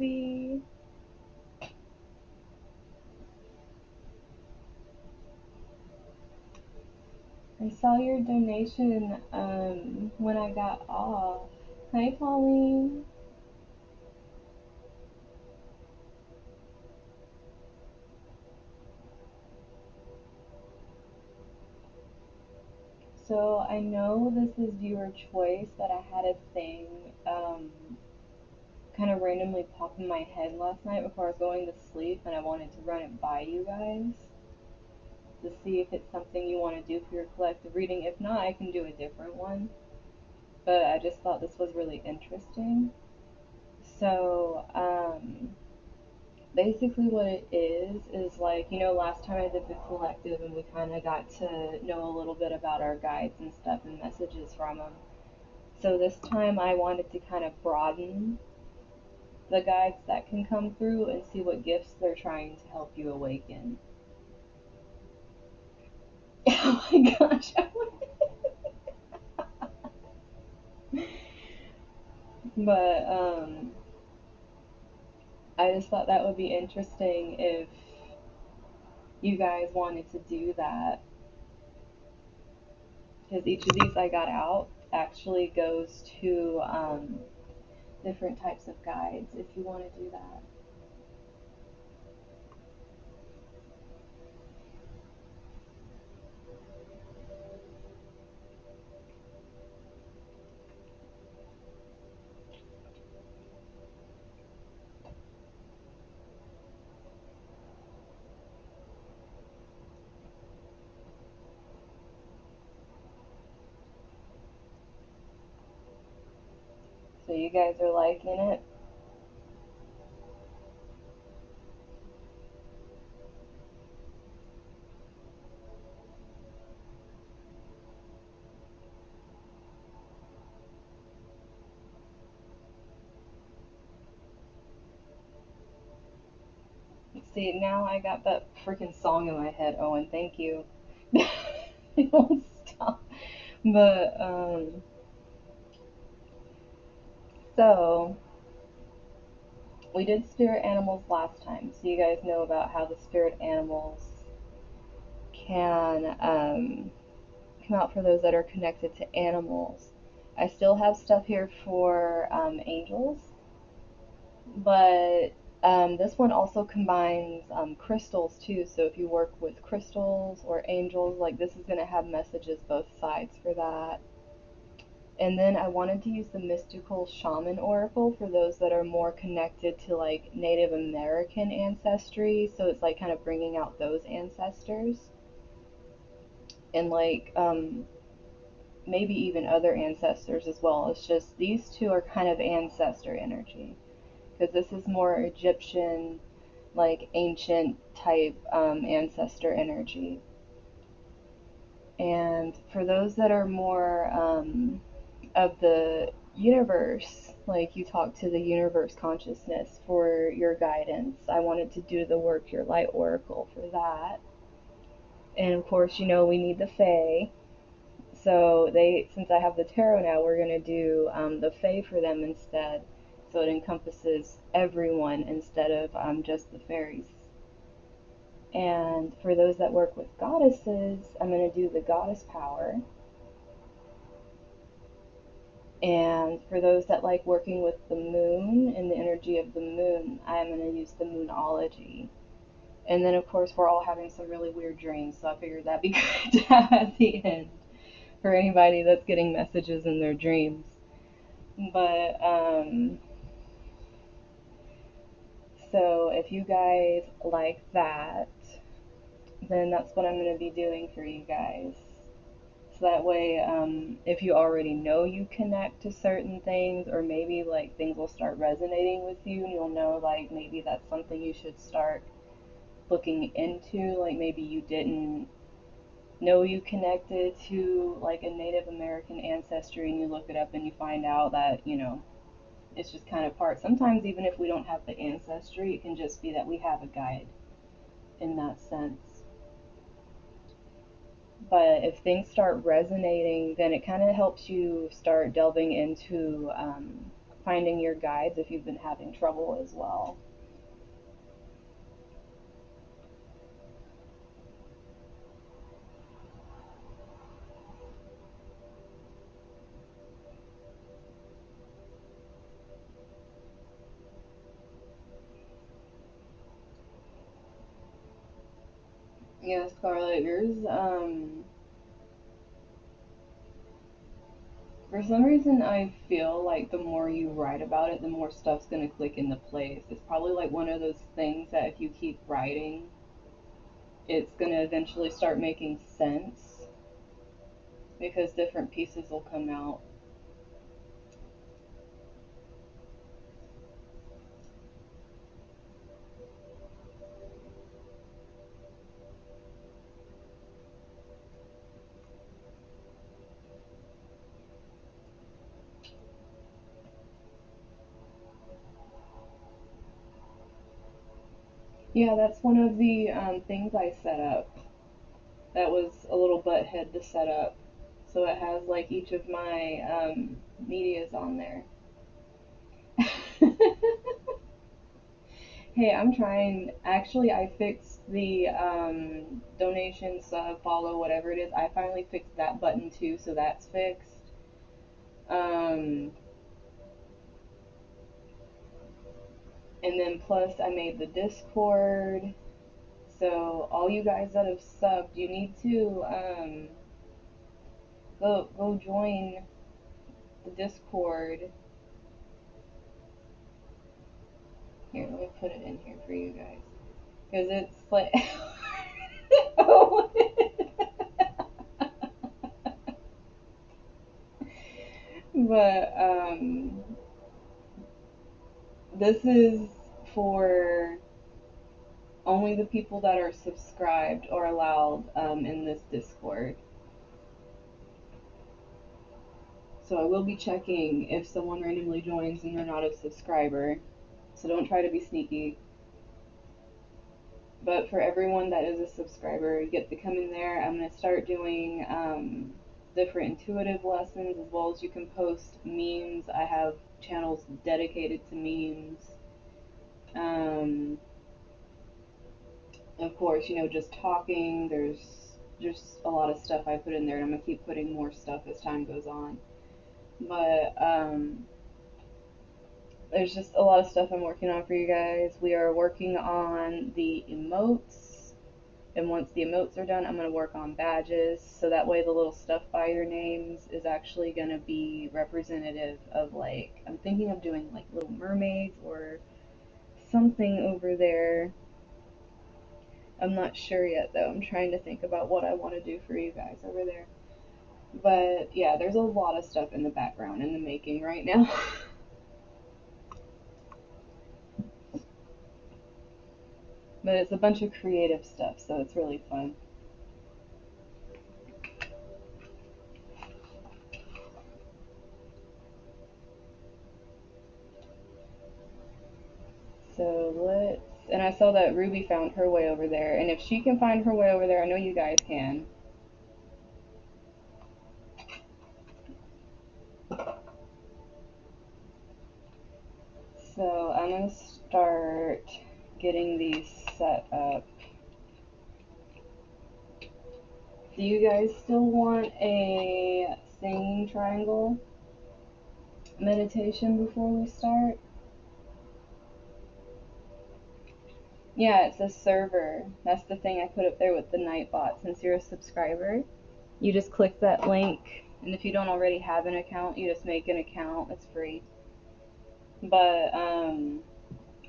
Readi. I saw your donation when I got off. Hi, Pauline. So I know this is viewer choice, but I had a thing kind of randomly pop in my head last night before I was going to sleep, and I wanted to run it by you guys to see if it's something you want to do for your collective reading. If not, I can do a different one. But I just thought this was really interesting. So, basically what it is like, last time I did the collective and we kind of got to know a little bit about our guides and stuff and messages from them. So this time I wanted to kind of broaden the guides that can come through and see what gifts they're trying to help you awaken. Oh my gosh. But I just thought that would be interesting if you guys wanted to do that, because each of these I got out actually goes to different types of guides if you want to do that. So you guys are liking it? See, now I got that freaking song in my head, Owen. Thank you. It won't stop. But, so, we did spirit animals last time, so you guys know about how the spirit animals can come out for those that are connected to animals. I still have stuff here for angels, but this one also combines crystals too. So if you work with crystals or angels, like this is going to have messages both sides for that. And then I wanted to use the mystical shaman oracle for those that are more connected to like Native American ancestry. So it's like kind of bringing out those ancestors and like maybe even other ancestors as well. It's just these two are kind of ancestor energy because this is more Egyptian, like ancient type ancestor energy. And for those that are more of the universe, like you talk to the universe consciousness for your guidance, I wanted to do the Work Your Light Oracle for that. And of course, we need the Fae. So since I have the tarot now, we're gonna do the Fae for them instead. So it encompasses everyone instead of just the fairies. And for those that work with goddesses, I'm gonna do the goddess power. And for those that like working with the moon and the energy of the moon, I'm gonna use the moonology. And then of course we're all having some really weird dreams, so I figured that'd be good to have at the end for anybody that's getting messages in their dreams. But so if you guys like that, then that's what I'm going to be doing for you guys. So that way, if you already know you connect to certain things, or maybe like things will start resonating with you, and you'll know like maybe that's something you should start looking into. Like maybe you didn't know you connected to like a Native American ancestry, and you look it up and you find out that it's just kind of part. Sometimes even if we don't have the ancestry, it can just be that we have a guide in that sense. But if things start resonating, then it kind of helps you start delving into finding your guides if you've been having trouble as well. Yeah, Scarlett, yours, for some reason I feel like the more you write about it, the more stuff's gonna click into place. It's probably like one of those things that if you keep writing, it's gonna eventually start making sense because different pieces will come out. Yeah, that's one of the things I set up. That was a little butthead to set up. So it has like each of my medias on there. Hey, I'm trying. Actually, I fixed the donation, sub, follow, whatever it is. I finally fixed that button too, so that's fixed. Um, and then plus, I made the Discord. So all you guys that have subbed, you need to go join the Discord. Here, let me put it in here for you guys. Because it's like. But this is for only the people that are subscribed are allowed in this Discord. So I will be checking if someone randomly joins and they're not a subscriber. So don't try to be sneaky. But for everyone that is a subscriber, you get to come in there. I'm going to start doing different intuitive lessons as well as you can post memes. I have channels dedicated to memes. Of course, just talking. There's just a lot of stuff I put in there, and I'm going to keep putting more stuff as time goes on. But there's just a lot of stuff I'm working on for you guys. We are working on the emotes. And once the emotes are done, I'm going to work on badges. So that way the little stuff by your names is actually going to be representative of, like, I'm thinking of doing like little mermaids or something over there. I'm not sure yet though. I'm trying to think about what I want to do for you guys over there. But yeah, there's a lot of stuff in the background in the making right now. But it's a bunch of creative stuff, so it's really fun. So and I saw that Ruby found her way over there, and if she can find her way over there, I know you guys can. So I'm gonna start getting these set up. Do you guys still want a singing triangle meditation before we start? Yeah, it's a server. That's the thing I put up there with the Nightbot. Since you're a subscriber, you just click that link, and if you don't already have an account, you just make an account. It's free. But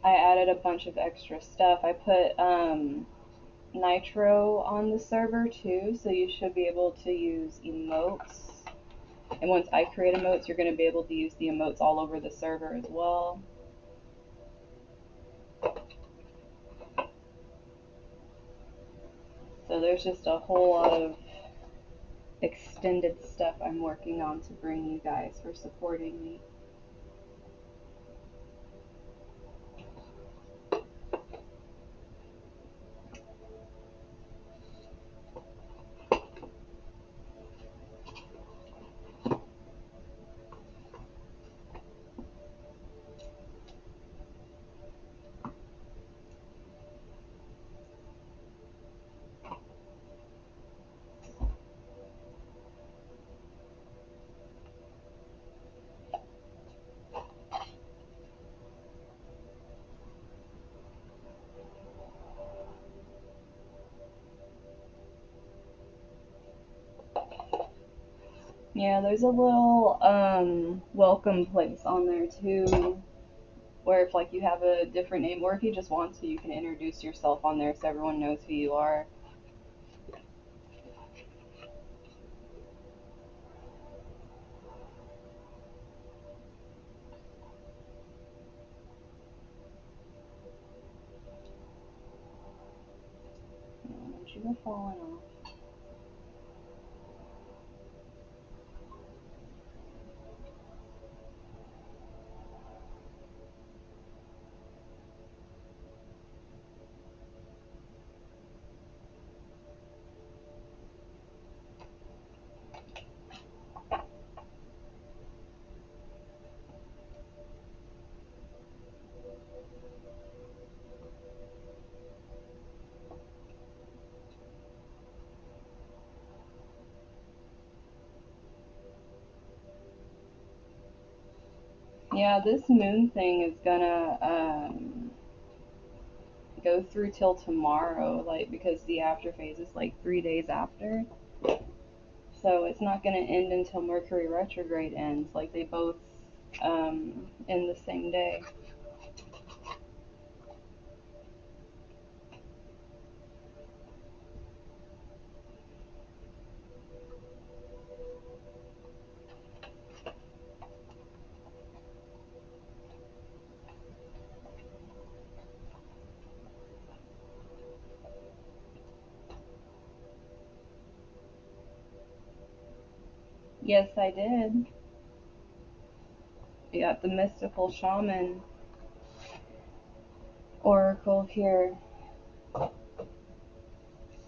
I added a bunch of extra stuff. I put Nitro on the server too, so you should be able to use emotes. And once I create emotes, you're going to be able to use the emotes all over the server as well. So there's just a whole lot of extended stuff I'm working on to bring you guys for supporting me. Yeah, there's a little welcome place on there too, where if like you have a different name, or if you just want to, you can introduce yourself on there so everyone knows who you are. Don't you go falling off. Yeah, this moon thing is gonna go through till tomorrow, like because the after phase is like 3 days after. So it's not gonna end until Mercury retrograde ends. Like they both end the same day. Yes, I did. You got the mystical shaman oracle here. I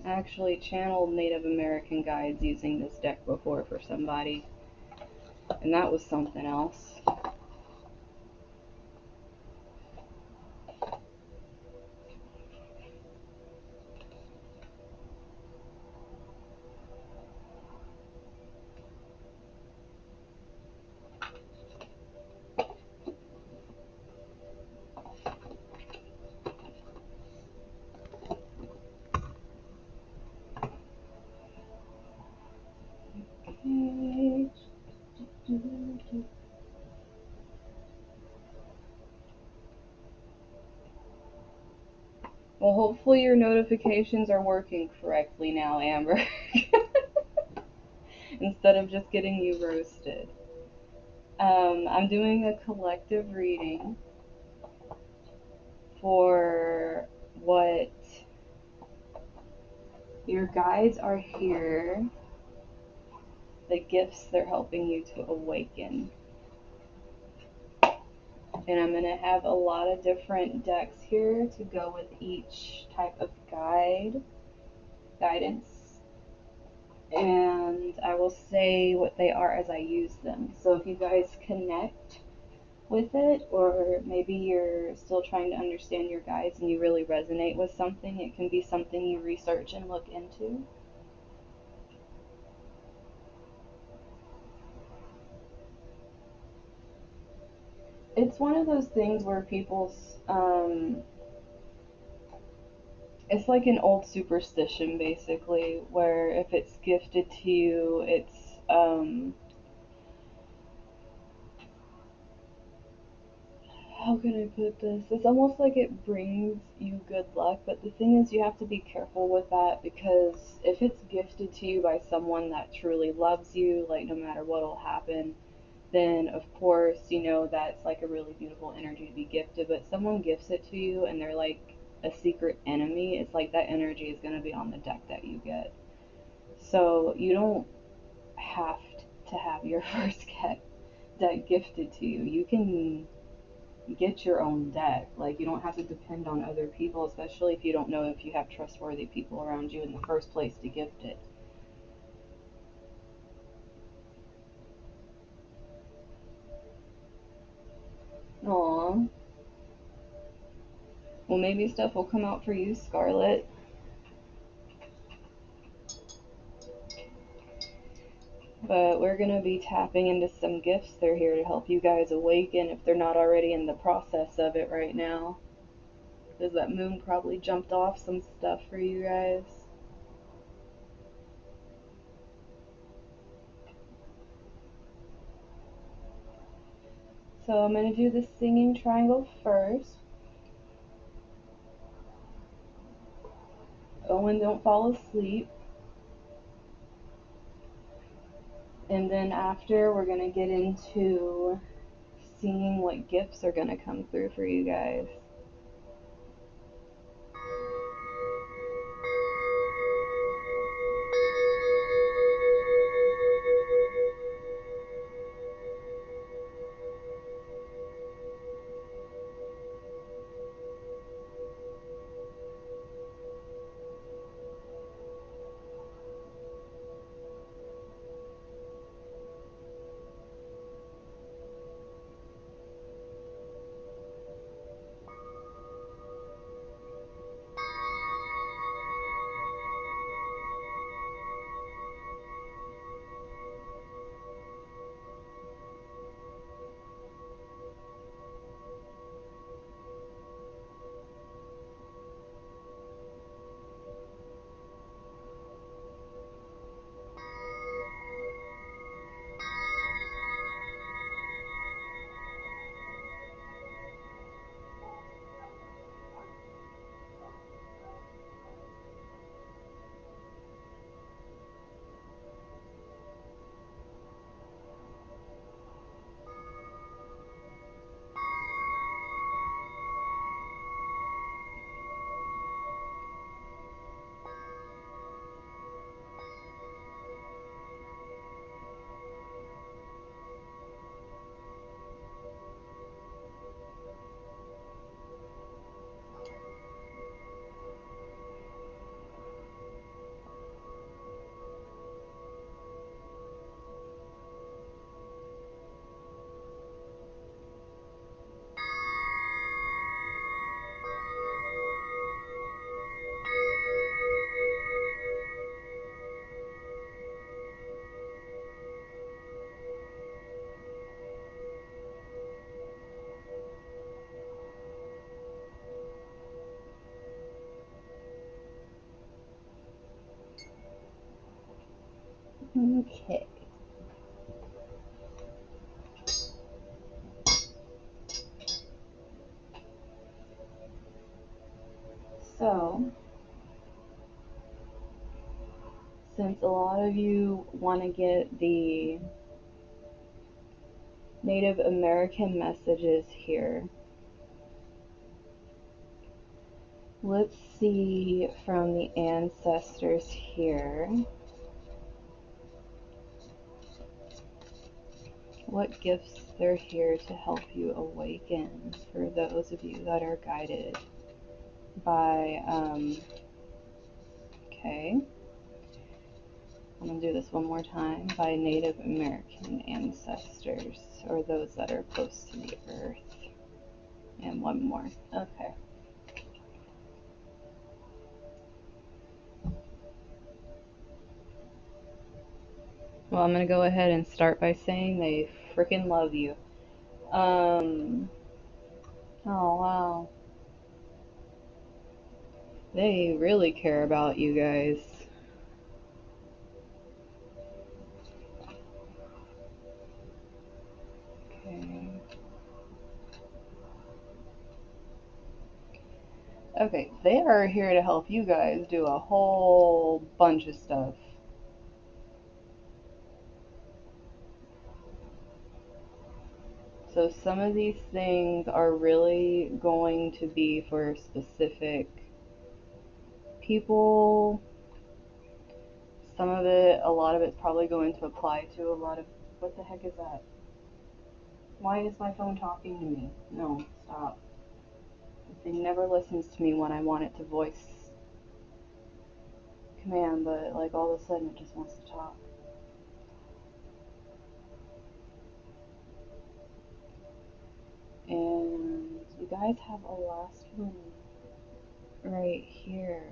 actually channeled Native American guides using this deck before for somebody, and that was something else. Okay. Well, hopefully your notifications are working correctly now, Amber. Instead of just getting you roasted. I'm doing a collective reading for what your guides are here, the gifts they're helping you to awaken. And I'm going to have a lot of different decks here to go with each type of guidance. And I will say what they are as I use them. So if you guys connect with it, or maybe you're still trying to understand your guides and you really resonate with something, it can be something you research and look into. It's one of those things where people's, it's like an old superstition basically, where if it's gifted to you, it's, how can I put this? It's almost like it brings you good luck, but the thing is, you have to be careful with that because if it's gifted to you by someone that truly loves you, like no matter what'll happen, then of course, you know, that's like a really beautiful energy to be gifted. But someone gifts it to you and they're like a secret enemy, it's like that energy is going to be on the deck that you get. So you don't have to have your first deck gifted to you. You can get your own deck. Like you don't have to depend on other people, especially if you don't know if you have trustworthy people around you in the first place to gift it. Aww. Well, maybe stuff will come out for you, Scarlett. But we're going to be tapping into some gifts. They're here to help you guys awaken if they're not already in the process of it right now. Because that moon probably jumped off some stuff for you guys. So I'm going to do the singing triangle first. Owen, don't fall asleep. And then after, we're going to get into seeing what gifts are going to come through for you guys. Okay. So, since a lot of you want to get the Native American messages here, let's see from the ancestors here what gifts they're here to help you awaken for those of you that are guided by, okay, I'm going to do this one more time, by Native American ancestors, or those that are close to the earth. And one more. Okay. Well, I'm going to go ahead and start by saying they freaking love you. Oh, wow. They really care about you guys. Okay. Okay, they are here to help you guys do a whole bunch of stuff. So some of these things are really going to be for specific people. Some of it, a lot of it's probably going to apply to a lot of, what the heck is that? Why is my phone talking to me? No, stop. The thing never listens to me when I want it to voice command, but like all of a sudden it just wants to talk. And you guys have a last one right here.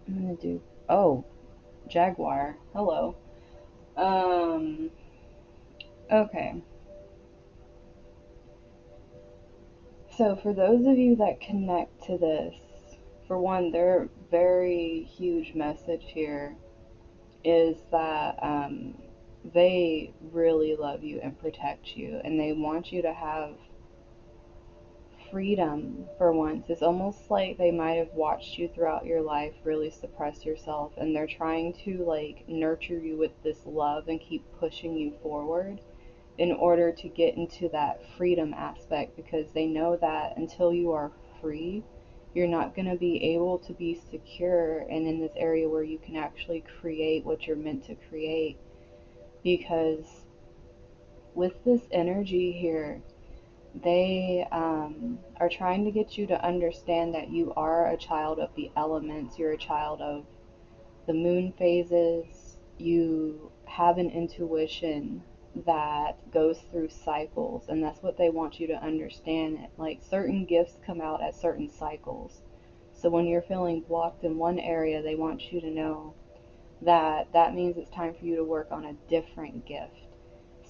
I'm gonna do, oh, Jaguar. Hello. Okay. So for those of you that connect to this, for one, their very huge message here is that they really love you and protect you, and they want you to have freedom for once. It's almost like they might have watched you throughout your life really suppress yourself, and they're trying to like nurture you with this love and keep pushing you forward in order to get into that freedom aspect, because they know that until you are free, you're not going to be able to be secure and in this area where you can actually create what you're meant to create. Because with this energy here, they are trying to get you to understand that you are a child of the elements, you're a child of the moon phases, you have an intuition that goes through cycles, and that's what they want you to understand. Like, certain gifts come out at certain cycles. So when you're feeling blocked in one area, they want you to know that that means it's time for you to work on a different gift.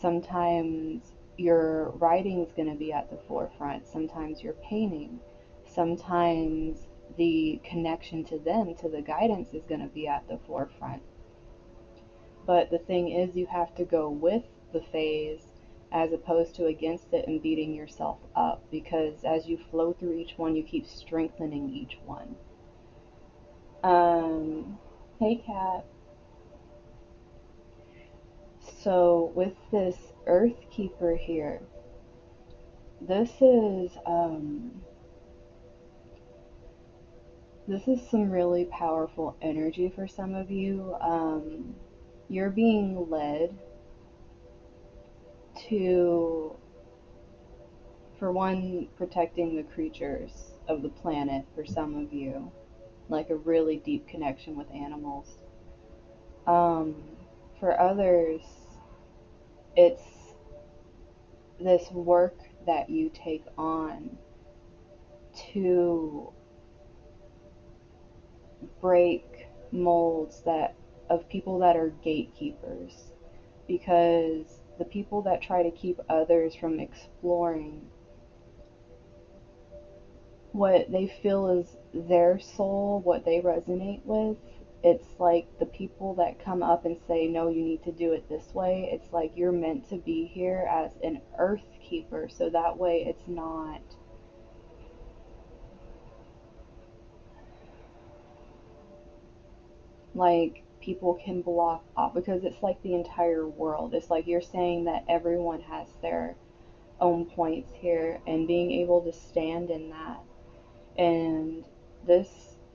Sometimes your writing is going to be at the forefront, sometimes your painting, sometimes the connection to them, to the guidance, is going to be at the forefront. But the thing is, you have to go with the phase as opposed to against it and beating yourself up, because as you flow through each one, you keep strengthening each one. Hey, Kat. So with this Earth Keeper here, this is some really powerful energy for some of you. You're being led to, for one, protecting the creatures of the planet for some of you, like a really deep connection with animals. Um, for others, it's this work that you take on to break molds that of people that are gatekeepers, because the people that try to keep others from exploring what they feel is their soul, what they resonate with, it's like the people that come up and say, no, you need to do it this way, it's like you're meant to be here as an earth keeper, so that way it's not like people can block off, because it's like the entire world. It's like you're saying that everyone has their own points here, and being able to stand in that. And this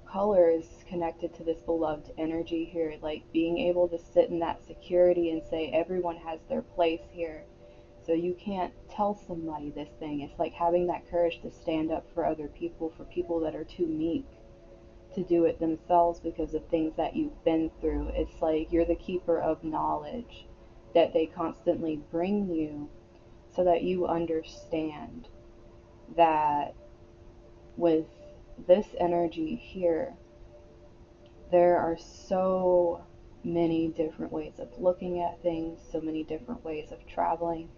color is connected to this beloved energy here, like being able to sit in that security and say everyone has their place here. So you can't tell somebody this thing. It's like having that courage to stand up for people that are too meek to do it themselves because of things that you've been through. It's like you're the keeper of knowledge that they constantly bring you, so that you understand that with this energy here, there are so many different ways of looking at things, so many different ways of traveling.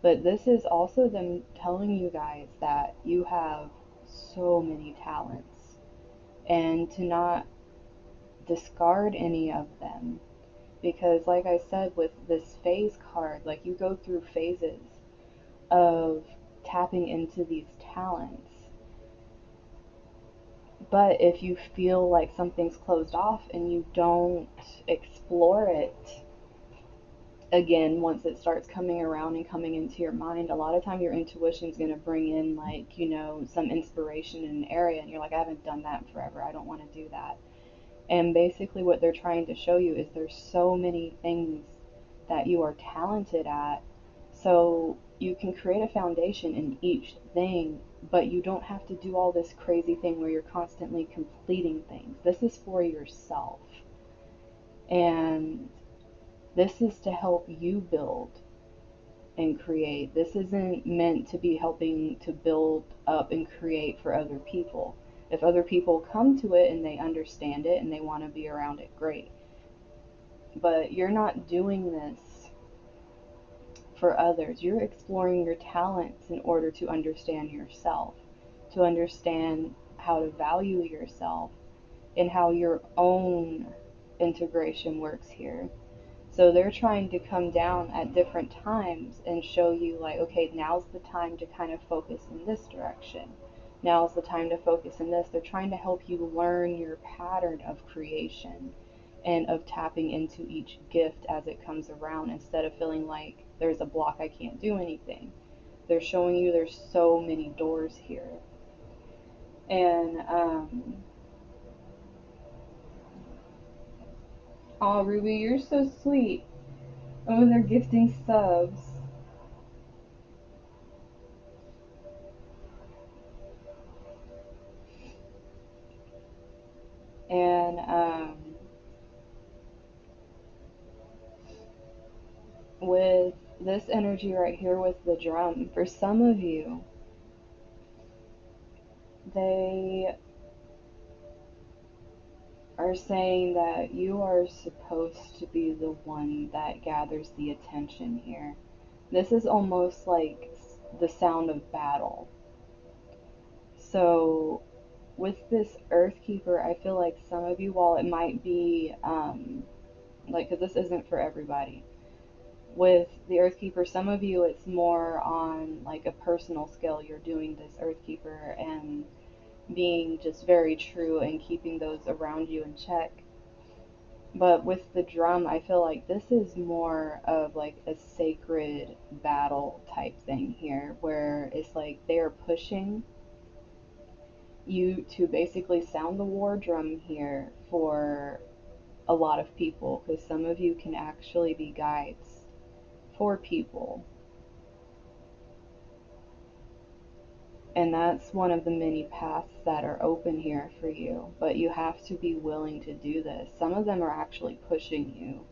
But this is also them telling you guys that you have so many talents, and to not discard any of them. Because, like I said, with this phase card, like you go through phases of tapping into these talents. But if you feel like something's closed off and you don't explore it again, once it starts coming around and coming into your mind, a lot of time your intuition is going to bring in, like, some inspiration in an area, and you're like, I haven't done that in forever, I don't want to do that. And basically what they're trying to show you is there's so many things that you are talented at, so you can create a foundation in each thing, but you don't have to do all this crazy thing where you're constantly completing things. This is for yourself. And this is to help you build and create. This isn't meant to be helping to build up and create for other people. If other people come to it and they understand it and they want to be around it, great. But you're not doing this for others. You're exploring your talents in order to understand yourself, to understand how to value yourself, and how your own integration works here. So they're trying to come down at different times and show you, like, okay, now's the time to kind of focus in this direction. Now's the time to focus in this. They're trying to help you learn your pattern of creation and of tapping into each gift as it comes around, instead of feeling like there's a block, I can't do anything. They're showing you there's so many doors here. And, oh, Ruby, you're so sweet. Oh, they're gifting subs. And, with this energy right here with the drum, for some of you, they are saying that you are supposed to be the one that gathers the attention here. This is almost like the sound of battle. So, with this Earth Keeper, I feel like some of you, while it might be, like, because this isn't for everybody, with the Earth Keeper, some of you, it's more on like a personal scale. You're doing this Earth Keeper and being just very true and keeping those around you in check. But with the drum, I feel like this is more of like a sacred battle type thing here, where it's like they're pushing you to basically sound the war drum here for a lot of people, because some of you can actually be guides for people. And that's one of the many paths that are open here for you. But you have to be willing to do this. Some of them are actually pushing you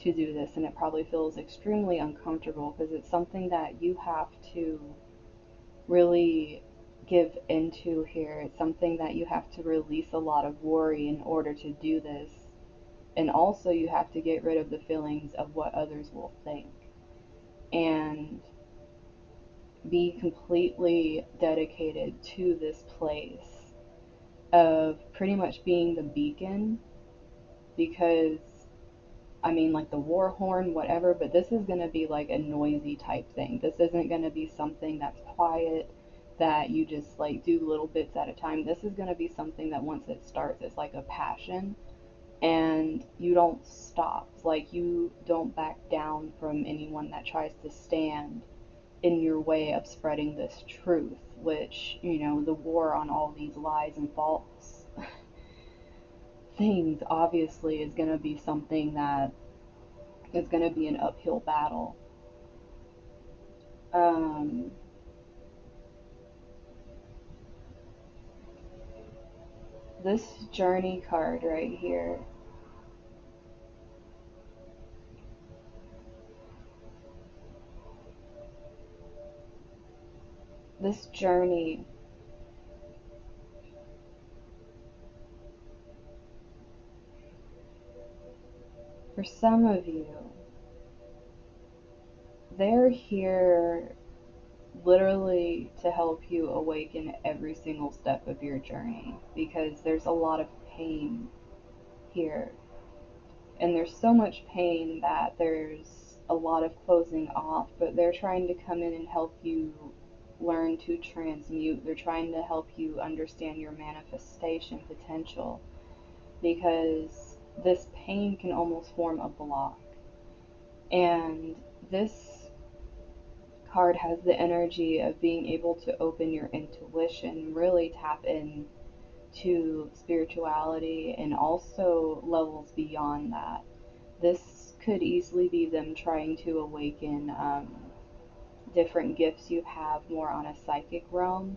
to do this, and it probably feels extremely uncomfortable because it's something that you have to really give into here. It's something that you have to release a lot of worry in order to do this. And also, you have to get rid of the feelings of what others will think. And be completely dedicated to this place of pretty much being the beacon, because I mean, like the war horn, whatever, but this is going to be like a noisy type thing. This isn't going to be something that's quiet, that you just like do little bits at a time. This is going to be something that once it starts, it's like a passion, and you don't stop. Like, you don't back down from anyone that tries to stand in your way of spreading this truth, which, you know, the war on all these lies and false things obviously is going to be something that is going to be an uphill battle. Um, this journey card right here, this journey, for some of you, they're here literally to help you awaken every single step of your journey, because there's a lot of pain here. And there's so much pain that there's a lot of closing off, but they're trying to come in and help you learn to transmute. They're trying to help you understand your manifestation potential, because this pain can almost form a block. And this card has the energy of being able to open your intuition, really tap in to spirituality and also levels beyond that. This could easily be them trying to awaken different gifts you have more on a psychic realm,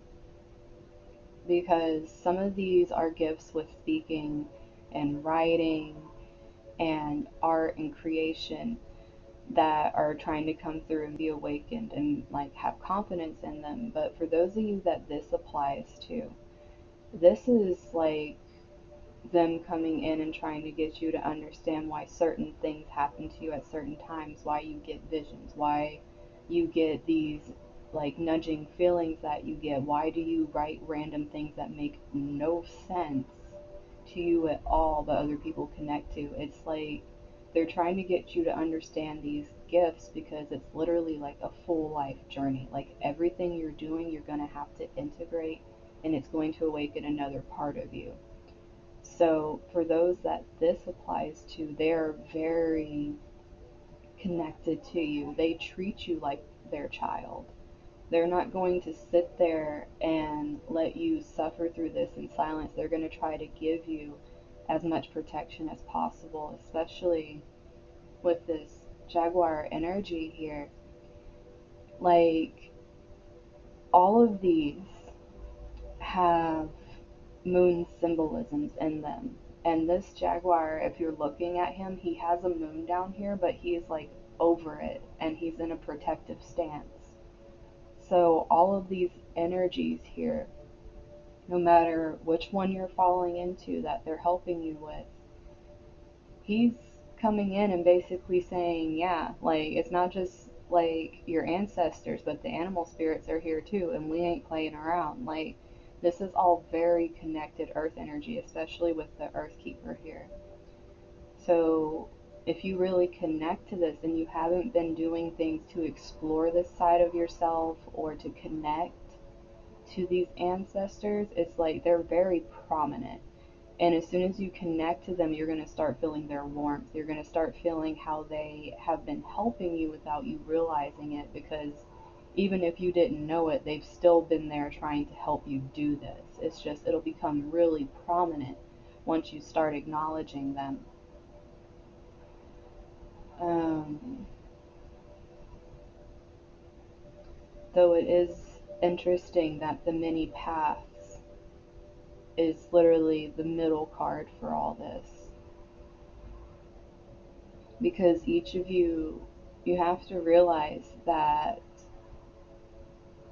because some of these are gifts with speaking and writing and art and creation that are trying to come through and be awakened and like have confidence in them. But for those of you that this applies to, this is like them coming in and trying to get you to understand why certain things happen to you at certain times, why you get visions, why you get these like nudging feelings that you get, why do you write random things that make no sense to you at all but other people connect to. It's like they're trying to get you to understand these gifts because it's literally like a full life journey. Like everything you're doing, you're going to have to integrate, and it's going to awaken another part of you. So for those that this applies to, they're very connected to you. They treat you like their child. They're not going to sit there and let you suffer through this in silence. They're going to try to give you as much protection as possible, especially with this Jaguar energy here. Like, all of these have moon symbolisms in them. And this Jaguar, if you're looking at him, he has a moon down here, but he's like over it and he's in a protective stance. So, all of these energies here, no matter which one you're falling into that they're helping you with, he's coming in and basically saying, yeah, like it's not just like your ancestors, but the animal spirits are here too, and we ain't playing around. Like, this is all very connected earth energy, especially with the earth keeper here. So, if you really connect to this and you haven't been doing things to explore this side of yourself or to connect to these ancestors, it's like they're very prominent. And as soon as you connect to them, you're going to start feeling their warmth. You're going to start feeling how they have been helping you without you realizing it, because even if you didn't know it, they've still been there trying to help you do this. It's just, it'll become really prominent once you start acknowledging them. Um, though it is interesting that the many paths is literally the middle card for all this, because each of you, you have to realize that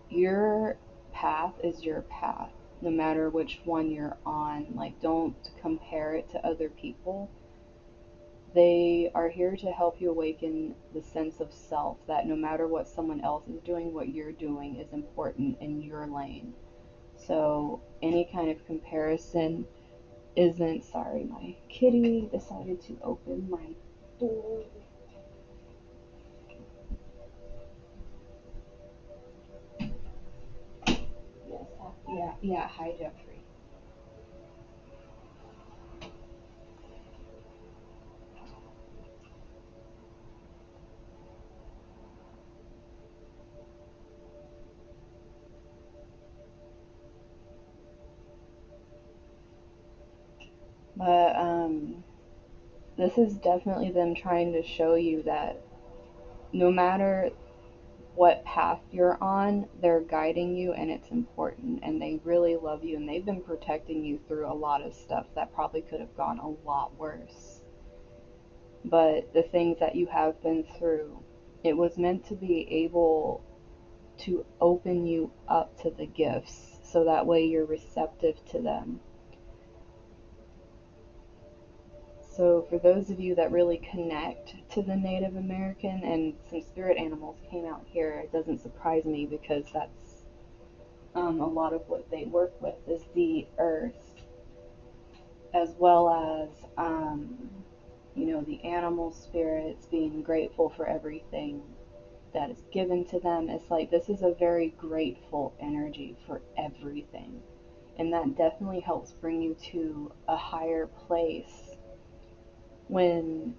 your path is your path, no matter which one you're on. Like, don't compare it to other people. They are here to help you awaken the sense of self, that no matter what someone else is doing, what you're doing is important in your lane. So any kind of comparison isn't, sorry, my kitty decided to open my door. Yes, yeah, hi Jeffrey. But this is definitely them trying to show you that no matter what path you're on, they're guiding you and it's important, and they really love you, and they've been protecting you through a lot of stuff that probably could have gone a lot worse. But the things that you have been through, it was meant to be able to open you up to the gifts so that way you're receptive to them. So for those of you that really connect to the Native American, and some spirit animals came out here, it doesn't surprise me because that's a lot of what they work with is the earth, as well as the animal spirits being grateful for everything that is given to them. It's like this is a very grateful energy for everything, and that definitely helps bring you to a higher place when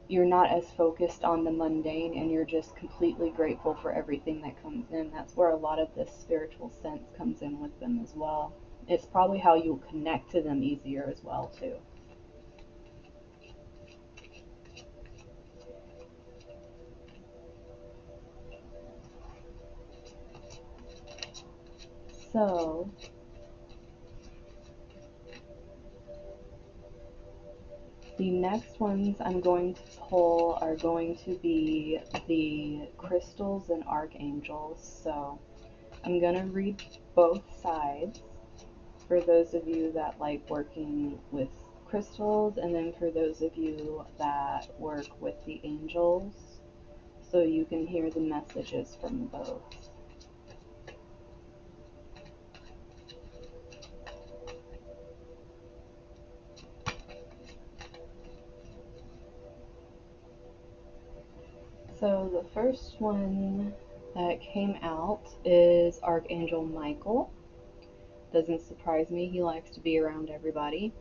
you're not as focused on the mundane and you're just completely grateful for everything that comes in. That's where a lot of this spiritual sense comes in with them as well. It's probably how you'll connect to them easier as well too. So the next ones I'm going to pull are going to be the crystals and archangels. So I'm going to read both sides for those of you that like working with crystals, and then for those of you that work with the angels, so you can hear the messages from both. first one that came out is Archangel Michael. Doesn't surprise me, he likes to be around everybody.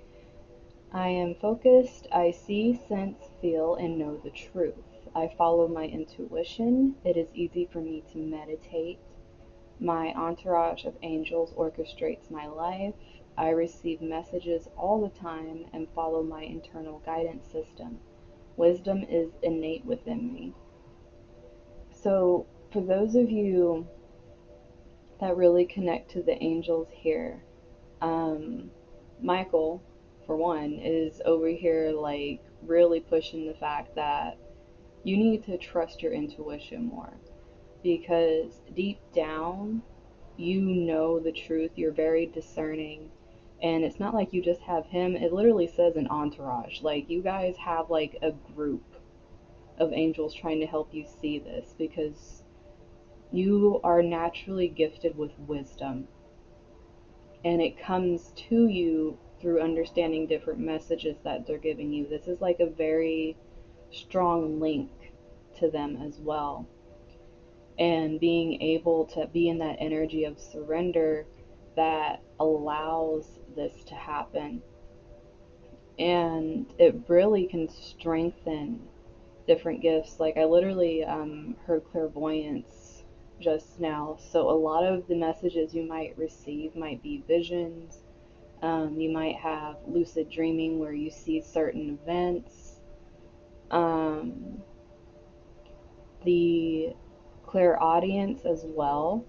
I am focused, I see, sense, feel, and know the truth. I follow my intuition. It is easy for me to meditate. My entourage of angels orchestrates my life. I receive messages all the time and follow my internal guidance system. Wisdom is innate within me. So, for those of you that really connect to the angels here, Michael, for one, is over here like really pushing the fact that you need to trust your intuition more, because deep down you know the truth, you're very discerning, and it's not like you just have him. It literally says an entourage, like you guys have like a group of angels trying to help you see this, because you are naturally gifted with wisdom, and it comes to you through understanding different messages that they're giving you. This is like a very strong link to them as well. And being able to be in that energy of surrender that allows this to happen. And it really can strengthen different gifts. Like I literally heard clairvoyance just now. So a lot of the messages you might receive might be visions. You might have lucid dreaming where you see certain events. The clairaudience as well,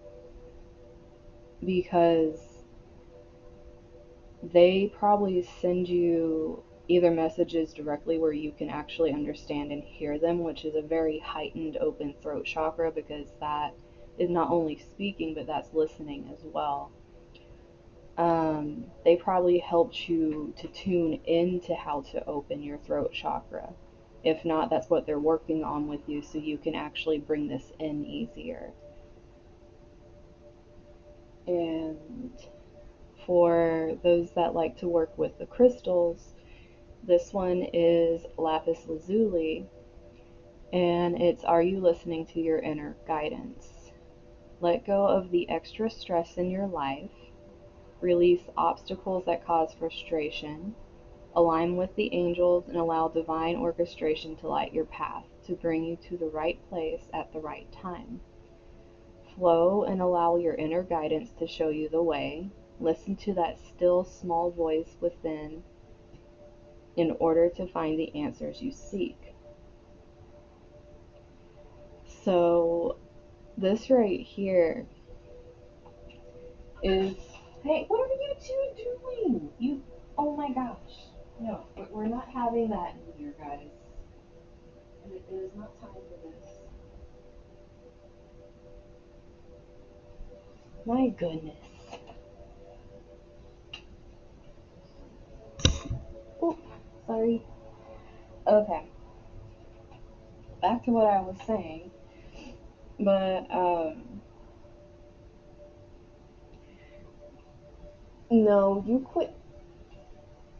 because they probably send you either messages directly where you can actually understand and hear them, which is a very heightened open throat chakra, because that is not only speaking, but that's listening as well. They probably helped you to tune into how to open your throat chakra. If not, that's what they're working on with you, so you can actually bring this in easier. And for those that like to work with the crystals, this one is lapis lazuli, and it's, are you listening to your inner guidance? Let go of the extra stress in your life. Release obstacles that cause frustration. Align with the angels and allow divine orchestration to light your path, to bring you to the right place at the right time. Flow and allow your inner guidance to show you the way. Listen to that still small voice within in order to find the answers you seek. So this right here is, hey, what are you two doing? You, oh my gosh. No, we're not having that in here, guys. It is not time for this. My goodness. Oop, sorry. Okay, back to what I was saying. But, no, you quit.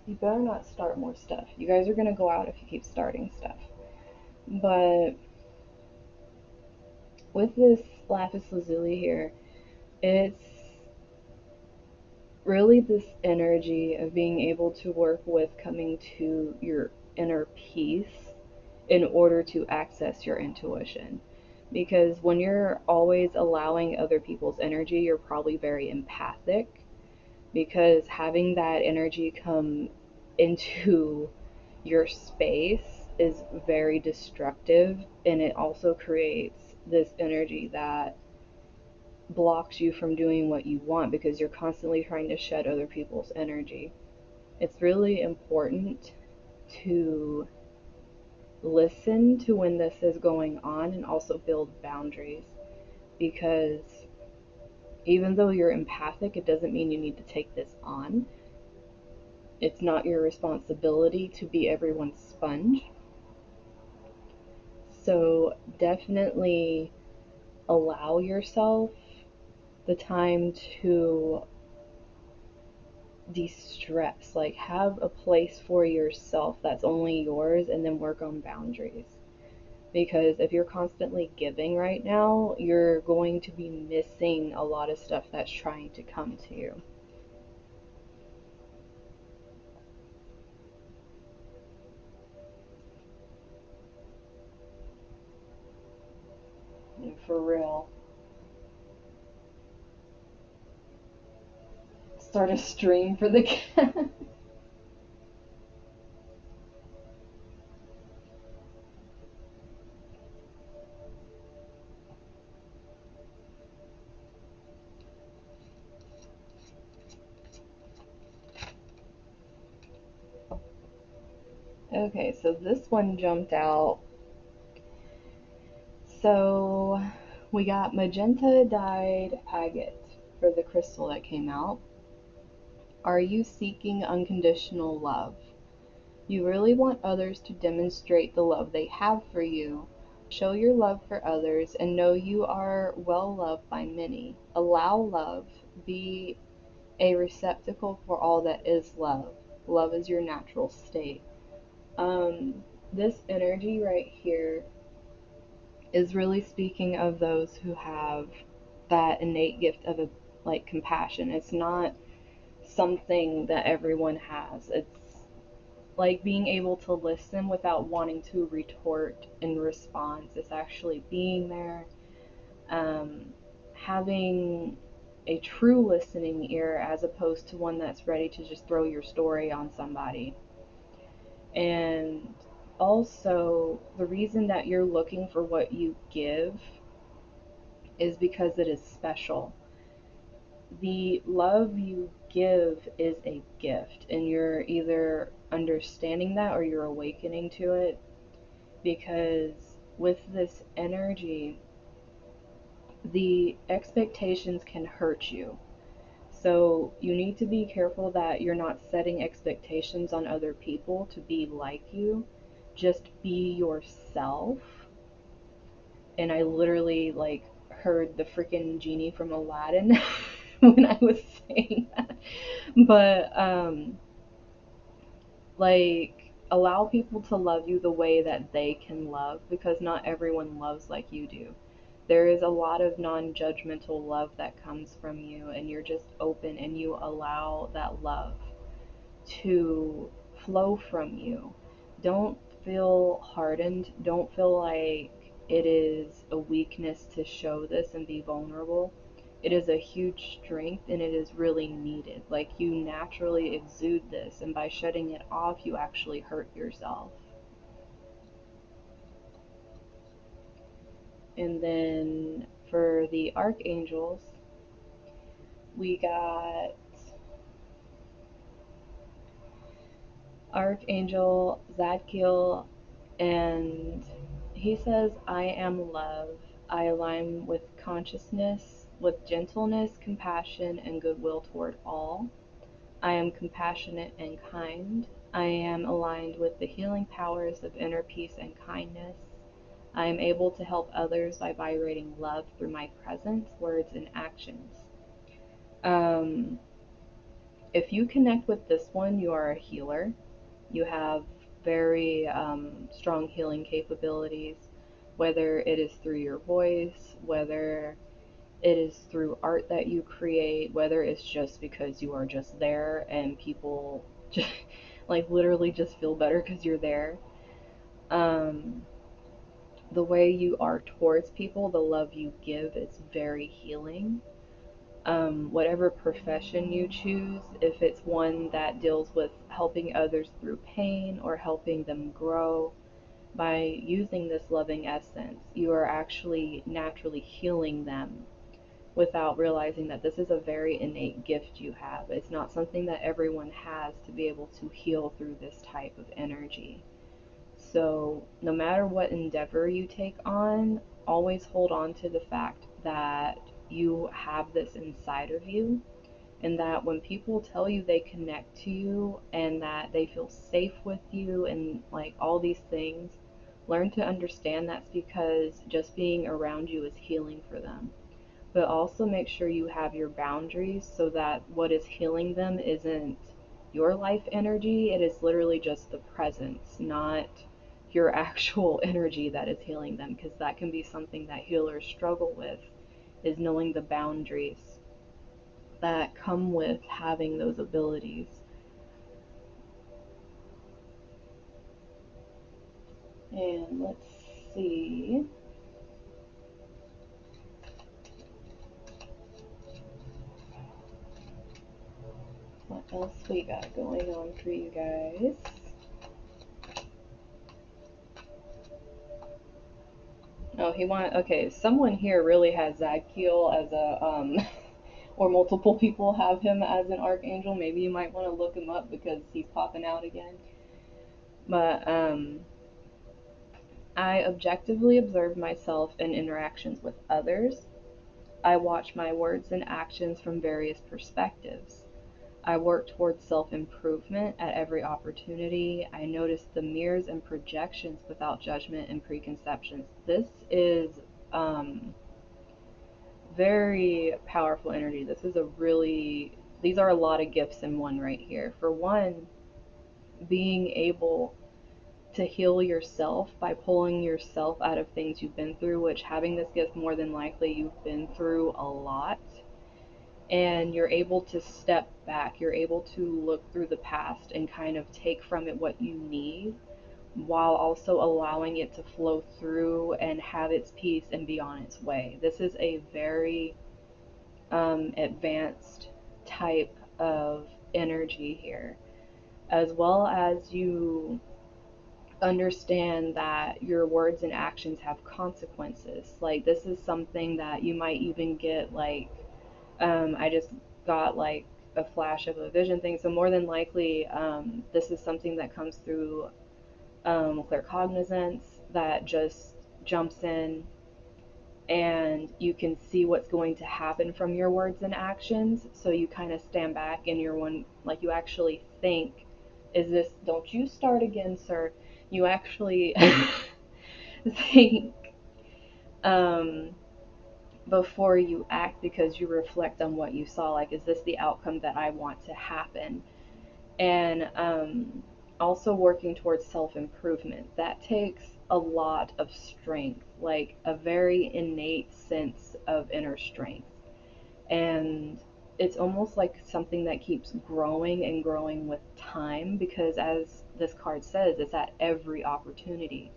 You better not start more stuff. You guys are gonna go out if you keep starting stuff. But with this lapis lazuli here, it's really this energy of being able to work with coming to your inner peace in order to access your intuition. Because when you're always allowing other people's energy, you're probably very empathic, because having that energy come into your space is very destructive, and it also creates this energy that blocks you from doing what you want, because you're constantly trying to shed other people's energy. It's really important to listen to when this is going on and also build boundaries, because even though you're empathic, it doesn't mean you need to take this on. It's not your responsibility to be everyone's sponge. So definitely allow yourself the time to de-stress. Like, have a place for yourself that's only yours, and then work on boundaries. Because if you're constantly giving right now, you're going to be missing a lot of stuff that's trying to come to you. For real. Start a stream for the cat. Okay, so this one jumped out. So we got magenta dyed agate for the crystal that came out. Are you seeking unconditional love? You really want others to demonstrate the love they have for you. Show your love for others and know you are well loved by many. Allow love. Be a receptacle for all that is love. Love is your natural state. This energy right here is really speaking of those who have that innate gift of like compassion. It's not something that everyone has. It's like being able to listen without wanting to retort in response. It's actually being there, um, having a true listening ear as opposed to one that's ready to just throw your story on somebody. And also, the reason that you're looking for what you give is because it is special. The love you give is a gift, and you're either understanding that or you're awakening to it, because with this energy, the expectations can hurt you. So you need to be careful that you're not setting expectations on other people to be like you. Just be yourself. And I literally like heard the freaking genie from Aladdin when I was saying that. But like allow people to love you the way that they can love, because not everyone loves like you do. There is a lot of non-judgmental love that comes from you, and you're just open and you allow that love to flow from you. Don't feel hardened. Don't feel like it is a weakness to show this and be vulnerable. It is a huge strength and it is really needed. Like you naturally exude this, and by shutting it off, you actually hurt yourself. And then for the archangels, we got Archangel Zadkiel, and he says, I am love. I align with consciousness, with gentleness, compassion, and goodwill toward all. I am compassionate and kind. I am aligned with the healing powers of inner peace and kindness. I am able to help others by vibrating love through my presence, words, and actions. Um, if you connect with this one, you are a healer. You have very strong healing capabilities, whether it is through your voice, whether it is through art that you create, whether it's just because you are just there and people just like literally just feel better because you're there. Um, the way you are towards people, the love you give is very healing. Whatever profession you choose, if it's one that deals with helping others through pain or helping them grow, by using this loving essence, you are actually naturally healing them without realizing that this is a very innate gift you have. It's not something that everyone has to be able to heal through this type of energy. So, no matter what endeavor you take on, always hold on to the fact that you have this inside of you, and that when people tell you they connect to you and that they feel safe with you and like all these things, learn to understand that's because just being around you is healing for them. But also make sure you have your boundaries so that what is healing them isn't your life energy, it is literally just the presence, not your actual energy that is healing them, because that can be something that healers struggle with, is knowing the boundaries that come with having those abilities. And let's see. What else we got going on for you guys? Oh, okay, someone here really has Zadkiel as a, or multiple people have him as an archangel. Maybe you might want to look him up because he's popping out again. But, I objectively observe myself in interactions with others. I watch my words and actions from various perspectives. I work towards self-improvement at every opportunity. I notice the mirrors and projections without judgment and preconceptions. This is very powerful energy. These are a lot of gifts in one right here. For one, being able to heal yourself by pulling yourself out of things you've been through, which, having this gift, more than likely you've been through a lot, and you're able to step back, you're able to look through the past and kind of take from it what you need, while also allowing it to flow through and have its peace and be on its way. This is a very advanced type of energy here, as well as you understand that your words and actions have consequences. Like, this is something that you might even get, like, I just got like a flash of a vision thing. So more than likely, this is something that comes through claircognizance, that just jumps in, and you can see what's going to happen from your words and actions. So you kind of stand back and you're one, like, you actually think, is this, don't you start again, sir. You actually think um, before you act, because you reflect on what you saw. Like, is this the outcome that I want to happen? And also working towards self-improvement. That takes a lot of strength, like a very innate sense of inner strength. And it's almost like something that keeps growing and growing with time, because, as this card says, it's at every opportunity.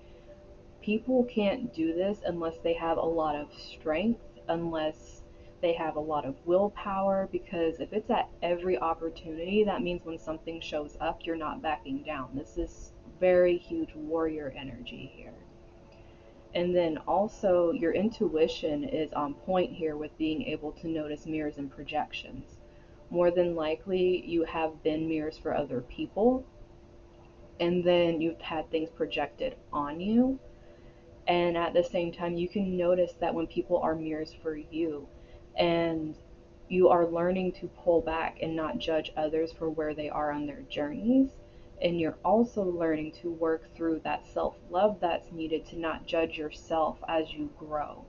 People can't do this unless they have a lot of strength, unless they have a lot of willpower, because if it's at every opportunity, that means when something shows up, you're not backing down. This is very huge warrior energy here. And then also, your intuition is on point here with being able to notice mirrors and projections. More than likely, you have been mirrors for other people, and then you've had things projected on you. And at the same time, you can notice that when people are mirrors for you, and you are learning to pull back and not judge others for where they are on their journeys. And you're also learning to work through that self-love that's needed to not judge yourself as you grow.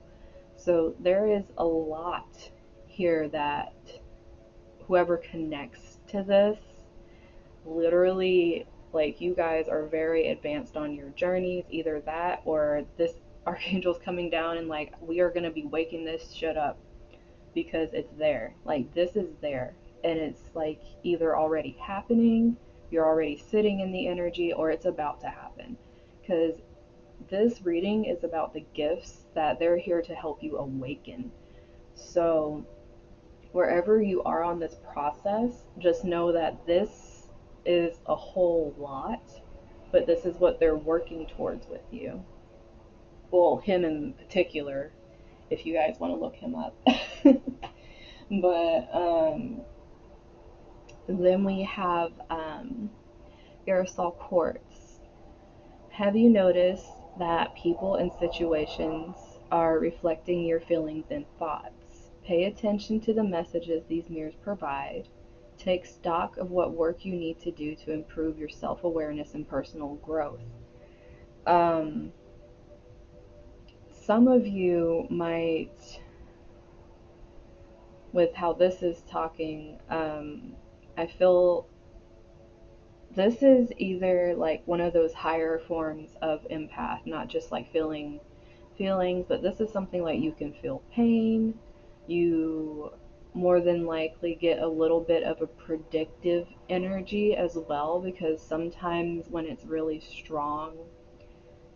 So there is a lot here that whoever connects to this, literally, like, you guys are very advanced on your journeys. Either that, or this archangel's coming down and, like, we are going to be waking this shit up, because it's there. Like, this is there, and it's like either already happening, you're already sitting in the energy, or it's about to happen. Because this reading is about the gifts that they're here to help you awaken. So wherever you are on this process, just know that this is a whole lot, but this is what they're working towards with you. Well, him in particular, if you guys want to look him up. But then we have aerosol quartz. Have you noticed that people and situations are reflecting your feelings and thoughts? Pay attention to the messages these mirrors provide. Take stock of what work you need to do to improve your self-awareness and personal growth. Um, some of you might, with how this is talking, I feel this is either like one of those higher forms of empath, not just like feeling feelings, but this is something like you can feel pain. You more than likely get a little bit of a predictive energy as well, because sometimes when it's really strong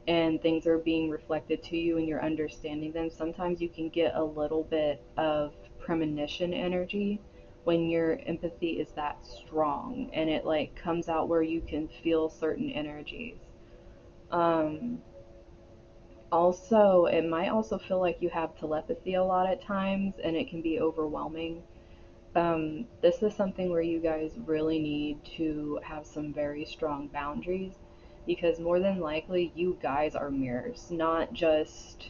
and things are being reflected to you and you're understanding them, sometimes you can get a little bit of premonition energy when your empathy is that strong and it like comes out where you can feel certain energies. Um, Also, it might also feel like you have telepathy a lot at times and it can be overwhelming. This is something where you guys really need to have some very strong boundaries, because more than likely you guys are mirrors, not just,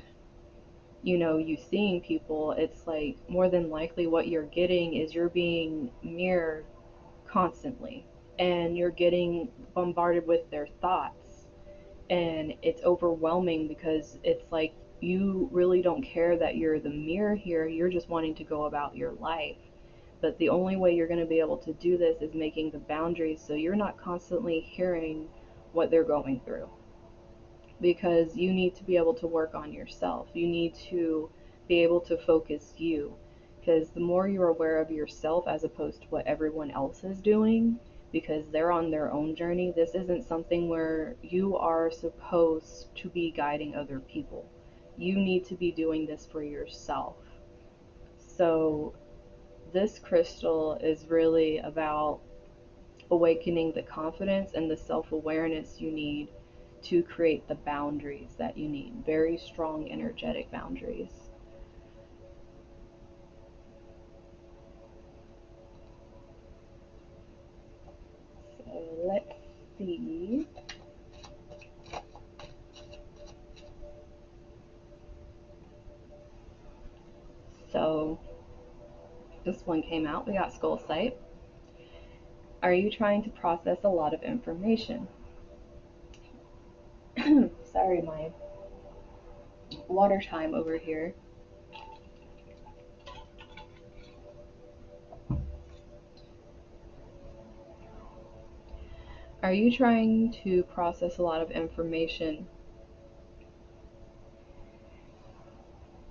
you seeing people. It's like more than likely what you're getting is you're being mirrored constantly and you're getting bombarded with their thoughts, and it's overwhelming because it's like you really don't care that you're the mirror here. You're just wanting to go about your life. But the only way you're going to be able to do this is making the boundaries so you're not constantly hearing what they're going through. Because you need to be able to work on yourself. You need to be able to focus you. Because the more you're aware of yourself as opposed to what everyone else is doing, because they're on their own journey, this isn't something where you are supposed to be guiding other people. You need to be doing this for yourself. So this crystal is really about awakening the confidence and the self-awareness you need to create the boundaries that you need. Very strong energetic boundaries. So let's see. So this one came out. We got Skull Sight. Are you trying to process a lot of information? Sorry, my water time over here. Are you trying to process a lot of information?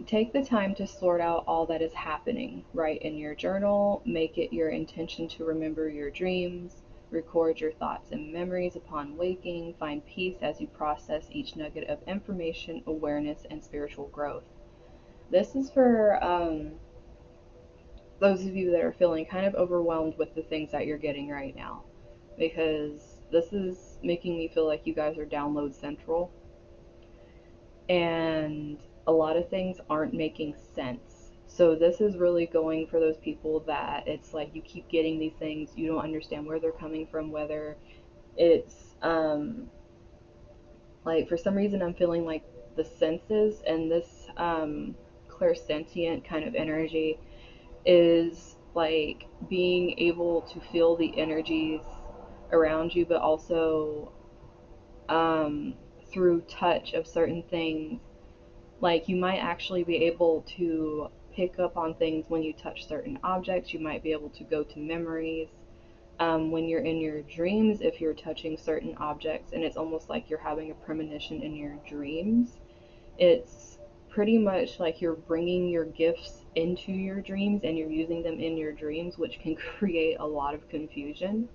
Take the time to sort out all that is happening. Write in your journal, make it your intention to remember your dreams, record your thoughts and memories upon waking, find peace as you process each nugget of information, awareness, and spiritual growth. This is for those of you that are feeling kind of overwhelmed with the things that you're getting right now, because this is making me feel like you guys are download central and a lot of things aren't making sense. So this is really going for those people that it's like you keep getting these things, you don't understand where they're coming from, whether it's like for some reason I'm feeling like the senses and this clairsentient kind of energy is like being able to feel the energies around you, but also um, through touch of certain things. Like you might actually be able to pick up on things when you touch certain objects. You might be able to go to memories. When you're in your dreams, if you're touching certain objects, and it's almost like you're having a premonition in your dreams, it's pretty much like you're bringing your gifts into your dreams and you're using them in your dreams, which can create a lot of confusion.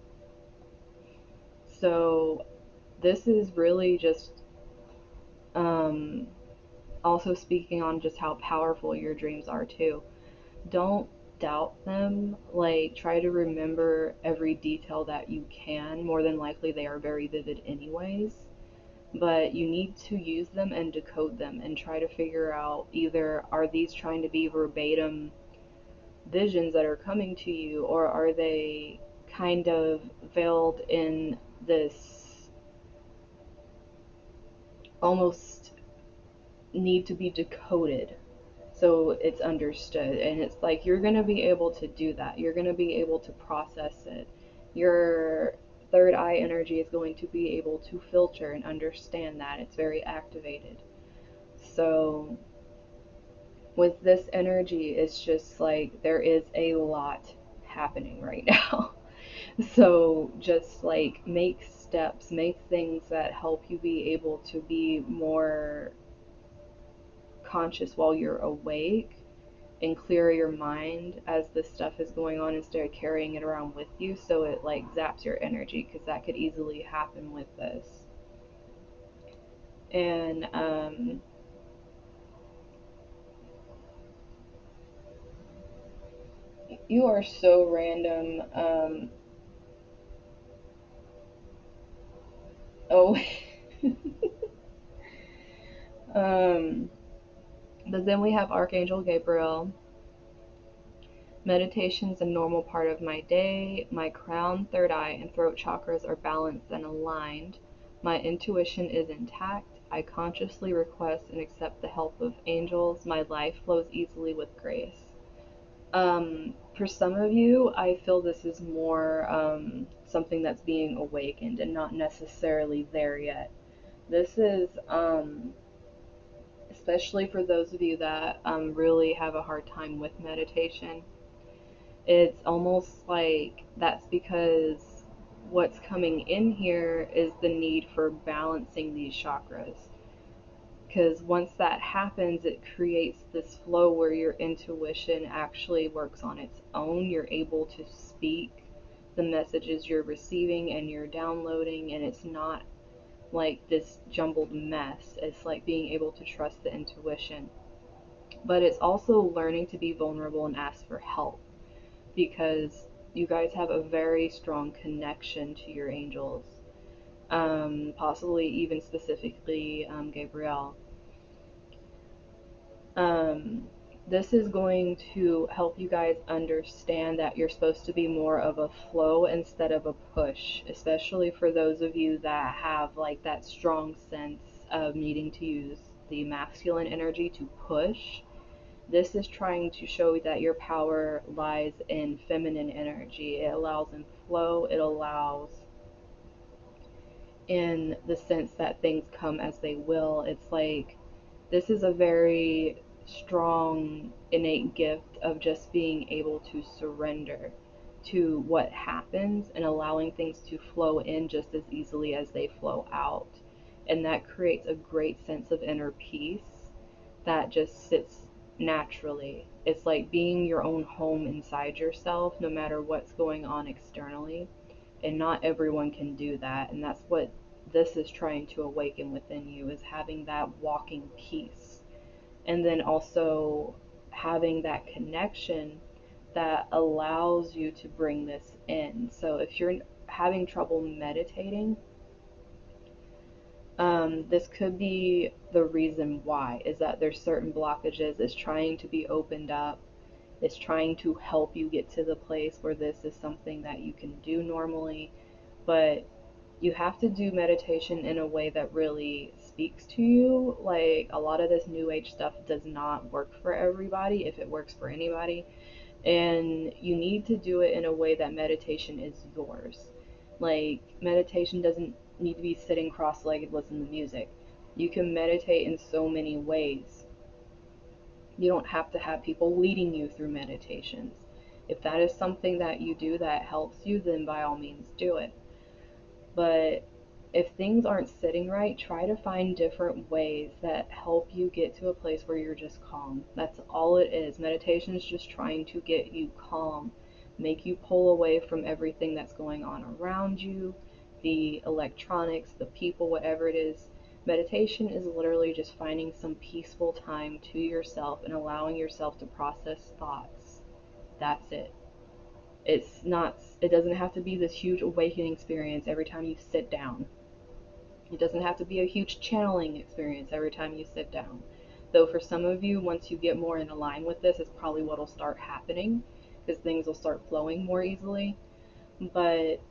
So, this is really just um, also speaking on just how powerful your dreams are too. Don't doubt them. Like, try to remember every detail that you can. More than likely, they are very vivid, anyways. But you need to use them and decode them and try to figure out either are these trying to be verbatim visions that are coming to you, or are they kind of veiled in this almost need to be decoded so it's understood. And it's like you're going to be able to do that. You're going to be able to process it. Your third eye energy is going to be able to filter and understand that. It's very activated. So with this energy, it's just like there is a lot happening right now. So just like make steps, make things that help you be able to be more conscious while you're awake and clear your mind as this stuff is going on instead of carrying it around with you so it like zaps your energy, because that could easily happen with this. And you are so random. Oh. um, but then we have Archangel Gabriel. Meditation is a normal part of my day. My crown, third eye, and throat chakras are balanced and aligned. My intuition is intact. I consciously request and accept the help of angels. My life flows easily with grace. For some of you, I feel this is more something that's being awakened and not necessarily there yet. This is especially for those of you that really have a hard time with meditation. It's almost like that's because what's coming in here is the need for balancing these chakras. Because once that happens, it creates this flow where your intuition actually works on its own. You're able to speak the messages you're receiving and you're downloading, and it's not like this jumbled mess. It's like being able to trust the intuition. But it's also learning to be vulnerable and ask for help, because you guys have a very strong connection to your angels, possibly even specifically Gabrielle. Um, this is going to help you guys understand that you're supposed to be more of a flow instead of a push, especially for those of you that have like that strong sense of needing to use the masculine energy to push. This is trying to show that your power lies in feminine energy. It allows in flow, it allows in the sense that things come as they will. It's like this is a very strong innate gift of just being able to surrender to what happens and allowing things to flow in just as easily as they flow out. And that creates a great sense of inner peace that just sits naturally. It's like being your own home inside yourself, no matter what's going on externally. And not everyone can do that. And that's what this is trying to awaken within you, is having that walking peace. And then also having that connection that allows you to bring this in. So if you're having trouble meditating, this could be the reason why, is that there's certain blockages. It's trying to be opened up. It's trying to help you get to the place where this is something that you can do normally. But you have to do meditation in a way that really speaks to you. Like, a lot of this new age stuff does not work for everybody, if it works for anybody. And you need to do it in a way that meditation is yours. Like, meditation doesn't need to be sitting cross-legged listening to music. You can meditate in so many ways. You don't have to have people leading you through meditations. If that is something that you do that helps you, then by all means do it. But if things aren't sitting right, try to find different ways that help you get to a place where you're just calm. That's all it is. Meditation is just trying to get you calm, make you pull away from everything that's going on around you, the electronics, the people, whatever it is. Meditation is literally just finding some peaceful time to yourself and allowing yourself to process thoughts. That's it. It doesn't have to be this huge awakening experience every time you sit down. It doesn't have to be a huge channeling experience every time you sit down. Though for some of you, once you get more in line with this, it's probably what'll start happening, because things will start flowing more easily. But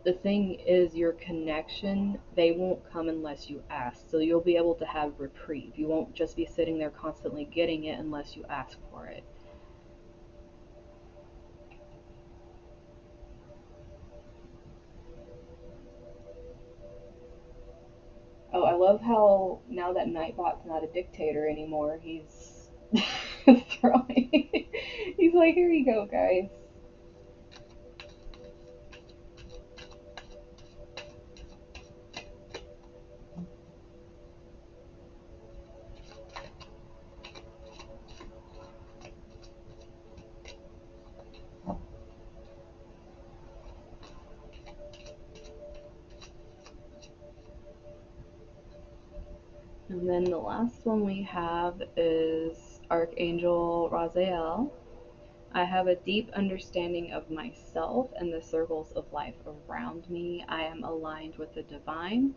the thing is, your connection, they won't come unless you ask. So you'll be able to have reprieve. You won't just be sitting there constantly getting it unless you ask for it. Oh, I love how now that Nightbot's not a dictator anymore, he's throwing. He's like, here you go, guys. And then the last one we have is Archangel Raziel. I have a deep understanding of myself and the circles of life around me. I am aligned with the divine.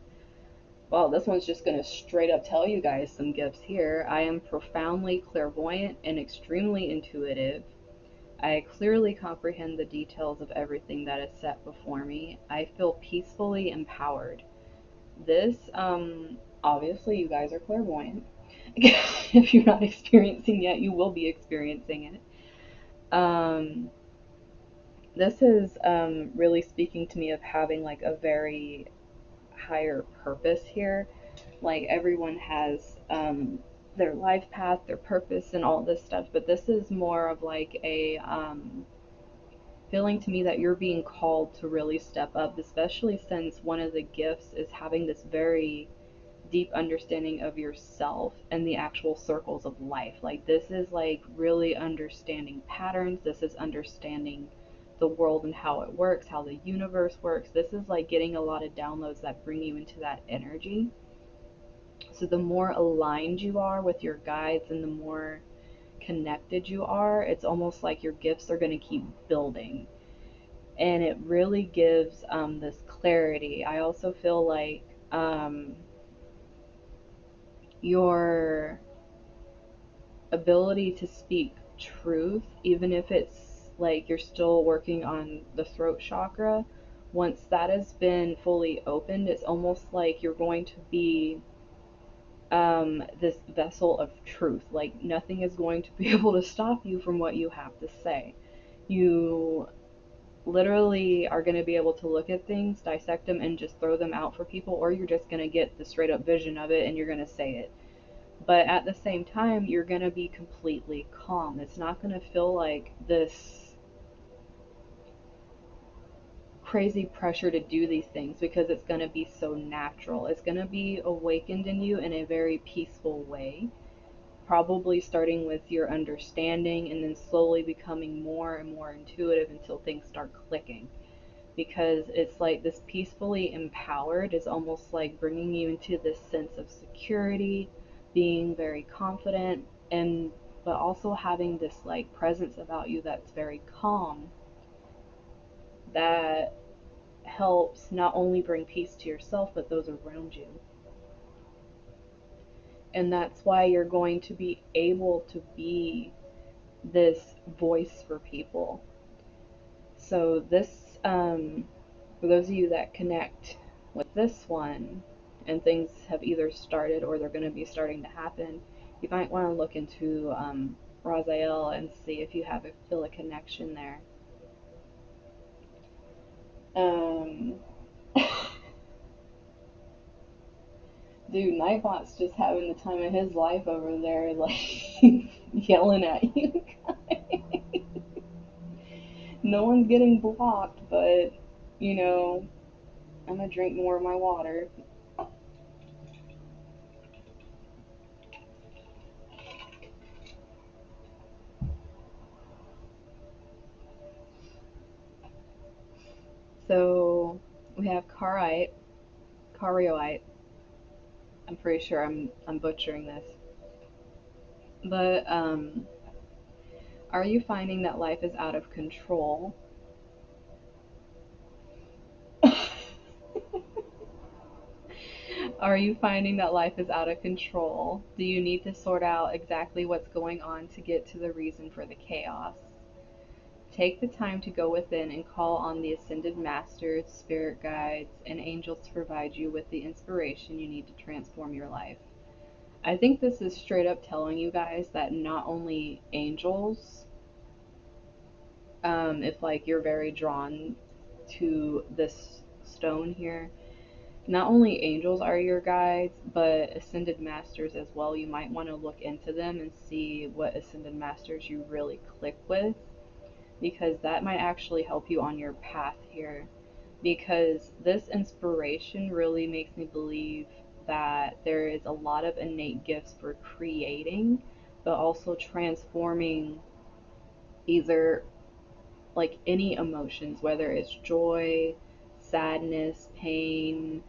Well, this one's just going to straight up tell you guys some gifts here. I am profoundly clairvoyant and extremely intuitive. I clearly comprehend the details of everything that is set before me. I feel peacefully empowered. This, obviously, you guys are clairvoyant. If you're not experiencing yet, you will be experiencing it. This is really speaking to me of having like a very higher purpose here. Like everyone has their life path, their purpose, and all this stuff, but this is more of like a feeling to me that you're being called to really step up, especially since one of the gifts is having this very deep understanding of yourself and the actual circles of life. Like this is like really understanding patterns. This is understanding the world and how it works, how the universe works. This is like getting a lot of downloads that bring you into that energy. So the more aligned you are with your guides and the more connected you are, it's almost like your gifts are going to keep building. And it really gives this clarity. I also feel like your ability to speak truth, even if it's like you're still working on the throat chakra, once that has been fully opened, it's almost like you're going to be this vessel of truth. Like nothing is going to be able to stop you from what you have to say. You literally are going to be able to look at things, dissect them, and just throw them out for people, or you're just going to get the straight up vision of it and you're going to say it. But at the same time, you're going to be completely calm. It's not going to feel like this crazy pressure to do these things because it's going to be so natural. It's going to be awakened in you in a very peaceful way, probably starting with your understanding and then slowly becoming more and more intuitive until things start clicking. Because it's like this peacefully empowered is almost like bringing you into this sense of security, being very confident, and but also having this like presence about you that's very calm, that helps not only bring peace to yourself but those around you. And that's why you're going to be able to be this voice for people. So this for those of you that connect with this one and things have either started or they're going to be starting to happen, you might want to look into Raziel and see if you feel a connection there. Um, Dude, Nightbot's just having the time of his life over there, like yelling at you guys. No one's getting blocked, but you know, I'm gonna drink more of my water. So we have Carioite. I'm pretty sure I'm butchering this. But are you finding that life is out of control? Are you finding that life is out of control? Do you need to sort out exactly what's going on to get to the reason for the chaos? Take the time to go within and call on the ascended masters, spirit guides, and angels to provide you with the inspiration you need to transform your life. I think this is straight up telling you guys that not only angels, if like you're very drawn to this stone here, not only angels are your guides, but ascended masters as well. You might want to look into them and see what ascended masters you really click with, because that might actually help you on your path here. Because this inspiration really makes me believe that there is a lot of innate gifts for creating, but also transforming either like any emotions, whether it's joy, sadness, pain,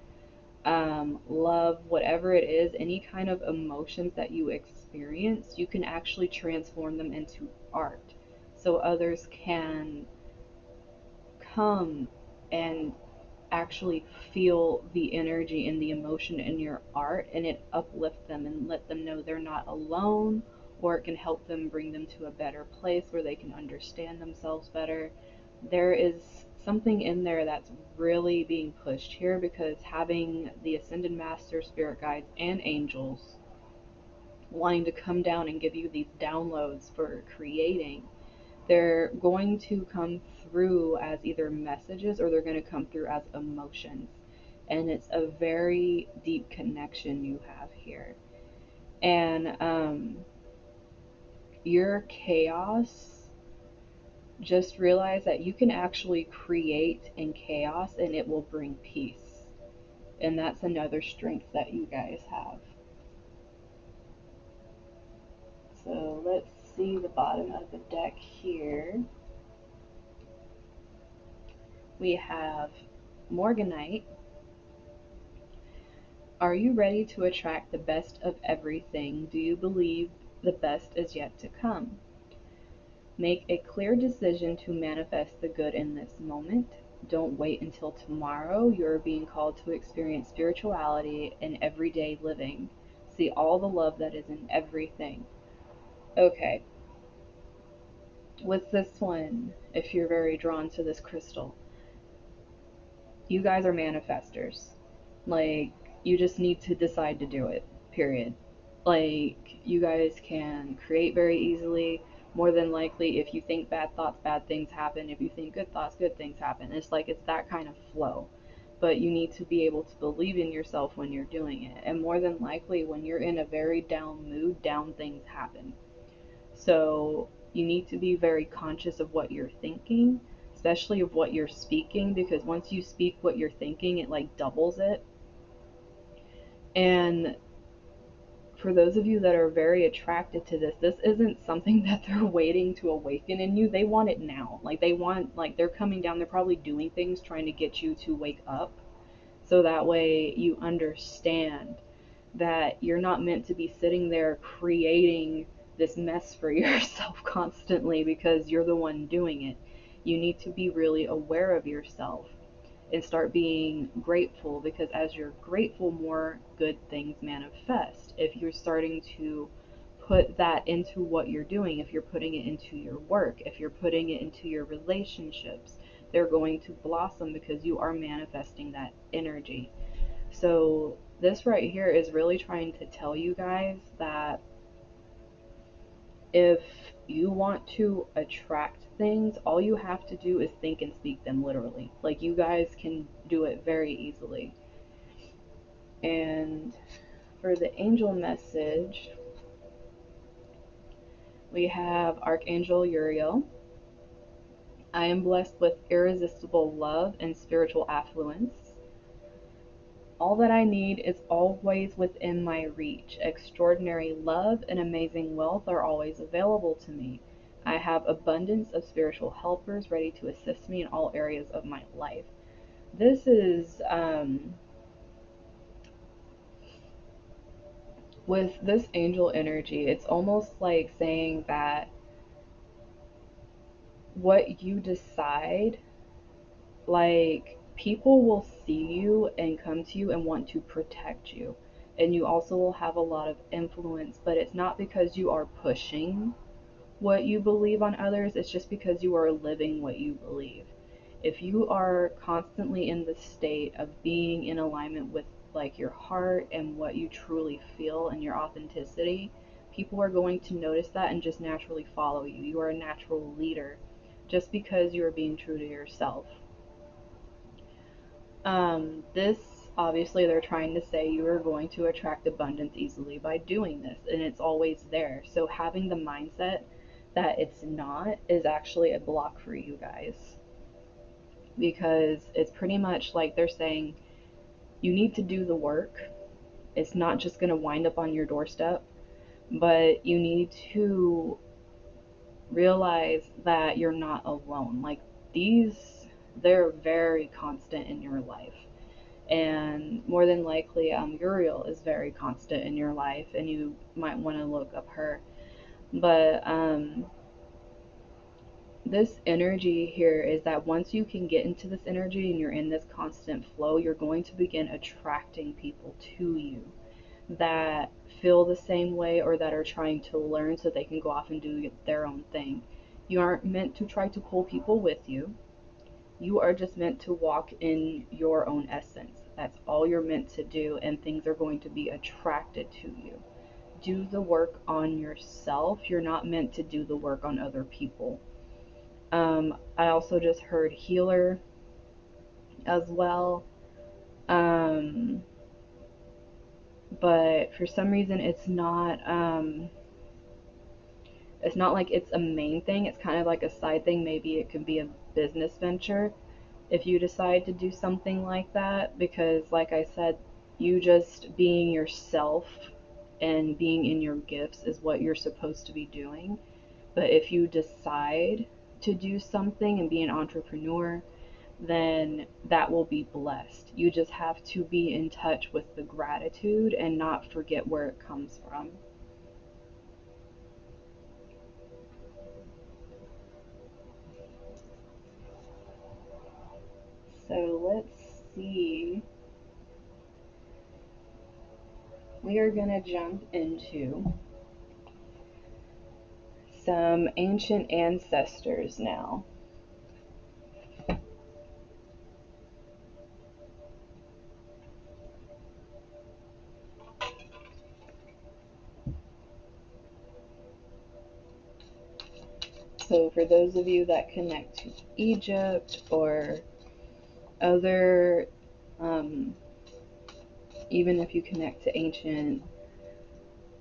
love, whatever it is, any kind of emotions that you experience, you can actually transform them into art. So others can come and actually feel the energy and the emotion in your art, and it uplift them and let them know they're not alone, or it can help them bring them to a better place where they can understand themselves better. There is something in there that's really being pushed here, because having the ascended master, spirit guides, and angels wanting to come down and give you these downloads for creating, they're going to come through as either messages or they're going to come through as emotions. And it's a very deep connection you have here. And your chaos, just realize that you can actually create in chaos and it will bring peace. And that's another strength that you guys have. So let's see the bottom of the deck here. We have Morganite. Are you ready to attract the best of everything? Do you believe the best is yet to come? Make a clear decision to manifest the good in this moment. Don't wait until tomorrow. You're being called to experience spirituality in everyday living. See all the love that is in everything. Okay, with this one, if you're very drawn to this crystal, you guys are manifestors. Like, you just need to decide to do it, period. Like, you guys can create very easily. More than likely, if you think bad thoughts, bad things happen. If you think good thoughts, good things happen. It's like, it's that kind of flow. But you need to be able to believe in yourself when you're doing it. And more than likely, when you're in a very down mood, down things happen. So you need to be very conscious of what you're thinking, especially of what you're speaking, because once you speak what you're thinking, it like doubles it. And for those of you that are very attracted to this, this isn't something that they're waiting to awaken in you. They want it now. Like, they want, like, they're coming down, they're probably doing things trying to get you to wake up. So that way you understand that you're not meant to be sitting there creating this mess for yourself constantly because you're the one doing it. You need to be really aware of yourself and start being grateful, because as you're grateful, more good things manifest. If you're starting to put that into what you're doing, if you're putting it into your work, if you're putting it into your relationships, they're going to blossom because you are manifesting that energy. So this right here is really trying to tell you guys that if you want to attract things, all you have to do is think and speak them literally. Like, you guys can do it very easily. And for the angel message, we have Archangel Uriel. I am blessed with irresistible love and spiritual affluence. All that I need is always within my reach. Extraordinary love and amazing wealth are always available to me. I have abundance of spiritual helpers ready to assist me in all areas of my life. This is, with this angel energy, it's almost like saying that what you decide, like, people will see you and come to you and want to protect you. And you also will have a lot of influence, but it's not because you are pushing what you believe on others, it's just because you are living what you believe. If you are constantly in the state of being in alignment with like your heart and what you truly feel and your authenticity, people are going to notice that and just naturally follow you. You are a natural leader just because you are being true to yourself. This, obviously, they're trying to say you are going to attract abundance easily by doing this, and it's always there. So having the mindset that it's not is actually a block for you guys, because it's pretty much like they're saying you need to do the work. It's not just going to wind up on your doorstep, but you need to realize that you're not alone. Like, these, they're very constant in your life. And more than likely, Uriel is very constant in your life, and you might want to look up her. But this energy here is that once you can get into this energy and you're in this constant flow, you're going to begin attracting people to you that feel the same way or that are trying to learn so they can go off and do their own thing. You aren't meant to try to pull people with you. You are just meant to walk in your own essence. That's all you're meant to do, and things are going to be attracted to you. Do the work on yourself. You're not meant to do the work on other people. I also just heard healer as well. Um, but for some reason, it's not like it's a main thing. It's kind of like a side thing. Maybe it could be a business venture if you decide to do something like that, because like I said, you just being yourself and being in your gifts is what you're supposed to be doing. But if you decide to do something and be an entrepreneur, then that will be blessed. You just have to be in touch with the gratitude and not forget where it comes from. So let's see. We are going to jump into some ancient ancestors now. So for those of you that connect to Egypt or other, um, even if you connect to ancient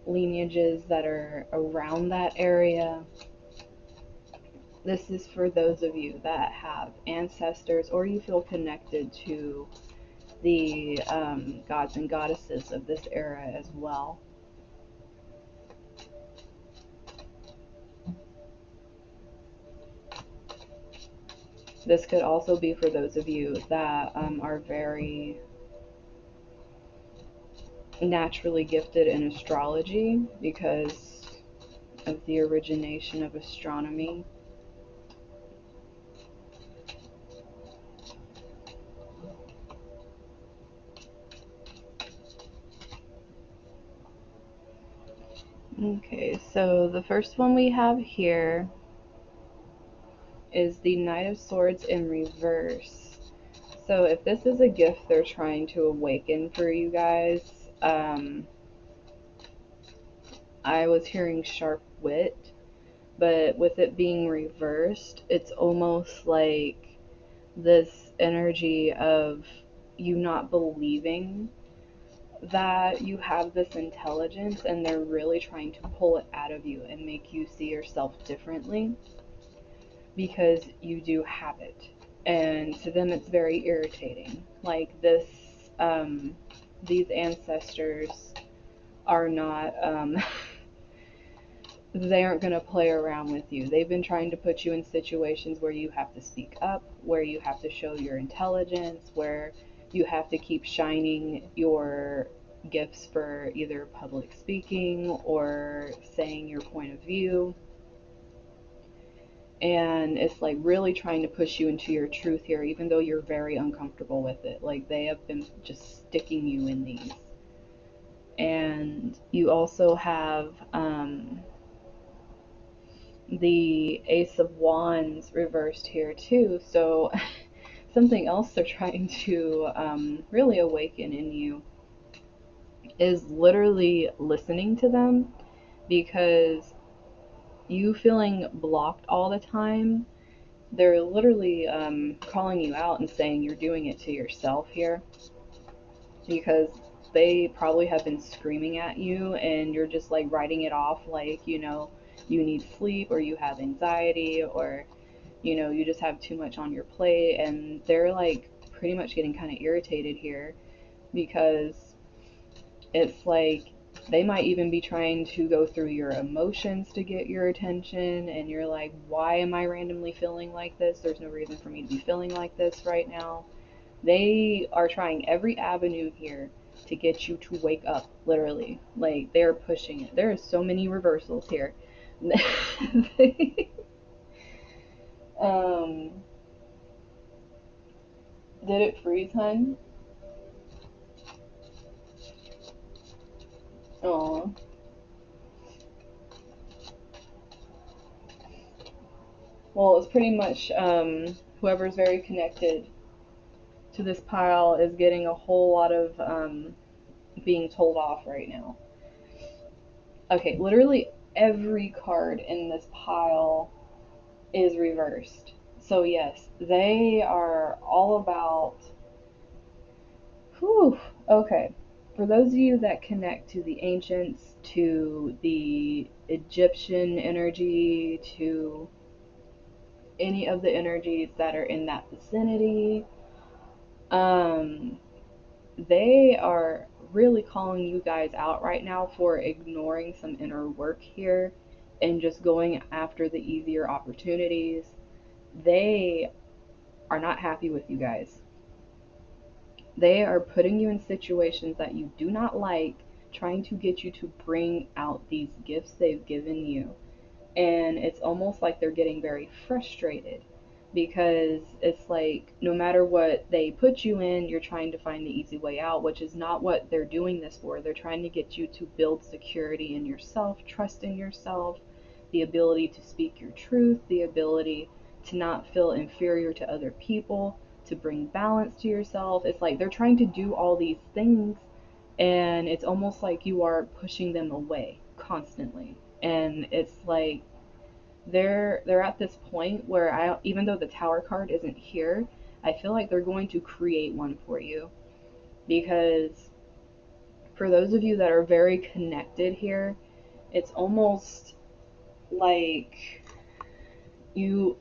lineages that are around that area, this is for those of you that have ancestors or you feel connected to the gods and goddesses of this era as well. This could also be for those of you that are very naturally gifted in astrology because of the origination of astronomy. Okay, so the first one we have here is the Knight of Swords in reverse. So if this is a gift they're trying to awaken for you guys, I was hearing sharp wit, but with it being reversed, it's almost like this energy of you not believing that you have this intelligence, and they're really trying to pull it out of you and make you see yourself differently because you do have it. And to them, it's very irritating. Like this, these ancestors are not, they aren't going to play around with you. They've been trying to put you in situations where you have to speak up, where you have to show your intelligence, where you have to keep shining your gifts for either public speaking or saying your point of view. And it's like really trying to push you into your truth here, even though you're very uncomfortable with it. Like they have been just sticking you in these. And you also have the Ace of Wands reversed here too. So something else they're trying to really awaken in you is literally listening to them, because you feeling blocked all the time, they're literally calling you out and saying you're doing it to yourself here, because they probably have been screaming at you and you're just like writing it off like, you need sleep or you have anxiety or, you just have too much on your plate. And they're like pretty much getting kind of irritated here because it's like they might even be trying to go through your emotions to get your attention, and you're like, why am I randomly feeling like this? There's no reason for me to be feeling like this right now. They are trying every avenue here to get you to wake up, literally. Like, they're pushing it. There are so many reversals here. um, did it freeze, hun? Oh, well, it's pretty much whoever's very connected to this pile is getting a whole lot of being told off right now. Okay, literally every card in this pile is reversed. So, yes, they are all about. Whew, okay. For those of you that connect to the ancients, to the Egyptian energy, to any of the energies that are in that vicinity, um, they are really calling you guys out right now for ignoring some inner work here and just going after the easier opportunities. They are not happy with you guys. They are putting you in situations that you do not like, trying to get you to bring out these gifts they've given you. And it's almost like they're getting very frustrated because it's like no matter what they put you in, you're trying to find the easy way out, which is not what they're doing this for. They're trying to get you to build security in yourself, trust in yourself, the ability to speak your truth, the ability to not feel inferior to other people, to bring balance to yourself. It's like they're trying to do all these things, and it's almost like you are pushing them away constantly. And it's like they're at this point where I, even though the tower card isn't here, I feel like they're going to create one for you, because for those of you that are very connected here, it's almost like you,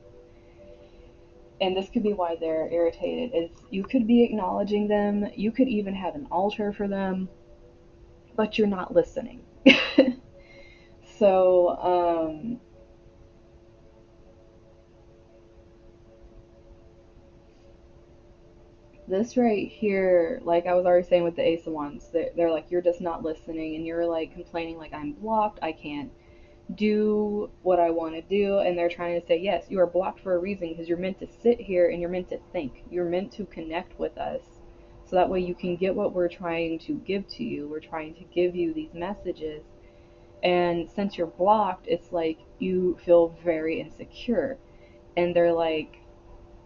and this could be why they're irritated, is you could be acknowledging them, you could even have an altar for them, but you're not listening. So this right here, like I was already saying with the Ace of Wands, they're like, you're just not listening, and you're like complaining, like, I'm blocked, I can't do what I want to do. And they're trying to say, yes, you are blocked for a reason, because you're meant to sit here and you're meant to think. You're meant to connect with us. So that way you can get what we're trying to give to you. We're trying to give you these messages. And since you're blocked, it's like you feel very insecure. And they're like,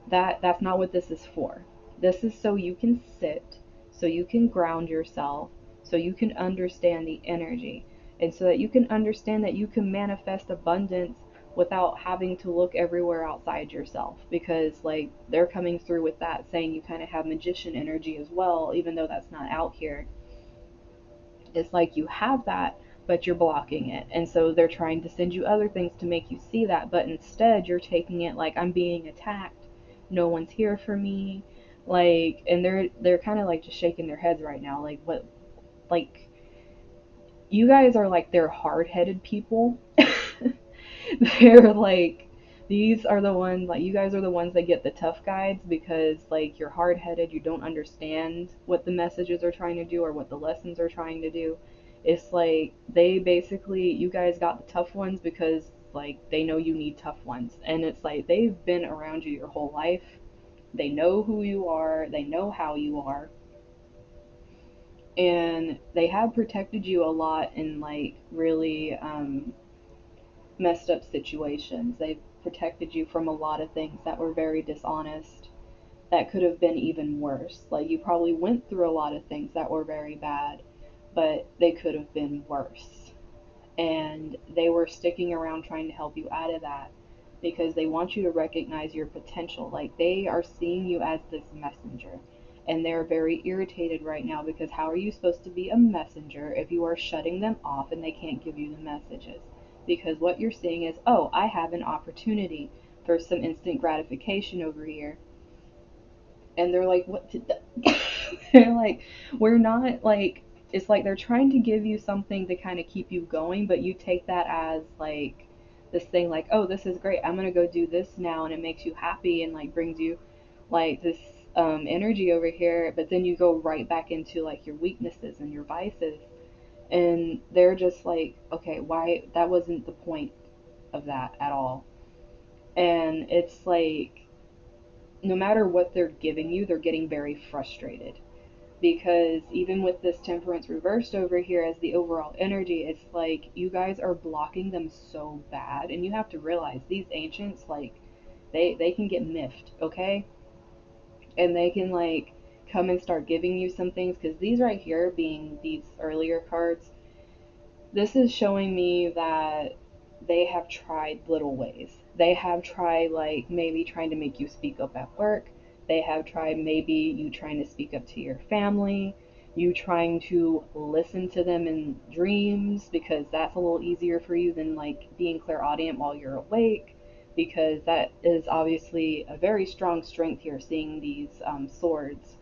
that's not what this is for. This is so you can sit, so you can ground yourself, so you can understand the energy, and so that you can understand that you can manifest abundance without having to look everywhere outside yourself. Because like they're coming through with that, saying you kind of have magician energy as well, even though that's not out here. It's like you have that, but you're blocking it. And so they're trying to send you other things to make you see that, but instead you're taking it like, I'm being attacked. No one's here for me. Like, and they're kind of like just shaking their heads right now. Like, what, like, you guys are like, they're hard-headed people. They're like, these are the ones, like, you guys are the ones that get the tough guides, because like you're hard-headed, you don't understand what the messages are trying to do or what the lessons are trying to do. It's like they basically, you guys got the tough ones because like they know you need tough ones, and it's like they've been around you your whole life. They know who you are, they know how you are, and they have protected you a lot in like really messed up situations. They've protected you from a lot of things that were very dishonest, that could have been even worse. Like, you probably went through a lot of things that were very bad, but they could have been worse. And they were sticking around trying to help you out of that because they want you to recognize your potential. Like, they are seeing you as this messenger. And they're very irritated right now because how are you supposed to be a messenger if you are shutting them off and they can't give you the messages? Because what you're seeing is, oh, I have an opportunity for some instant gratification over here. And they're like, what did that? They're like, we're not like, it's like they're trying to give you something to kind of keep you going, but you take that as like this thing, like, oh, this is great, I'm gonna go do this now, and it makes you happy and like brings you like this energy over here, but then you go right back into like your weaknesses and your vices. And they're just like, okay, why? That wasn't the point of that at all. And it's like, no matter what they're giving you, they're getting very frustrated. Because even with this temperance reversed over here as the overall energy, it's like you guys are blocking them so bad. And you have to realize these ancients, like, they can get miffed, okay? And they can, like, come and start giving you some things. Because these right here, being these earlier cards, this is showing me that they have tried little ways. They have tried, like, maybe trying to make you speak up at work. They have tried maybe you trying to speak up to your family, you trying to listen to them in dreams, because that's a little easier for you than like being clairaudient while you're awake, because that is obviously a very strong strength here, seeing these swords.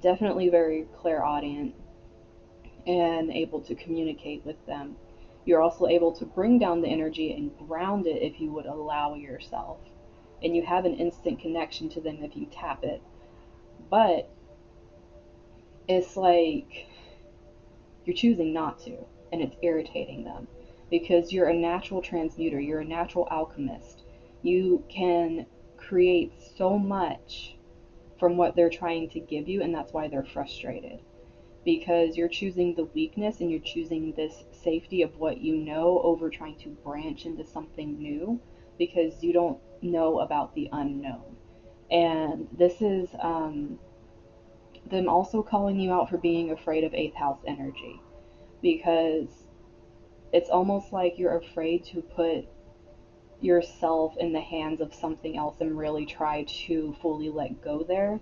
Definitely very clairaudient and able to communicate with them. You're also able to bring down the energy and ground it if you would allow yourself. And you have an instant connection to them if you tap it. But it's like you're choosing not to, and it's irritating them because you're a natural transmuter, you're a natural alchemist. You can create so much from what they're trying to give you, and that's why they're frustrated, because you're choosing the weakness and you're choosing this safety of what you know over trying to branch into something new, because you don't know about the unknown. And this is them also calling you out for being afraid of eighth house energy, because it's almost like you're afraid to put yourself in the hands of something else and really try to fully let go there,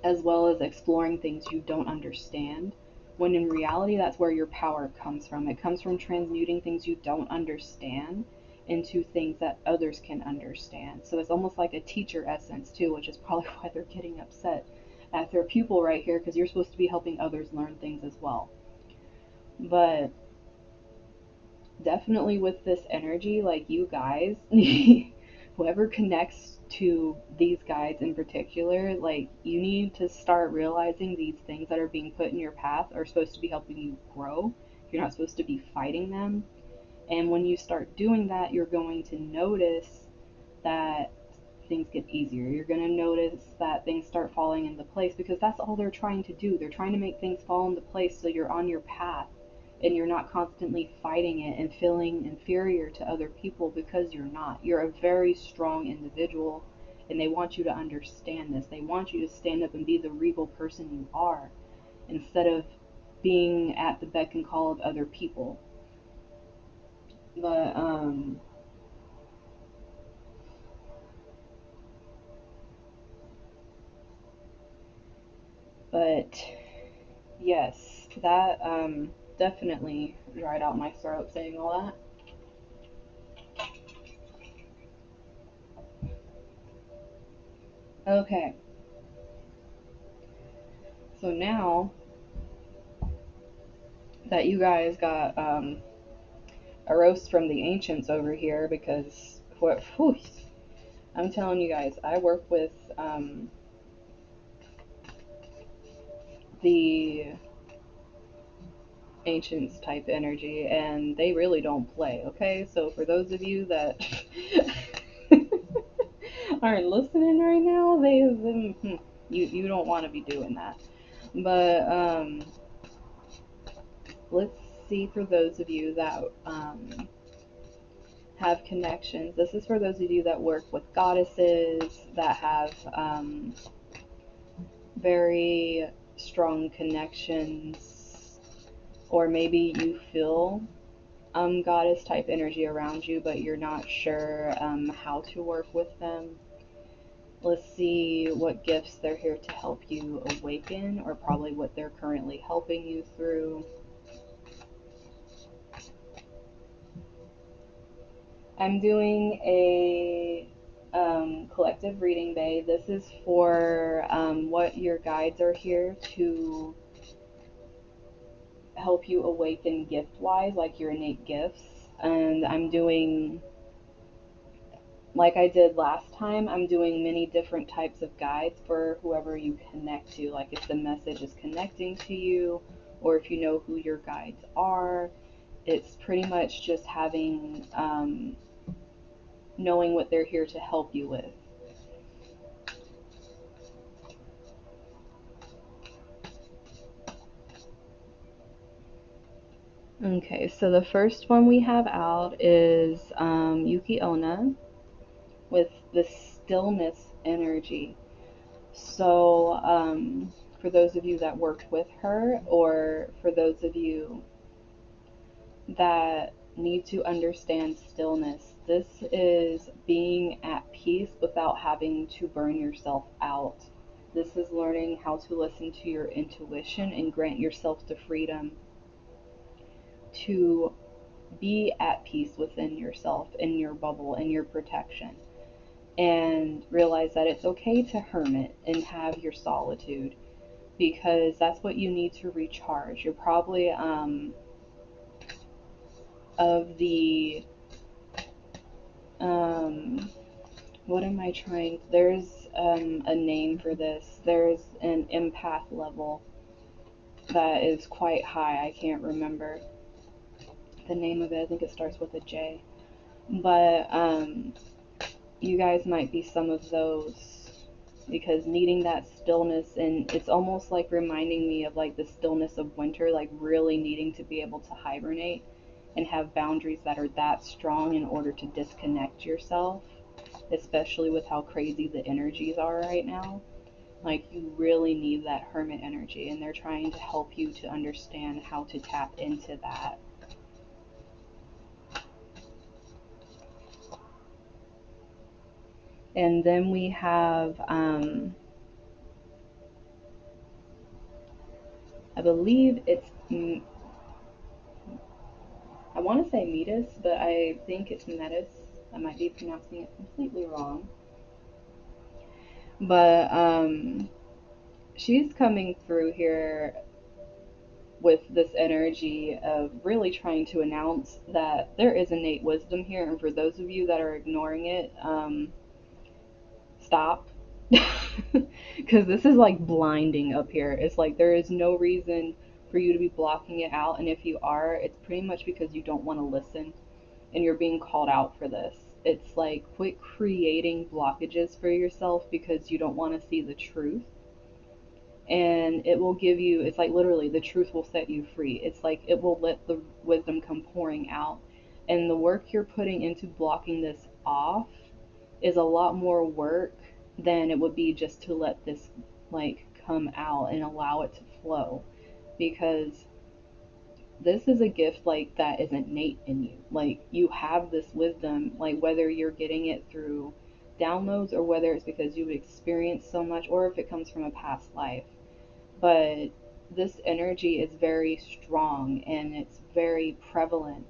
as well as exploring things you don't understand, when in reality that's where your power comes from. It comes from transmuting things you don't understand into things that others can understand. So it's almost like a teacher essence too, which is probably why they're getting upset at their pupil right here, because you're supposed to be helping others learn things as well. But definitely with this energy, like, you guys, whoever connects to these guides in particular, like, you need to start realizing these things that are being put in your path are supposed to be helping you grow. You're not supposed to be fighting them. And when you start doing that, you're going to notice that things get easier. You're going to notice that things start falling into place, because that's all they're trying to do. They're trying to make things fall into place so you're on your path and you're not constantly fighting it and feeling inferior to other people, because you're not. You're a very strong individual, and they want you to understand this. They want you to stand up and be the regal person you are, instead of being at the beck and call of other people. But but yes, that definitely dried out my throat saying all that. Okay, so now that you guys got a roast from the ancients over here, because what, whew, I'm telling you guys, I work with the ancients type energy, and they really don't play. Okay, so for those of you that aren't listening right now, you don't want to be doing that. But let's see, for those of you that have connections. This is for those of you that work with goddesses, that have very strong connections, or maybe you feel goddess type energy around you, but you're not sure how to work with them. Let's see what gifts they're here to help you awaken, or probably what they're currently helping you through. I'm doing a collective reading, Bay. This is for what your guides are here to help you awaken gift wise, like your innate gifts. And I'm doing like I did last time, I'm doing many different types of guides for whoever you connect to. Like if the message is connecting to you, or if you know who your guides are, it's pretty much just having, knowing what they're here to help you with. Okay, so the first one we have out is Yuki Onna with the stillness energy. So, for those of you that worked with her, or for those of you that need to understand stillness, this is being at peace without having to burn yourself out. This is learning how to listen to your intuition and grant yourself the freedom to be at peace within yourself, in your bubble, in your protection, and realize that it's okay to hermit and have your solitude, because that's what you need to recharge. You're probably of the um, what am I trying? There's a name for this. There's an empath level that is quite high. I can't remember the name of it. I think it starts with a J. But you guys might be some of those, because needing that stillness, and it's almost like reminding me of like the stillness of winter, like really needing to be able to hibernate and have boundaries that are that strong in order to disconnect yourself, especially with how crazy the energies are right now. Like you really need that hermit energy, and they're trying to help you to understand how to tap into that. And then we have, I believe it's, I want to say Metis, but I think it's Metis. I might be pronouncing it completely wrong. But she's coming through here with this energy of really trying to announce that there is innate wisdom here. And for those of you that are ignoring it, stop. Because this is like blinding up here. It's like there is no reason for you to be blocking it out. And if you are, it's pretty much because you don't want to listen and you're being called out for this. It's like quit creating blockages for yourself because you don't want to see the truth. And it will give you, it's like literally the truth will set you free. It's like it will let the wisdom come pouring out. And the work you're putting into blocking this off is a lot more work than it would be just to let this like come out and allow it to flow, because this is a gift like that is innate in you. Like you have this wisdom, like whether you're getting it through downloads or whether it's because you've experienced so much or if it comes from a past life. But this energy is very strong and it's very prevalent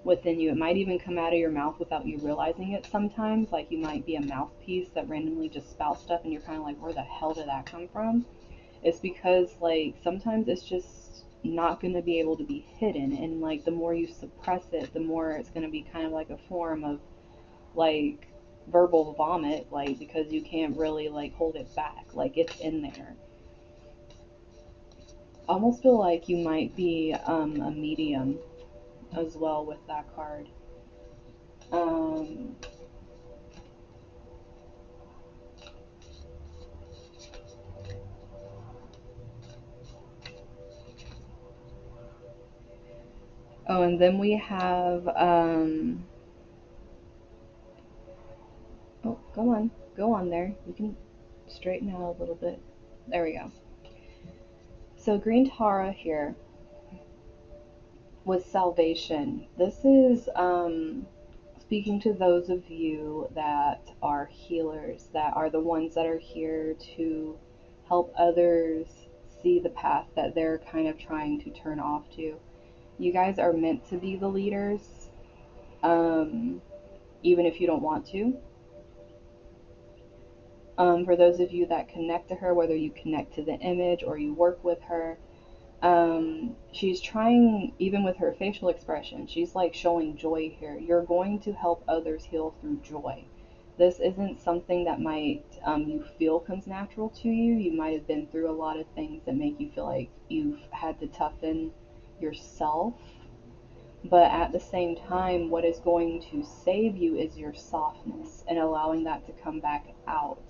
within you. It might even come out of your mouth without you realizing it sometimes. Like you might be a mouthpiece that randomly just spouts stuff and you're kind of like, where the hell did that come from? It's because like sometimes it's just not going to be able to be hidden, and like the more you suppress it, the more it's going to be kind of like a form of like verbal vomit, like because you can't really like hold it back, like it's in there. I almost feel like you might be a medium as well with that card. um oh, and then we have oh, go on there, you can straighten out a little bit. There we go. So green Tara here with salvation. This is speaking to those of you that are healers, that are the ones that are here to help others see the path that they're kind of trying to turn off to. You guys are meant to be the leaders, um, even if you don't want to. For those of you that connect to her, whether you connect to the image or you work with her, she's trying, even with her facial expression, she's like showing joy here. You're going to help others heal through joy. This isn't something that might you feel comes natural to you. You might have been through a lot of things that make you feel like you've had to toughen yourself. But at the same time, what is going to save you is your softness and allowing that to come back out.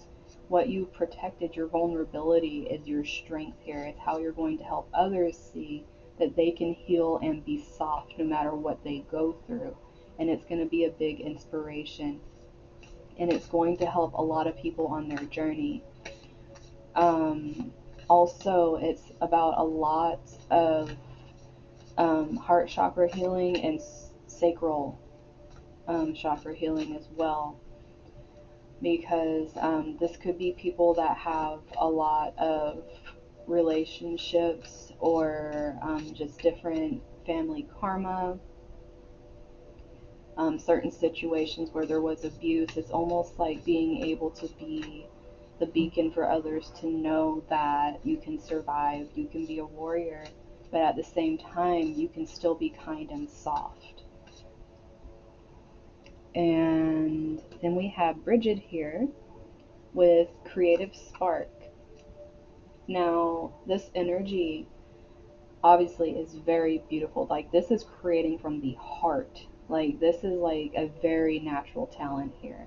What you protected, your vulnerability, is your strength here. It's how you're going to help others see that they can heal and be soft no matter what they go through. And it's going to be a big inspiration. And it's going to help a lot of people on their journey. Also, it's about a lot of heart chakra healing and sacral chakra healing as well, because this could be people that have a lot of relationships or just different family karma, certain situations where there was abuse. It's almost like being able to be the beacon for others to know that you can survive, you can be a warrior, but at the same time, you can still be kind and soft. And then we have Bridget here with Creative Spark. Now, this energy obviously is very beautiful. Like, this is creating from the heart. Like, this is like a very natural talent here.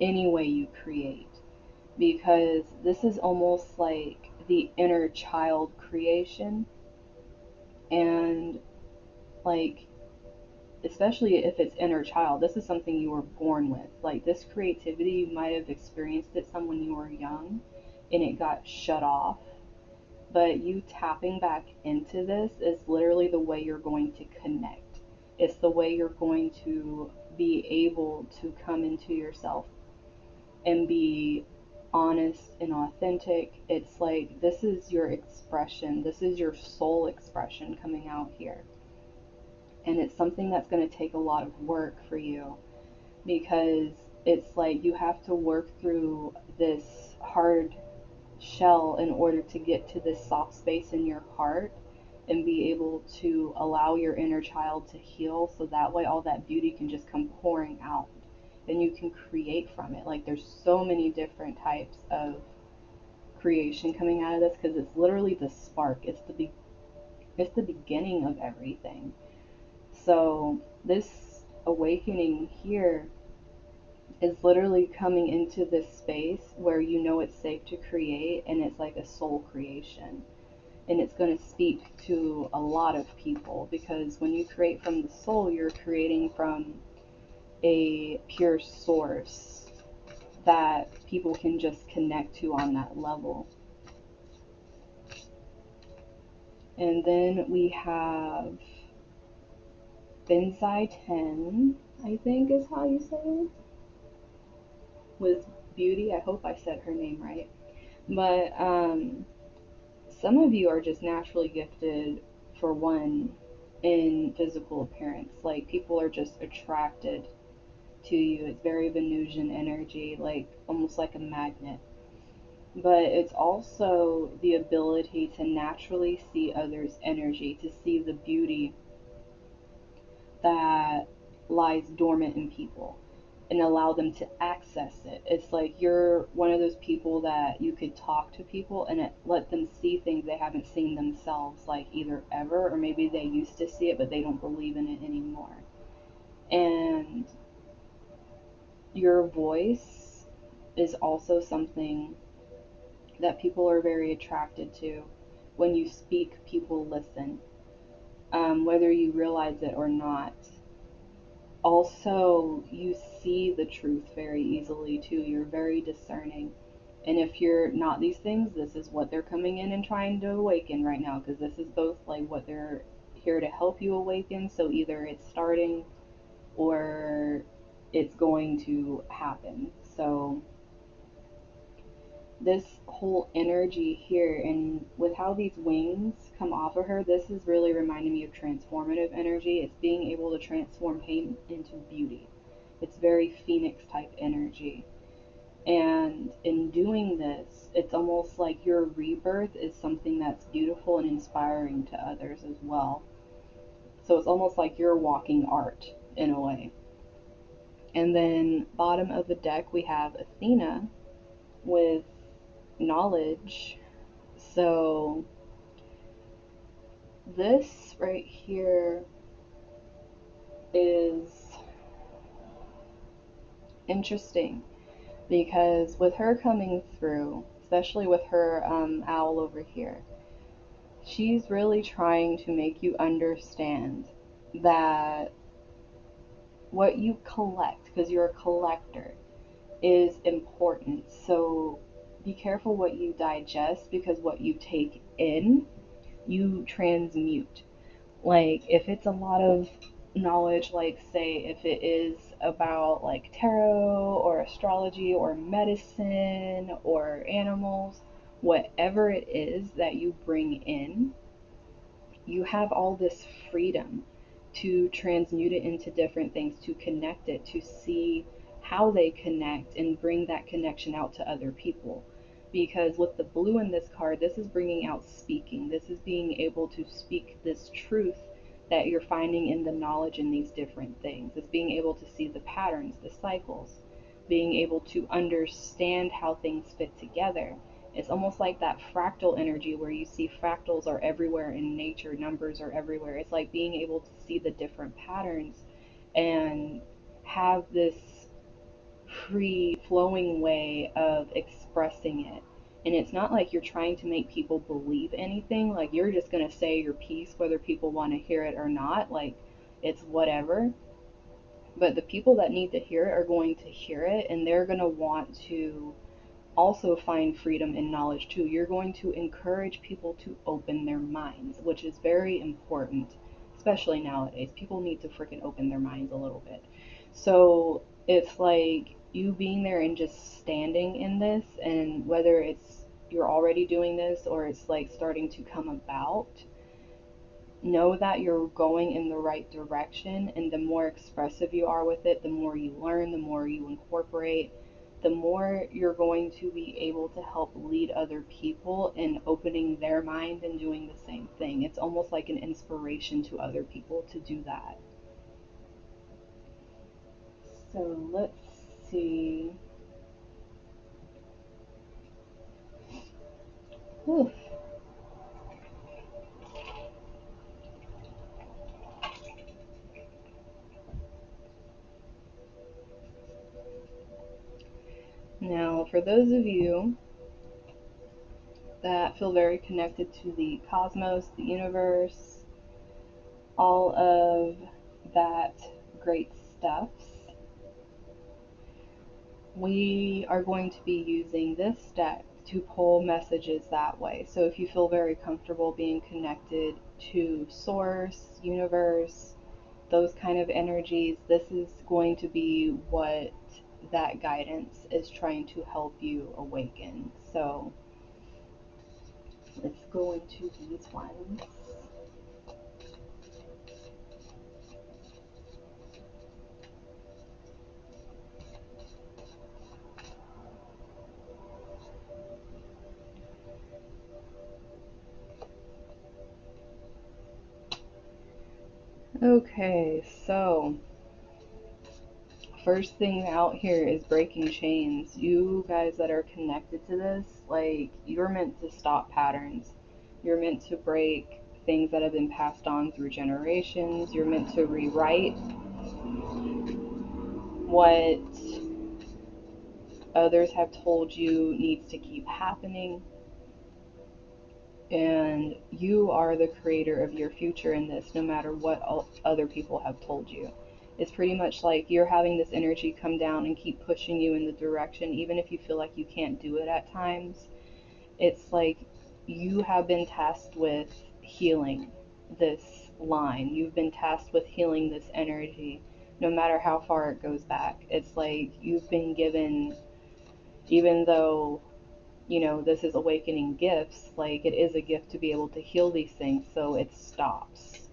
Any way you create. Because this is almost like the inner child creation. And, like, especially if it's inner child, this is something you were born with. Like, this creativity, you might have experienced it some when you were young and it got shut off. But you tapping back into this is literally the way you're going to connect. It's the way you're going to be able to come into yourself and be honest and authentic. It's like, this is your expression. This is your soul expression coming out here. And it's something that's going to take a lot of work for you, because it's like you have to work through this hard shell in order to get to this soft space in your heart and be able to allow your inner child to heal, so that way all that beauty can just come pouring out and you can create from it. Like, there's so many different types of creation coming out of this, because it's literally the spark. It's the beginning of everything. So this awakening here is literally coming into this space where you know it's safe to create, and it's like a soul creation. And it's going to speak to a lot of people, because when you create from the soul, you're creating from a pure source that people can just connect to on that level. And then we have Benzai 10, I think is how you say it, with Beauty. I hope I said her name right. But some of you are just naturally gifted, for one, in physical appearance. Like, people are just attracted to you. It's very Venusian energy, like almost like a magnet. But it's also the ability to naturally see others' energy, to see the beauty that lies dormant in people and allow them to access it. It's like you're one of those people that you could talk to people and let them see things they haven't seen themselves, like either ever, or maybe they used to see it but they don't believe in it anymore. And your voice is also something that people are very attracted to. When you speak, people listen, whether you realize it or not. Also, you see the truth very easily too. You're very discerning. And if you're not these things, this is what they're coming in and trying to awaken right now, because this is both like what they're here to help you awaken. So either it's starting or it's going to happen. So this whole energy here, and with how these wings come off of her, this is really reminding me of transformative energy. It's being able to transform pain into beauty. It's very phoenix type energy. And in doing this, it's almost like your rebirth is something that's beautiful and inspiring to others as well. So it's almost like you're walking art in a way. And then bottom of the deck we have Athena with knowledge. So this right here is interesting because with her coming through, especially with her owl over here, she's really trying to make you understand that what you collect, because you're a collector, is important. So be careful what you digest, because what you take in, you transmute. Like if it's a lot of knowledge, like say if it is about like tarot or astrology or medicine or animals, whatever it is that you bring in, you have all this freedom to transmute it into different things, to connect it, to see how they connect and bring that connection out to other people. Because with the blue in this card, this is bringing out speaking. This is being able to speak this truth that you're finding in the knowledge in these different things. It's being able to see the patterns, the cycles, being able to understand how things fit together. It's almost like that fractal energy where you see fractals are everywhere in nature, numbers are everywhere. It's like being able to see the different patterns and have this free flowing way of expressing it. And it's not like you're trying to make people believe anything. Like you're just going to say your piece whether people want to hear it or not. Like it's whatever. But the people that need to hear it are going to hear it, and they're going to want to also find freedom in knowledge too. You're going to encourage people to open their minds, which is very important, especially nowadays. People need to freaking open their minds a little bit. So it's like you being there and just standing in this, and whether it's you're already doing this or it's like starting to come about, know that you're going in the right direction, and the more expressive you are with it, the more you learn, the more you incorporate, the more you're going to be able to help lead other people in opening their mind and doing the same thing. It's almost like an inspiration to other people to do that. So let's see. Whew. Now, for those of you that feel very connected to the cosmos, the universe, all of that great stuff, we are going to be using this deck to pull messages that way. So if you feel very comfortable being connected to source, universe, those kind of energies, this is going to be what that guidance is trying to help you awaken. So let's go into these ones. Okay, so first thing out here is breaking chains. You guys that are connected to this, like, you're meant to stop patterns. You're meant to break things that have been passed on through generations. You're meant to rewrite what others have told you needs to keep happening. And you are the creator of your future in this, no matter what other people have told you. It's pretty much like you're having this energy come down and keep pushing you in the direction, even if you feel like you can't do it at times. It's like you have been tasked with healing this line. You've been tasked with healing this energy, no matter how far it goes back. It's like you've been given, even though this is awakening gifts, like it is a gift to be able to heal these things, so it stops.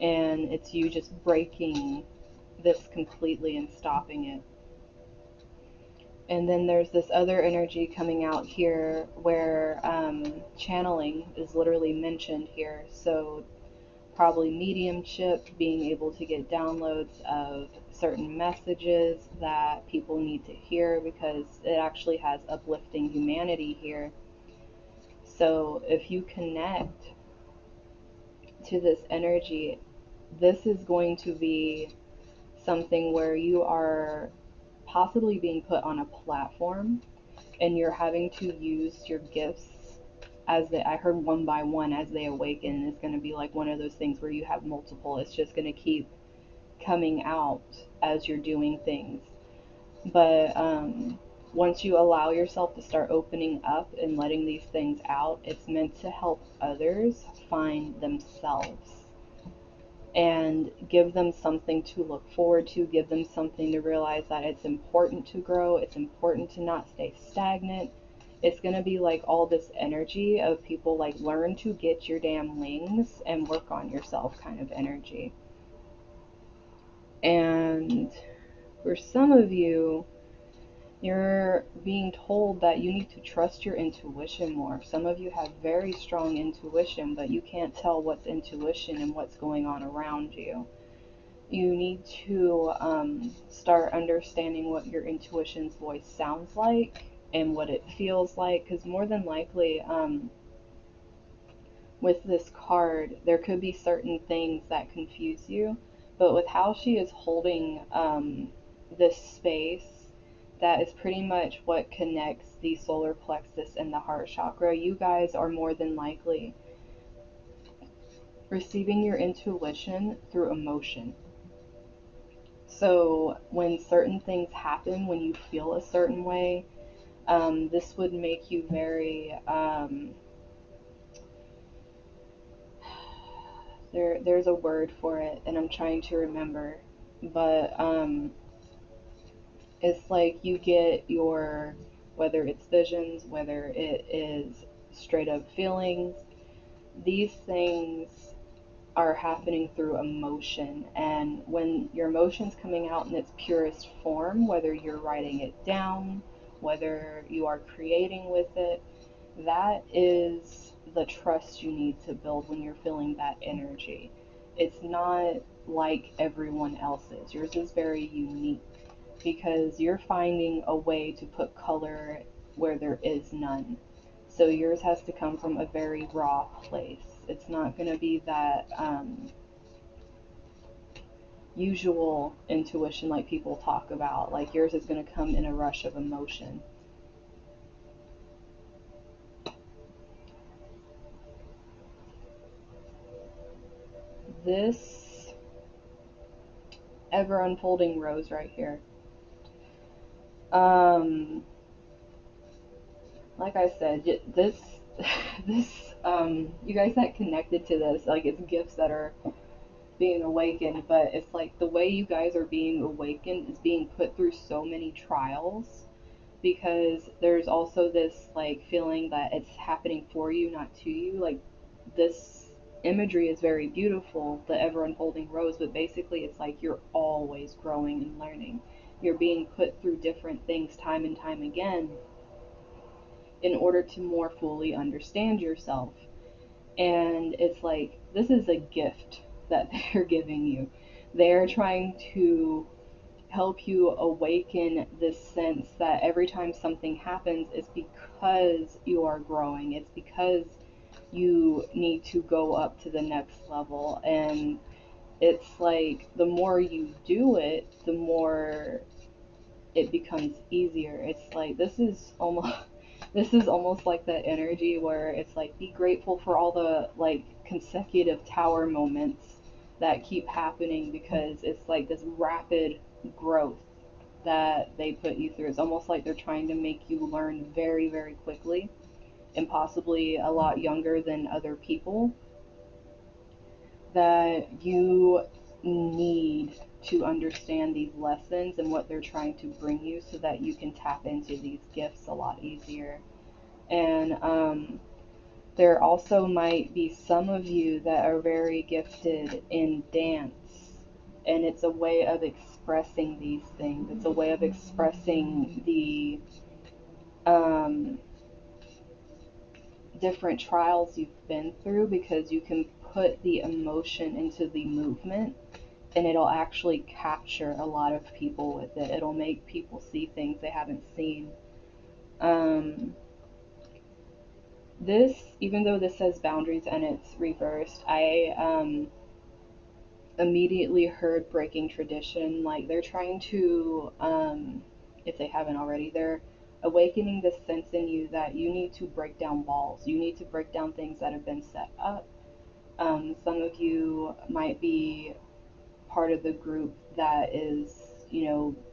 And it's you just breaking this completely and stopping it. And then there's this other energy coming out here where channeling is literally mentioned here. So probably mediumship, being able to get downloads of certain messages that people need to hear because it actually has uplifting humanity here. So if you connect to this energy, this is going to be something where you are possibly being put on a platform and you're having to use your gifts as they, I heard one by one as they awaken. It's going to be like one of those things where you have multiple. It's just going to keep coming out as you're doing things. But once you allow yourself to start opening up and letting these things out, it's meant to help others find themselves and give them something to look forward to, give them something to realize that it's important to grow, it's important to not stay stagnant. It's going to be like all this energy of people like learn to get your damn wings and work on yourself kind of energy. And for some of you, you're being told that you need to trust your intuition more. Some of you have very strong intuition, but you can't tell what's intuition and what's going on around you. You need to start understanding what your intuition's voice sounds like and what it feels like, because more than likely with this card there could be certain things that confuse you, but with how she is holding this space that is pretty much what connects the solar plexus and the heart chakra, you guys are more than likely receiving your intuition through emotion. So when certain things happen, when you feel a certain way, this would make you very, there's a word for it, and I'm trying to remember, but it's like you get your, whether it's visions, whether it is straight up feelings, these things are happening through emotion. And when your emotion's coming out in its purest form, whether you're writing it down, whether you are creating with it, that is the trust you need to build when you're feeling that energy. It's not like everyone else's. Yours is very unique because you're finding a way to put color where there is none. So yours has to come from a very raw place. It's not going to be that usual intuition like people talk about. Like yours is going to come in a rush of emotion. This ever unfolding rose right here. Like I said, this this you guys that connected to this, like it's gifts that are being awakened, but it's like the way you guys are being awakened is being put through so many trials, because there's also this like feeling that it's happening for you, not to you. Like this imagery is very beautiful, the ever unfolding rose, but basically it's like you're always growing and learning. You're being put through different things time and time again in order to more fully understand yourself. And it's like this is a gift that they're giving you. They're trying to help you awaken this sense that every time something happens, it's because you are growing. It's because you need to go up to the next level. And it's like the more you do it, the more it becomes easier. It's like this is almost like that energy where it's like be grateful for all the like consecutive tower moments that keep happening, because it's like this rapid growth that they put you through. It's almost like they're trying to make you learn very, very quickly and possibly a lot younger than other people, that you need to understand these lessons and what they're trying to bring you so that you can tap into these gifts a lot easier. And there also might be some of you that are very gifted in dance, and it's a way of expressing these things. It's a way of expressing the um, different trials you've been through, because you can put the emotion into the movement, and it'll actually capture a lot of people with it. It'll make people see things they haven't seen. Um, this, even though this says boundaries and it's reversed, I immediately heard breaking tradition. Like they're trying to, if they haven't already, they're awakening this sense in you that you need to break down walls. You need to break down things that have been set up. Some of you might be part of the group that is,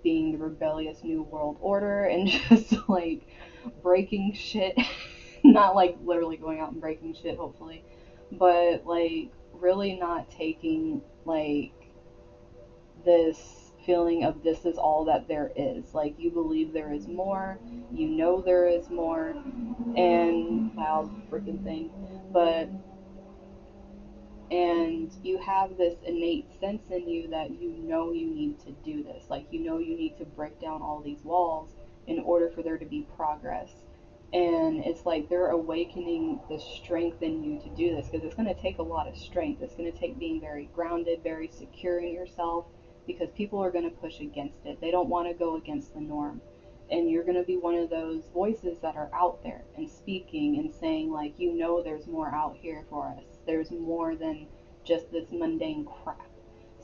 being the rebellious New World Order and just like breaking shit. Not like literally going out and breaking shit, hopefully, but like really not taking like this feeling of this is all that there is. Like you believe there is more, you know there is more, and wow, freaking thing. But and you have this innate sense in you that you know you need to do this. Like you know you need to break down all these walls in order for there to be progress. And it's like they're awakening the strength in you to do this because it's going to take a lot of strength. It's going to take being very grounded, very secure in yourself, because people are going to push against it. They don't want to go against the norm. And you're going to be one of those voices that are out there and speaking and saying, like, there's more out here for us. There's more than just this mundane crap.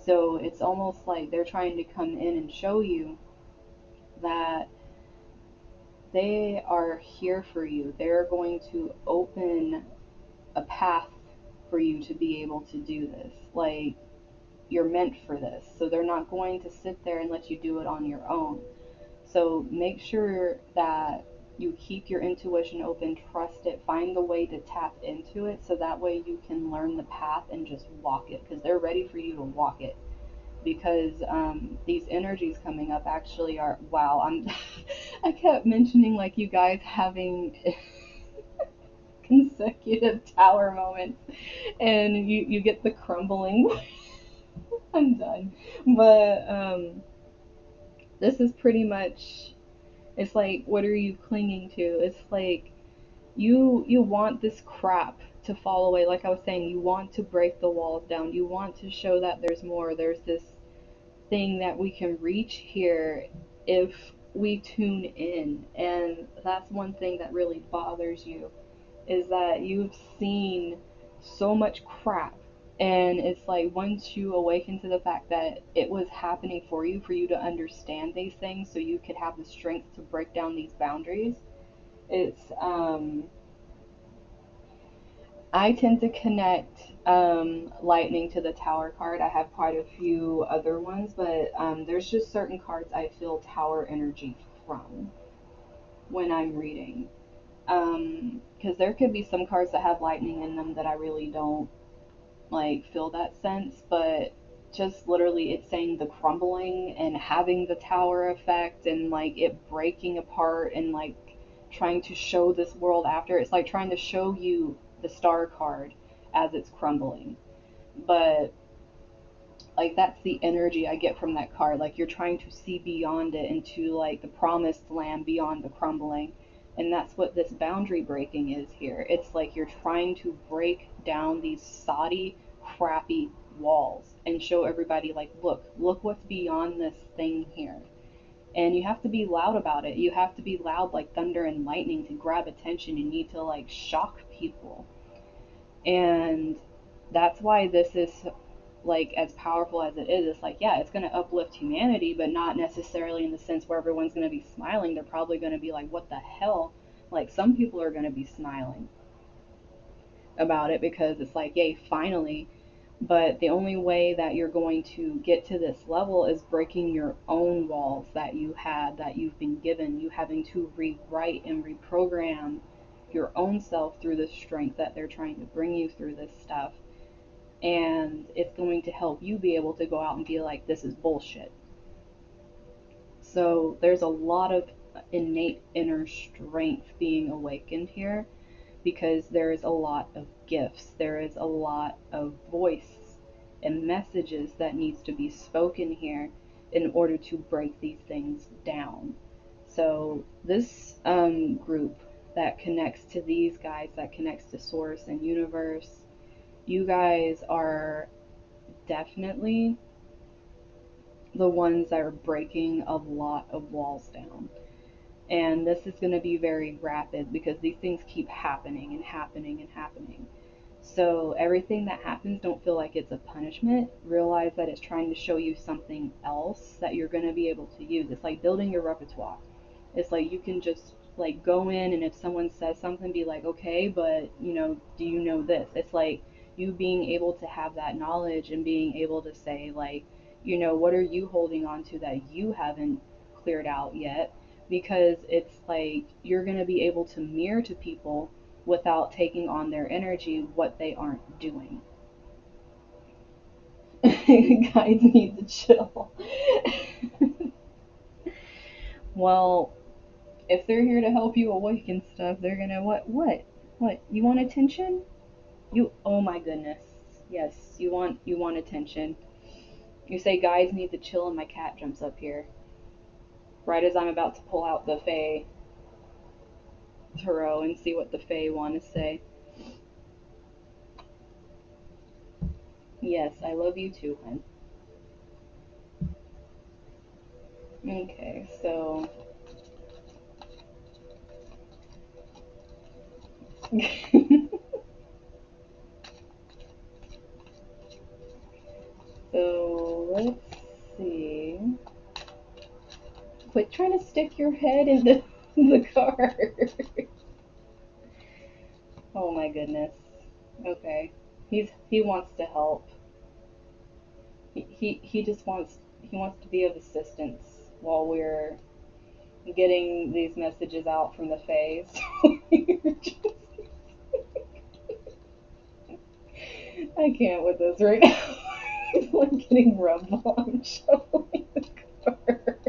So it's almost like they're trying to come in and show you that they are here for you. They're going to open a path for you to be able to do this. Like, you're meant for this. So they're not going to sit there and let you do it on your own. So make sure that you keep your intuition open, trust it, find the way to tap into it so that way you can learn the path and just walk it because they're ready for you to walk it. Because these energies coming up actually are wow. I kept mentioning like you guys having consecutive tower moments, and you get the crumbling. I'm done, but this is pretty much. It's like, what are you clinging to? It's like you want this crap to fall away. Like I was saying, you want to break the walls down. You want to show that there's more. There's this thing that we can reach here if we tune in. And that's one thing that really bothers you is that you've seen so much crap. And it's like once you awaken to the fact that it was happening for you to understand these things so you could have the strength to break down these boundaries, it's I tend to connect lightning to the tower card. I have quite a few other ones, but there's just certain cards I feel tower energy from when I'm reading. Because there could be some cards that have lightning in them that I really don't like feel that sense, but just literally it's saying the crumbling and having the tower effect and like it breaking apart and like trying to show this world after. It's like trying to show you the star card as it's crumbling. But like that's the energy I get from that card. Like you're trying to see beyond it into like the promised land beyond the crumbling. And that's what this boundary breaking is here. It's like you're trying to break down these soddy, crappy walls and show everybody like, look what's beyond this thing here. And you have to be loud about it. You have to be loud like thunder and lightning to grab attention. You need to like shock people. And that's why this is like as powerful as it is. It's like, yeah, it's going to uplift humanity, but not necessarily in the sense where everyone's going to be smiling. They're probably going to be like, what the hell? Like some people are going to be smiling about it because it's like, yay, finally. But the only way that you're going to get to this level is breaking your own walls that you had, that you've been given. You having to rewrite and reprogram your own self through the strength that they're trying to bring you through this stuff. And it's going to help you be able to go out and be like, this is bullshit. So there's a lot of innate inner strength being awakened here because there is a lot of gifts. There is a lot of voice and messages that needs to be spoken here in order to break these things down. So this group that connects to these guys, that connects to source and universe, you guys are definitely the ones that are breaking a lot of walls down. And this is going to be very rapid because these things keep happening and happening and happening. So everything that happens, don't feel like it's a punishment. Realize that it's trying to show you something else that you're going to be able to use. It's like building your repertoire. It's like you can just like go in, and if someone says something, be like, okay, but do you know this? It's like you being able to have that knowledge and being able to say like, what are you holding on to that you haven't cleared out yet? Because it's like you're going to be able to mirror to people without taking on their energy what they aren't doing. Guys need to chill. Well, if they're here to help you awaken stuff, they're gonna what? You want attention? Oh my goodness. Yes, you want attention. You say guys need to chill and my cat jumps up here. Right as I'm about to pull out the Fae Tarot and see what the Fae want to say. Yes, I love you too, hun. Okay, so so let's see. Quit trying to stick your head into the card. Oh my goodness. Okay. He wants to help. He just wants to be of assistance while we're getting these messages out from the Fays. I can't with this right now. It's like getting rubbed while I'm shuffling the card.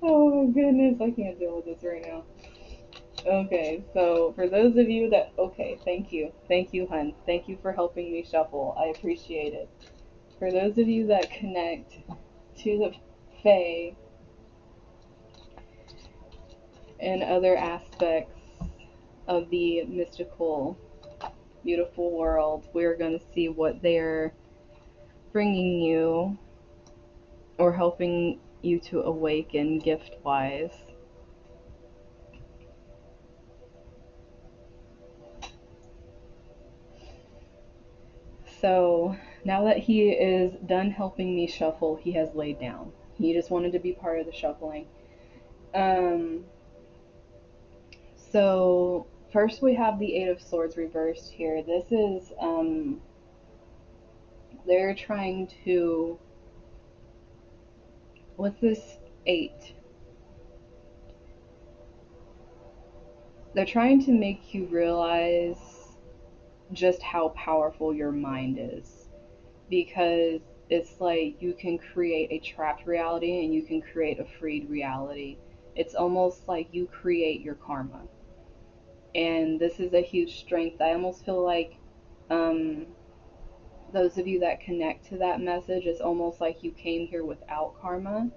Oh my goodness, I can't deal with this right now. Okay, so for those of you that, okay, thank you. Thank you, hun. Thank you for helping me shuffle. I appreciate it. For those of you that connect to the Fae and other aspects of the mystical, beautiful world, we're going to see what they're bringing you or helping you to awaken gift wise. So now that he is done helping me shuffle, he has laid down. He just wanted to be part of the shuffling. Um, so first we have the Eight of Swords reversed here. This is they're trying to, what's this eight? They're trying to make you realize just how powerful your mind is, because it's like you can create a trapped reality and you can create a freed reality. It's almost like you create your karma. And this is a huge strength. I almost feel like um, those of you that connect to that message, it's almost like you came here without karma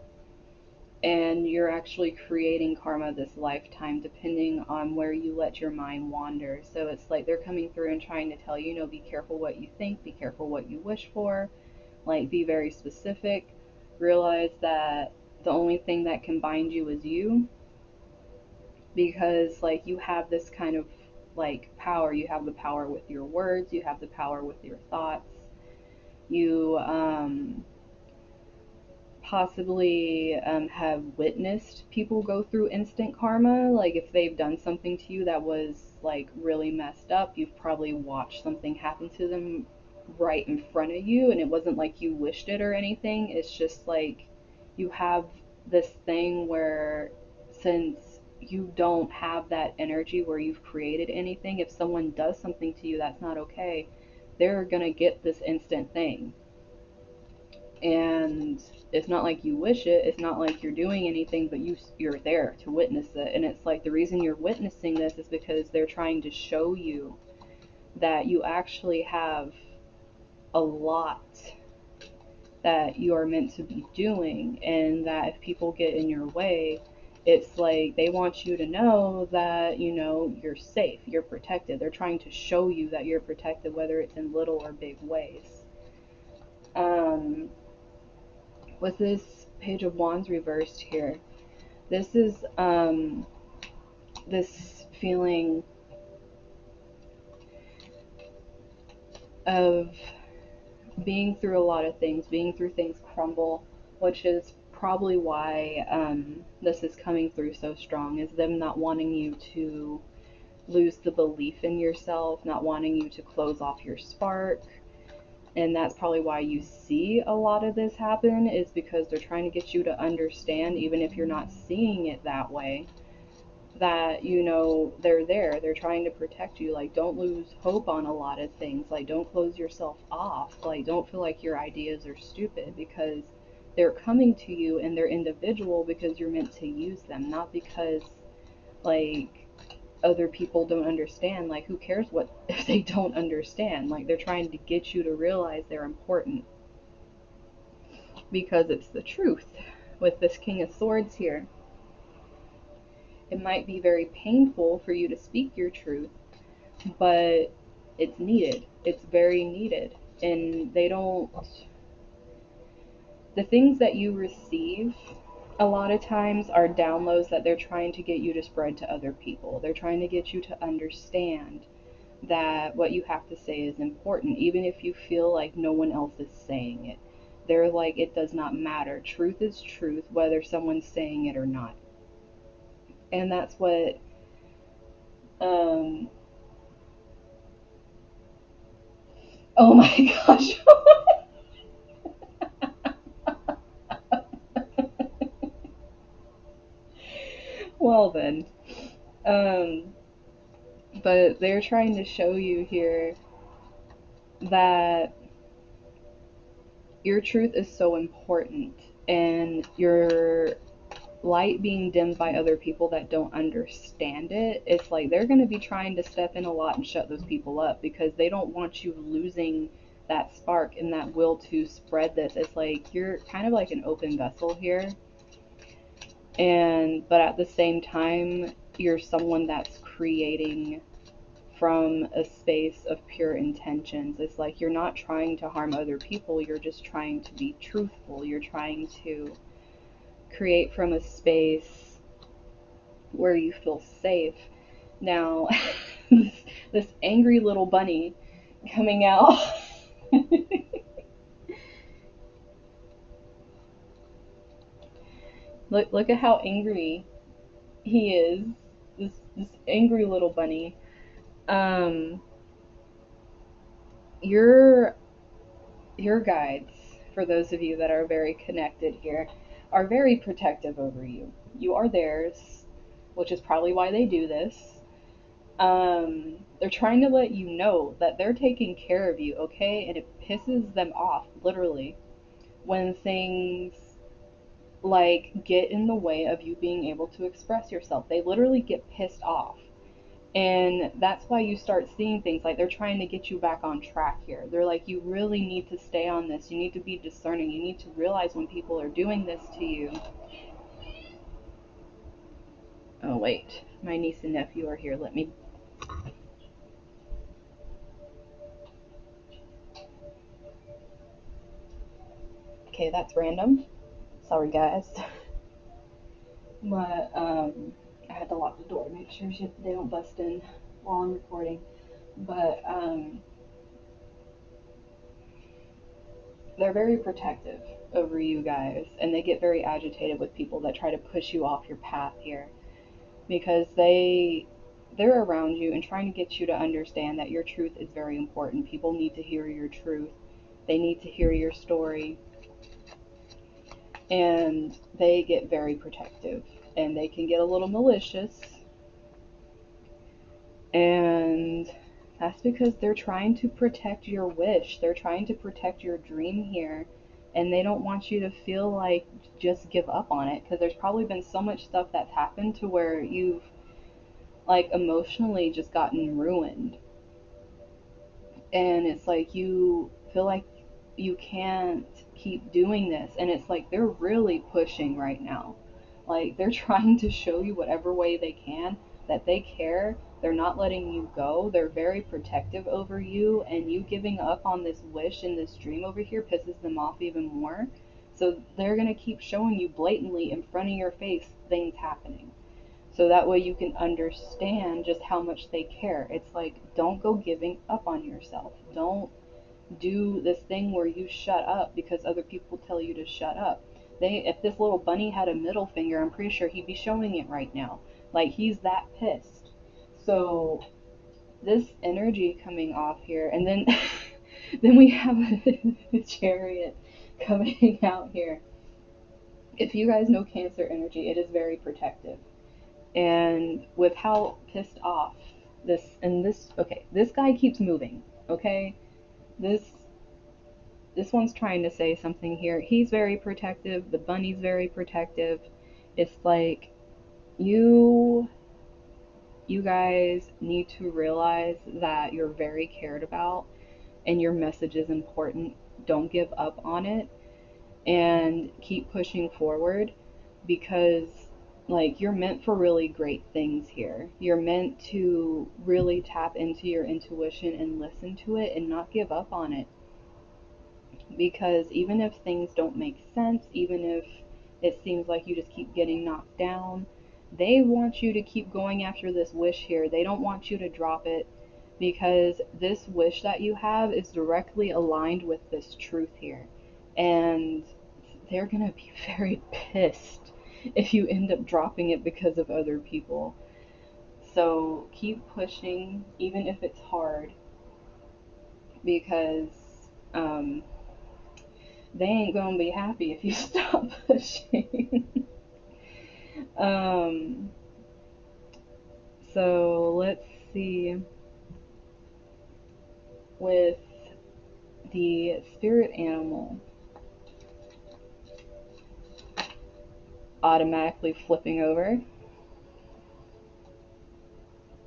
and you're actually creating karma this lifetime depending on where you let your mind wander. So it's like they're coming through and trying to tell you, be careful what you think, be careful what you wish for, like be very specific. Realize that the only thing that can bind you is you, because like you have this kind of like power. You have the power with your words, you have the power with your thoughts. You possibly have witnessed people go through instant karma. Like if they've done something to you that was like really messed up, you've probably watched something happen to them right in front of you, and it wasn't like you wished it or anything. It's just like you have this thing where, since you don't have that energy where you've created anything, if someone does something to you that's not okay, they're gonna get this instant thing. And it's not like you wish it, it's not like you're doing anything, but you're there to witness it. And it's like the reason you're witnessing this is because they're trying to show you that you actually have a lot that you are meant to be doing, and that if people get in your way, It's like they want you to know that, you know, you're safe, you're protected. They're trying to show you that you're protected, whether it's in little or big ways. Um, with this Page of Wands reversed here, this is this feeling of being through a lot of things, being through things crumble, which is probably why this is coming through so strong, is them not wanting you to lose the belief in yourself, not wanting you to close off your spark. And that's probably why you see a lot of this happen, is because they're trying to get you to understand, even if you're not seeing it that way, that, you know, they're there. They're trying to protect you. Like, don't lose hope on a lot of things. Like, don't close yourself off. Like, don't feel like your ideas are stupid, because they're coming to you and they're individual because you're meant to use them, not because, like, other people don't understand. Like, who cares what if they don't understand? Like, they're trying to get you to realize they're important, because it's the truth. With this King of Swords here, it might be very painful for you to speak your truth, but it's needed. It's very needed. And they don't, the things that you receive a lot of times are downloads that they're trying to get you to spread to other people. They're trying to get you to understand that what you have to say is important, even if you feel like no one else is saying it. They're like, it does not matter. Truth is truth, whether someone's saying it or not. And that's what, um, oh my gosh. Well then, um, but they're trying to show you here that your truth is so important, and your light being dimmed by other people that don't understand it, it's like they're going to be trying to step in a lot and shut those people up, because they don't want you losing that spark and that will to spread this. It's like you're kind of like an open vessel here, and but at the same time, you're someone that's creating from a space of pure intentions. It's like you're not trying to harm other people, you're just trying to be truthful. You're trying to create from a space where you feel safe. Now, this angry little bunny coming out. Look at how angry he is. This angry little bunny. Um, your your guides, for those of you that are very connected here, are very protective over you. You are theirs, which is probably why they do this. They're trying to let you know that they're taking care of you, okay? And it pisses them off, literally, when things like get in the way of you being able to express yourself. They literally get pissed off. And that's why you start seeing things like they're trying to get you back on track here. They're like, you really need to stay on this. You need to be discerning. You need to realize when people are doing this to you. Oh, wait. My niece and nephew are here. Let me. Okay, that's random. Sorry, guys. But, I had to lock the door, make sure they don't bust in while I'm recording. But, they're very protective over you guys, and they get very agitated with people that try to push you off your path here, because they're around you and trying to get you to understand that your truth is very important. People need to hear your truth. They need to hear your story. And they get very protective, and they can get a little malicious. And that's because they're trying to protect your wish. They're trying to protect your dream here. And they don't want you to feel like just give up on it, because there's probably been so much stuff that's happened to where you've like emotionally just gotten ruined. And it's like you feel like you can't keep doing this. And it's like they're really pushing right now. Like, they're trying to show you whatever way they can that they care. They're not letting you go. They're very protective over you, and you giving up on this wish and this dream over here pisses them off even more. So they're going to keep showing you blatantly in front of your face things happening. So that way you can understand just how much they care. It's like, don't go giving up on yourself. Don't do this thing where you shut up because other people tell you to shut up. If this little bunny had a middle finger, I'm pretty sure he'd be showing it right now. Like, he's that pissed. So this energy coming off here, and then then we have a chariot coming out here. If you guys know Cancer energy, it is very protective. And with how pissed off okay, this guy keeps moving, okay? This this one's trying to say something here. He's very protective, the bunny's very protective. It's like, you you guys need to realize that you're very cared about and your message is important. Don't give up on it and keep pushing forward, because like, you're meant for really great things here. You're meant to really tap into your intuition and listen to it and not give up on it, because even if things don't make sense, even if it seems like you just keep getting knocked down, they want you to keep going after this wish here. They don't want you to drop it, because this wish that you have is directly aligned with this truth here. And they're going to be very pissed if you end up dropping it because of other people. So keep pushing, even if it's hard, because um, they ain't gonna be happy if you stop pushing. um, so let's see. With the spirit animal automatically flipping over,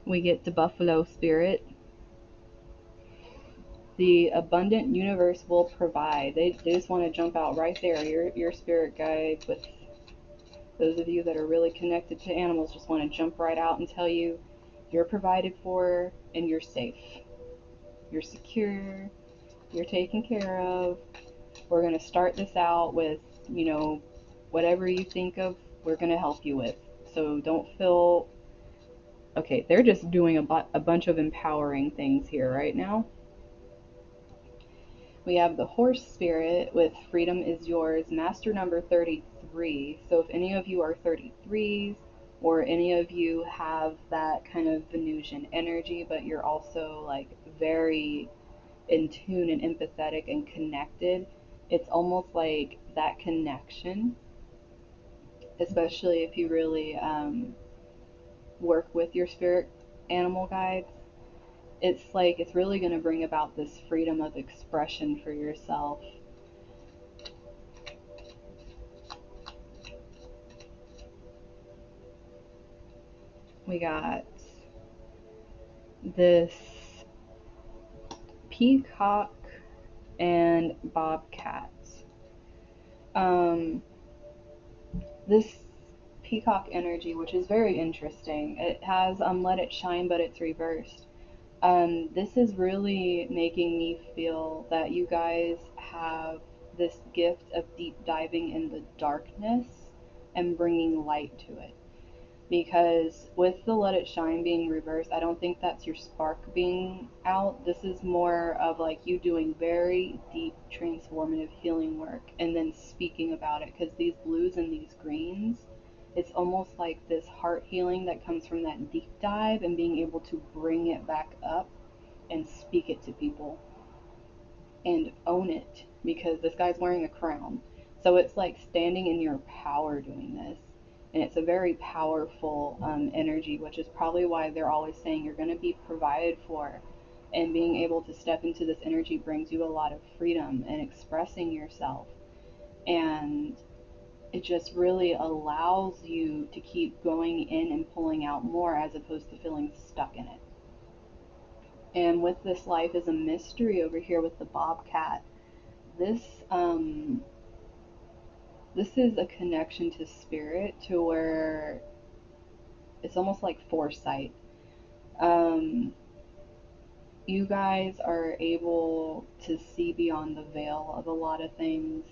we get the buffalo spirit. The abundant universe will provide. They just want to jump out right there. Your spirit guide, with those of you that are really connected to animals, just want to jump right out and tell you you're provided for and you're safe. You're secure. You're taken care of. We're going to start this out with, whatever you think of, we're going to help you with. So don't feel, okay, they're just doing a bunch of empowering things here right now. We have the horse spirit with freedom is yours, master number 33. So if any of you are 33s, or any of you have that kind of Venusian energy, but you're also like very in tune and empathetic and connected, it's almost like that connection, especially if you really work with your spirit animal guides. It's like, it's really going to bring about this freedom of expression for yourself. We got this peacock and bobcat. Um, this peacock energy, which is very interesting, it has let it shine, but it's reversed. This is really making me feel that you guys have this gift of deep diving in the darkness and bringing light to it. Because with the let it shine being reversed, I don't think that's your spark being out. This is more of like you doing very deep transformative healing work and then speaking about it, because these blues and these greens, it's almost like this heart healing that comes from that deep dive and being able to bring it back up and speak it to people and own it, because this guy's wearing a crown. So it's like standing in your power doing this. And it's a very powerful energy, which is probably why they're always saying you're going to be provided for. And being able to step into this energy brings you a lot of freedom and expressing yourself. And it just really allows you to keep going in and pulling out more, as opposed to feeling stuck in it. And with this life is a mystery over here with the bobcat, this this is a connection to spirit to where it's almost like foresight. Um, you guys are able to see beyond the veil of a lot of things.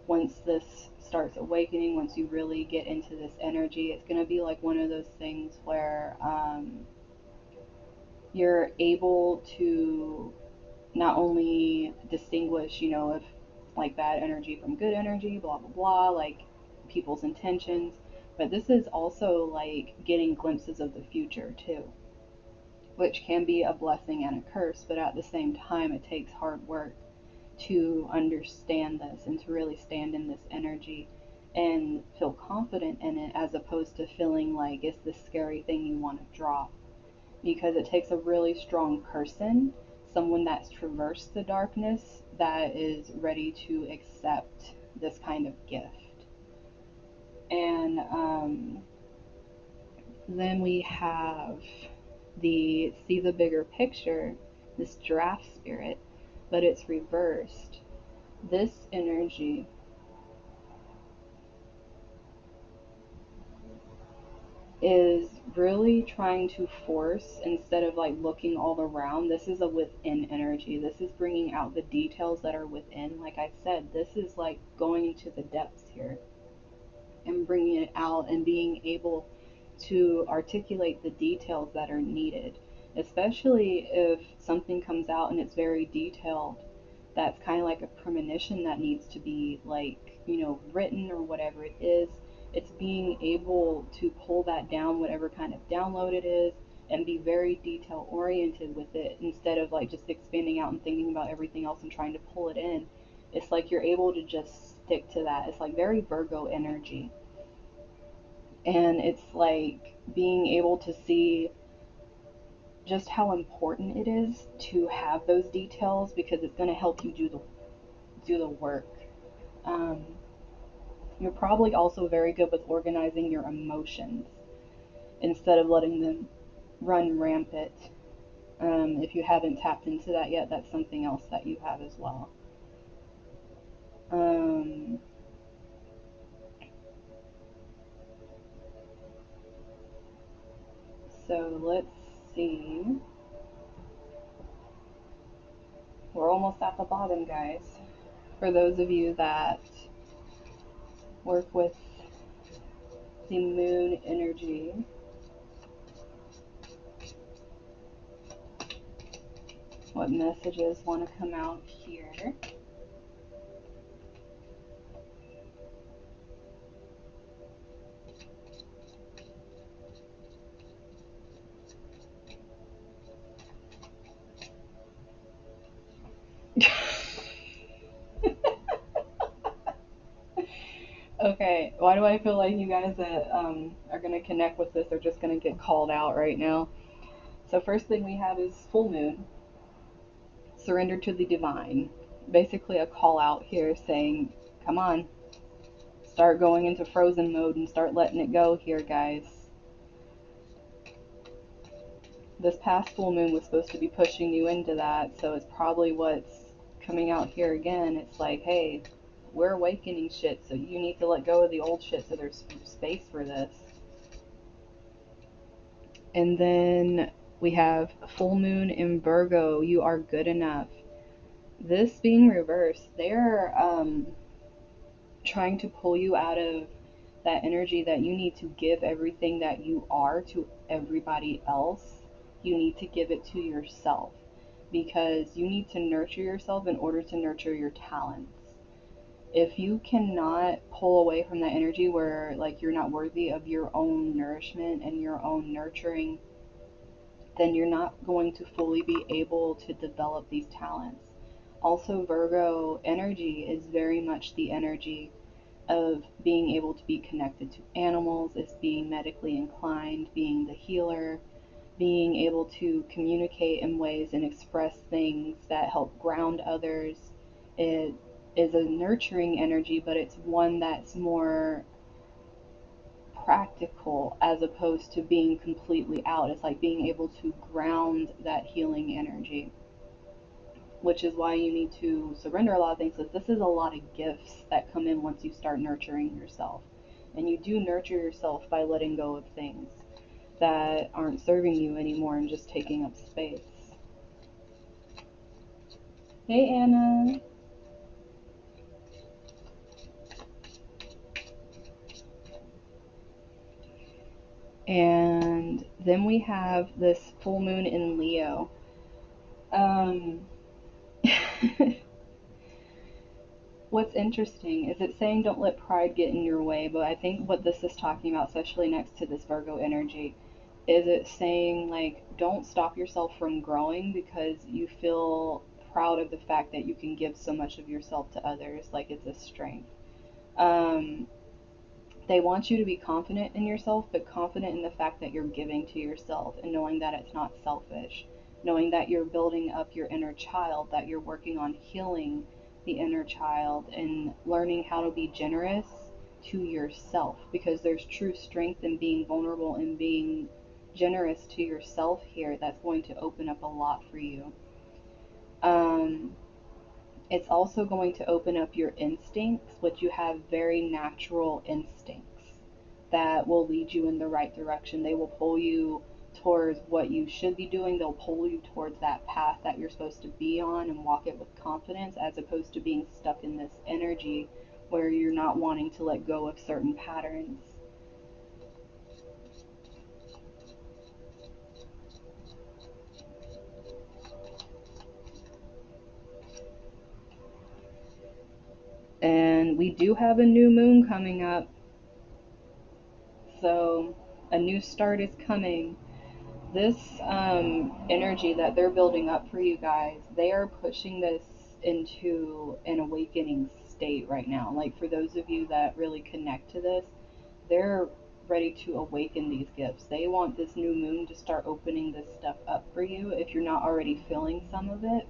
Once this starts awakening, once you really get into this energy, it's going to be like one of those things where you're able to not only distinguish, if like bad energy from good energy, blah, blah, blah, like people's intentions, but this is also like getting glimpses of the future too, which can be a blessing and a curse, but at the same time, it takes hard work to understand this and to really stand in this energy and feel confident in it, as opposed to feeling like it's this scary thing you want to drop. Because it takes a really strong person, someone that's traversed the darkness, that is ready to accept this kind of gift. And then we have the see the bigger picture, this giraffe spirit, but it's reversed. This energy is really trying to force, instead of like looking all around. This is a within energy. This is bringing out the details that are within. Like I said, this is like going into the depths here and bringing it out and being able to articulate the details that are needed, especially if something comes out and it's very detailed. That's kind of like a premonition that needs to be like, written or whatever it is. It's being able to pull that down, whatever kind of download it is, and be very detail oriented with it, instead of like just expanding out and thinking about everything else and trying to pull it in. It's like you're able to just stick to that. It's like very Virgo energy. And it's like being able to see just how important it is to have those details, because it's going to help you do the work. Um, you're probably also very good with organizing your emotions instead of letting them run rampant. If you haven't tapped into that yet, that's something else that you have as well. Um, so let's see. We're almost at the bottom, guys. For those of you that work with the moon energy, what messages want to come out here? Okay, why do I feel like you guys that are going to connect with this are just going to get called out right now? So, first thing we have is full moon, surrender to the divine. Basically, a call out here saying, come on, start going into frozen mode and start letting it go here, guys. This past full moon was supposed to be pushing you into that, so it's probably what's coming out here again. It's like, hey, we're awakening shit, so you need to let go of the old shit so there's space for this. And then we have full moon in Virgo, you are good enough. This being reversed, they're trying to pull you out of that energy that you need to give everything that you are to everybody else. You need to give it to yourself, because you need to nurture yourself in order to nurture your talents. If you cannot pull away from that energy where like you're not worthy of your own nourishment and your own nurturing, then you're not going to fully be able to develop these talents. Also, Virgo energy is very much the energy of being able to be connected to animals, is being medically inclined, being the healer, being able to communicate in ways and express things that help ground others. It is a nurturing energy, but it's one that's more practical as opposed to being completely out. It's like being able to ground that healing energy. which is why you need to surrender a lot of things, because this is a lot of gifts that come in once you start nurturing yourself. And you do nurture yourself by letting go of things that aren't serving you anymore and just taking up space. Hey, Anna. And then we have this full moon in Leo. Um, what's interesting is it's saying don't let pride get in your way, but I think what this is talking about, especially next to this Virgo energy, is it saying like don't stop yourself from growing because you feel proud of the fact that you can give so much of yourself to others, like it's a strength. Um, they want you to be confident in yourself, but confident in the fact that you're giving to yourself and knowing that it's not selfish, knowing that you're building up your inner child, that you're working on healing the inner child and learning how to be generous to yourself, because there's true strength in being vulnerable and being generous to yourself here. That's going to open up a lot for you. Um, it's also going to open up your instincts, which you have very natural instincts that will lead you in the right direction. They will pull you towards what you should be doing. They'll pull you towards that path that you're supposed to be on and walk it with confidence, as opposed to being stuck in this energy where you're not wanting to let go of certain patterns. And we do have a new moon coming up, so a new start is coming. This energy that they're building up for you guys, they are pushing this into an awakening state right now. Like for those of you that really connect to this, they're ready to awaken these gifts. They want this new moon to start opening this stuff up for you if you're not already feeling some of it.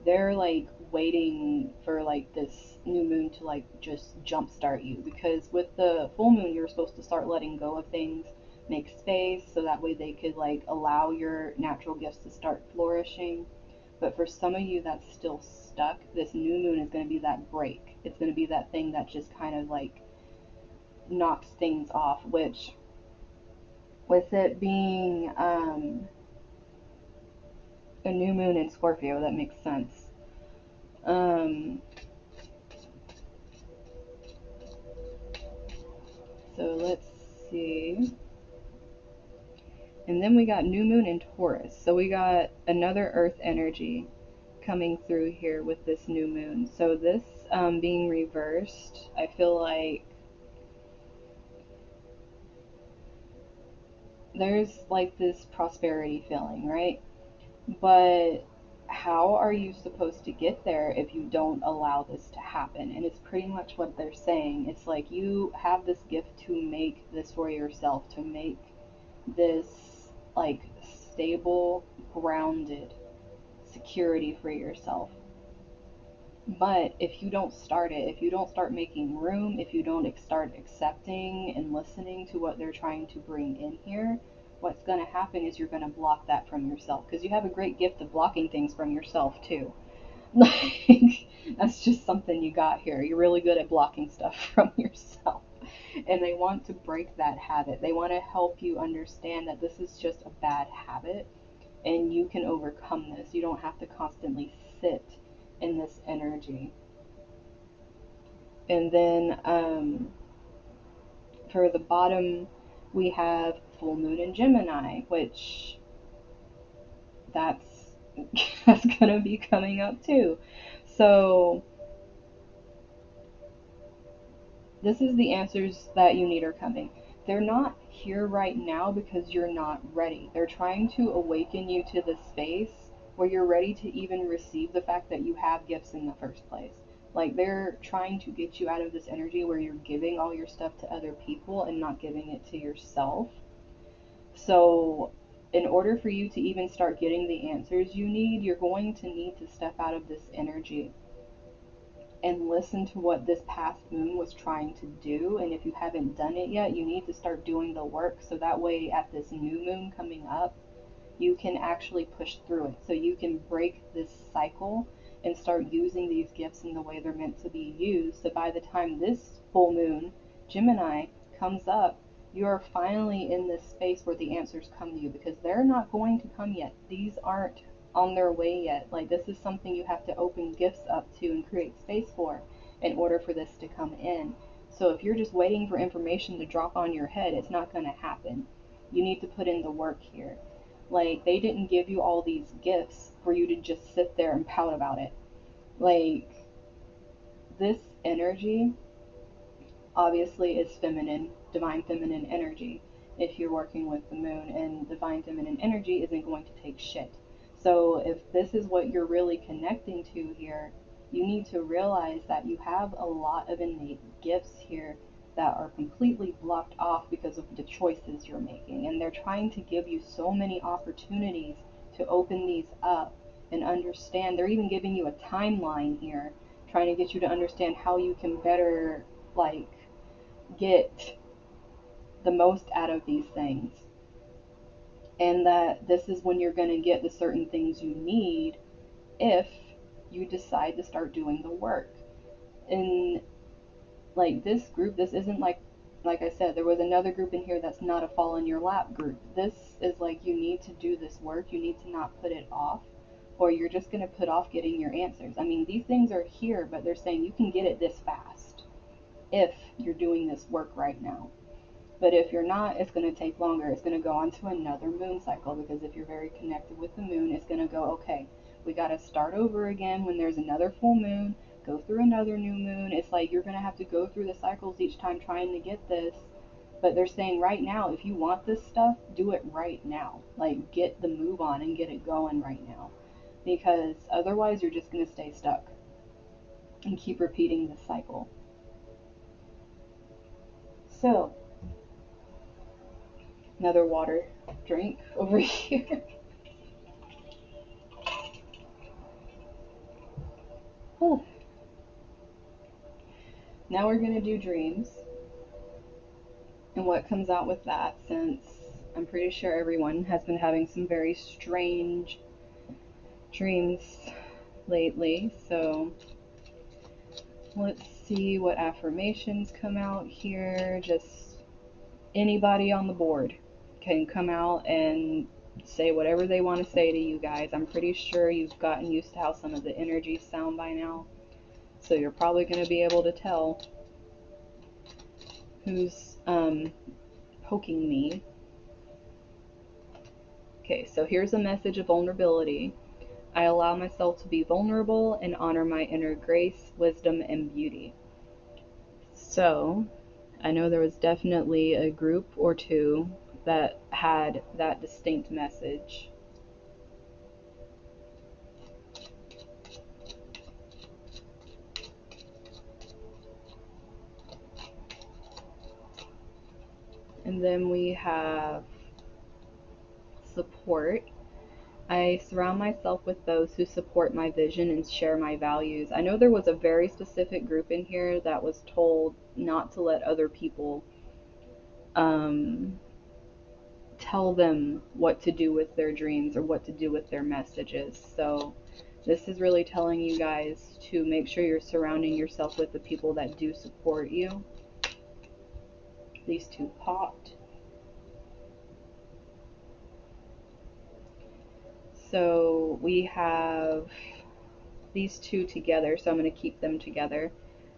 They're like waiting for like this new moon to like just jumpstart you, because with the full moon you're supposed to start letting go of things, make space so that way they could like allow your natural gifts to start flourishing. But for some of you that's still stuck, this new moon is going to be that break. It's going to be that thing that just kind of like knocks things off, which with it being a new moon in Scorpio, that makes sense. um So let's see. And then we got new moon in Taurus. So we got another earth energy coming through here with this new moon. So this being reversed, I feel like there's like this prosperity feeling, right? But how are you supposed to get there if you don't allow this to happen? And it's pretty much what they're saying. It's like you have this gift to make this for yourself, to make this like stable, grounded security for yourself. But if you don't start it, if you don't start making room, if you don't start accepting and listening to what they're trying to bring in here, what's going to happen is you're going to block that from yourself, because you have a great gift of blocking things from yourself too. Like, that's just something you got here. You're really good at blocking stuff from yourself. And they want to break that habit. They want to help you understand that this is just a bad habit and you can overcome this. You don't have to constantly sit in this energy. And then for the bottom, we have full moon in Gemini, which that's that's gonna be coming up too. So this is the answers that you need are coming. They're not here right now because you're not ready. They're trying to awaken you to the space where you're ready to even receive the fact that you have gifts in the first place. Like they're trying to get you out of this energy where you're giving all your stuff to other people and not giving it to yourself. So, in order for you to even start getting the answers you need, you're going to need to step out of this energy and listen to what this past moon was trying to do. And if you haven't done it yet, you need to start doing the work so that way at this new moon coming up, you can actually push through it. So you can break this cycle and start using these gifts in the way they're meant to be used. So by the time this full moon, Gemini, comes up, you are finally in this space where the answers come to you, because they're not going to come yet. These aren't on their way yet. Like, this is something you have to open gifts up to and create space for in order for this to come in. So if you're just waiting for information to drop on your head, it's not going to happen. You need to put in the work here. Like, they didn't give you all these gifts for you to just sit there and pout about it. Like, this energy obviously is feminine, divine feminine energy if you're working with the moon, and divine feminine energy isn't going to take shit. So if this is what you're really connecting to here, you need to realize that you have a lot of innate gifts here that are completely blocked off because of the choices you're making, and they're trying to give you so many opportunities to open these up and understand. They're even giving you a timeline here, trying to get you to understand how you can better, like, get the most out of these things, and that this is when you're going to get the certain things you need if you decide to start doing the work. And like, this group, this isn't like I said, there was another group in here that's not a fall in your lap group. This is like, you need to do this work. You need to not put it off, or you're just going to put off getting your answers. I mean, these things are here, but they're saying you can get it this fast if you're doing this work right now. But if you're not, it's going to take longer. It's going to go on to another moon cycle, because if you're very connected with the moon, it's going to go, okay, we got to start over again when there's another full moon, go through another new moon. It's like you're going to have to go through the cycles each time trying to get this. But they're saying right now, if you want this stuff, do it right now. Like, get the move on and get it going right now. Because otherwise, you're just going to stay stuck and keep repeating this cycle. So, another water drink over here. Now we're going to do dreams and what comes out with that, since I'm pretty sure everyone has been having some very strange dreams lately. So let's see what affirmations come out here. Just anybody on the board can come out and say whatever they want to say to you guys. I'm pretty sure you've gotten used to how some of the energies sound by now, so you're probably going to be able to tell who's poking me. Okay, so here's a message of vulnerability. I allow myself to be vulnerable and honor my inner grace, wisdom, and beauty. So, I know there was definitely a group or two that had that distinct message. And then we have support. I surround myself with those who support my vision and share my values. I know there was a very specific group in here that was told not to let other people tell them what to do with their dreams or what to do with their messages. So this is really telling you guys to make sure you're surrounding yourself with the people that do support you. These two popped. So we have these two together, so I'm going to keep them together.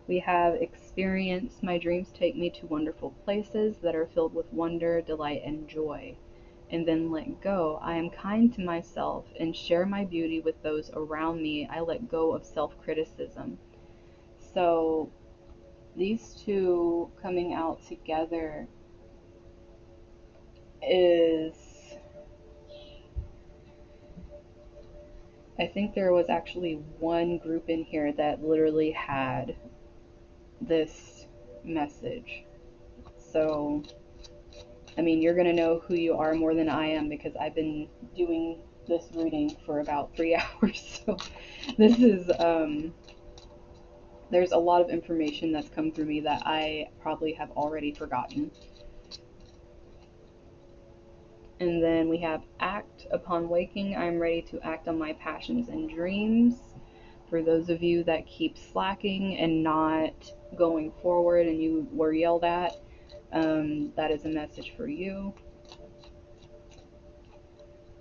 We have experience. My dreams take me to wonderful places that are filled with wonder, delight, and joy. And then let go. I am kind to myself and share my beauty with those around me. I let go of self-criticism. So these two coming out together is, I think there was actually one group in here that literally had this message. So, I mean, you're going to know who you are more than I am, because I've been doing this reading for about 3 hours. So this is, there's a lot of information that's come through me that I probably have already forgotten. And then we have act Upon waking, I am ready to act on my passions and dreams. For those of you that keep slacking and not going forward and you were yelled at, that is a message for you.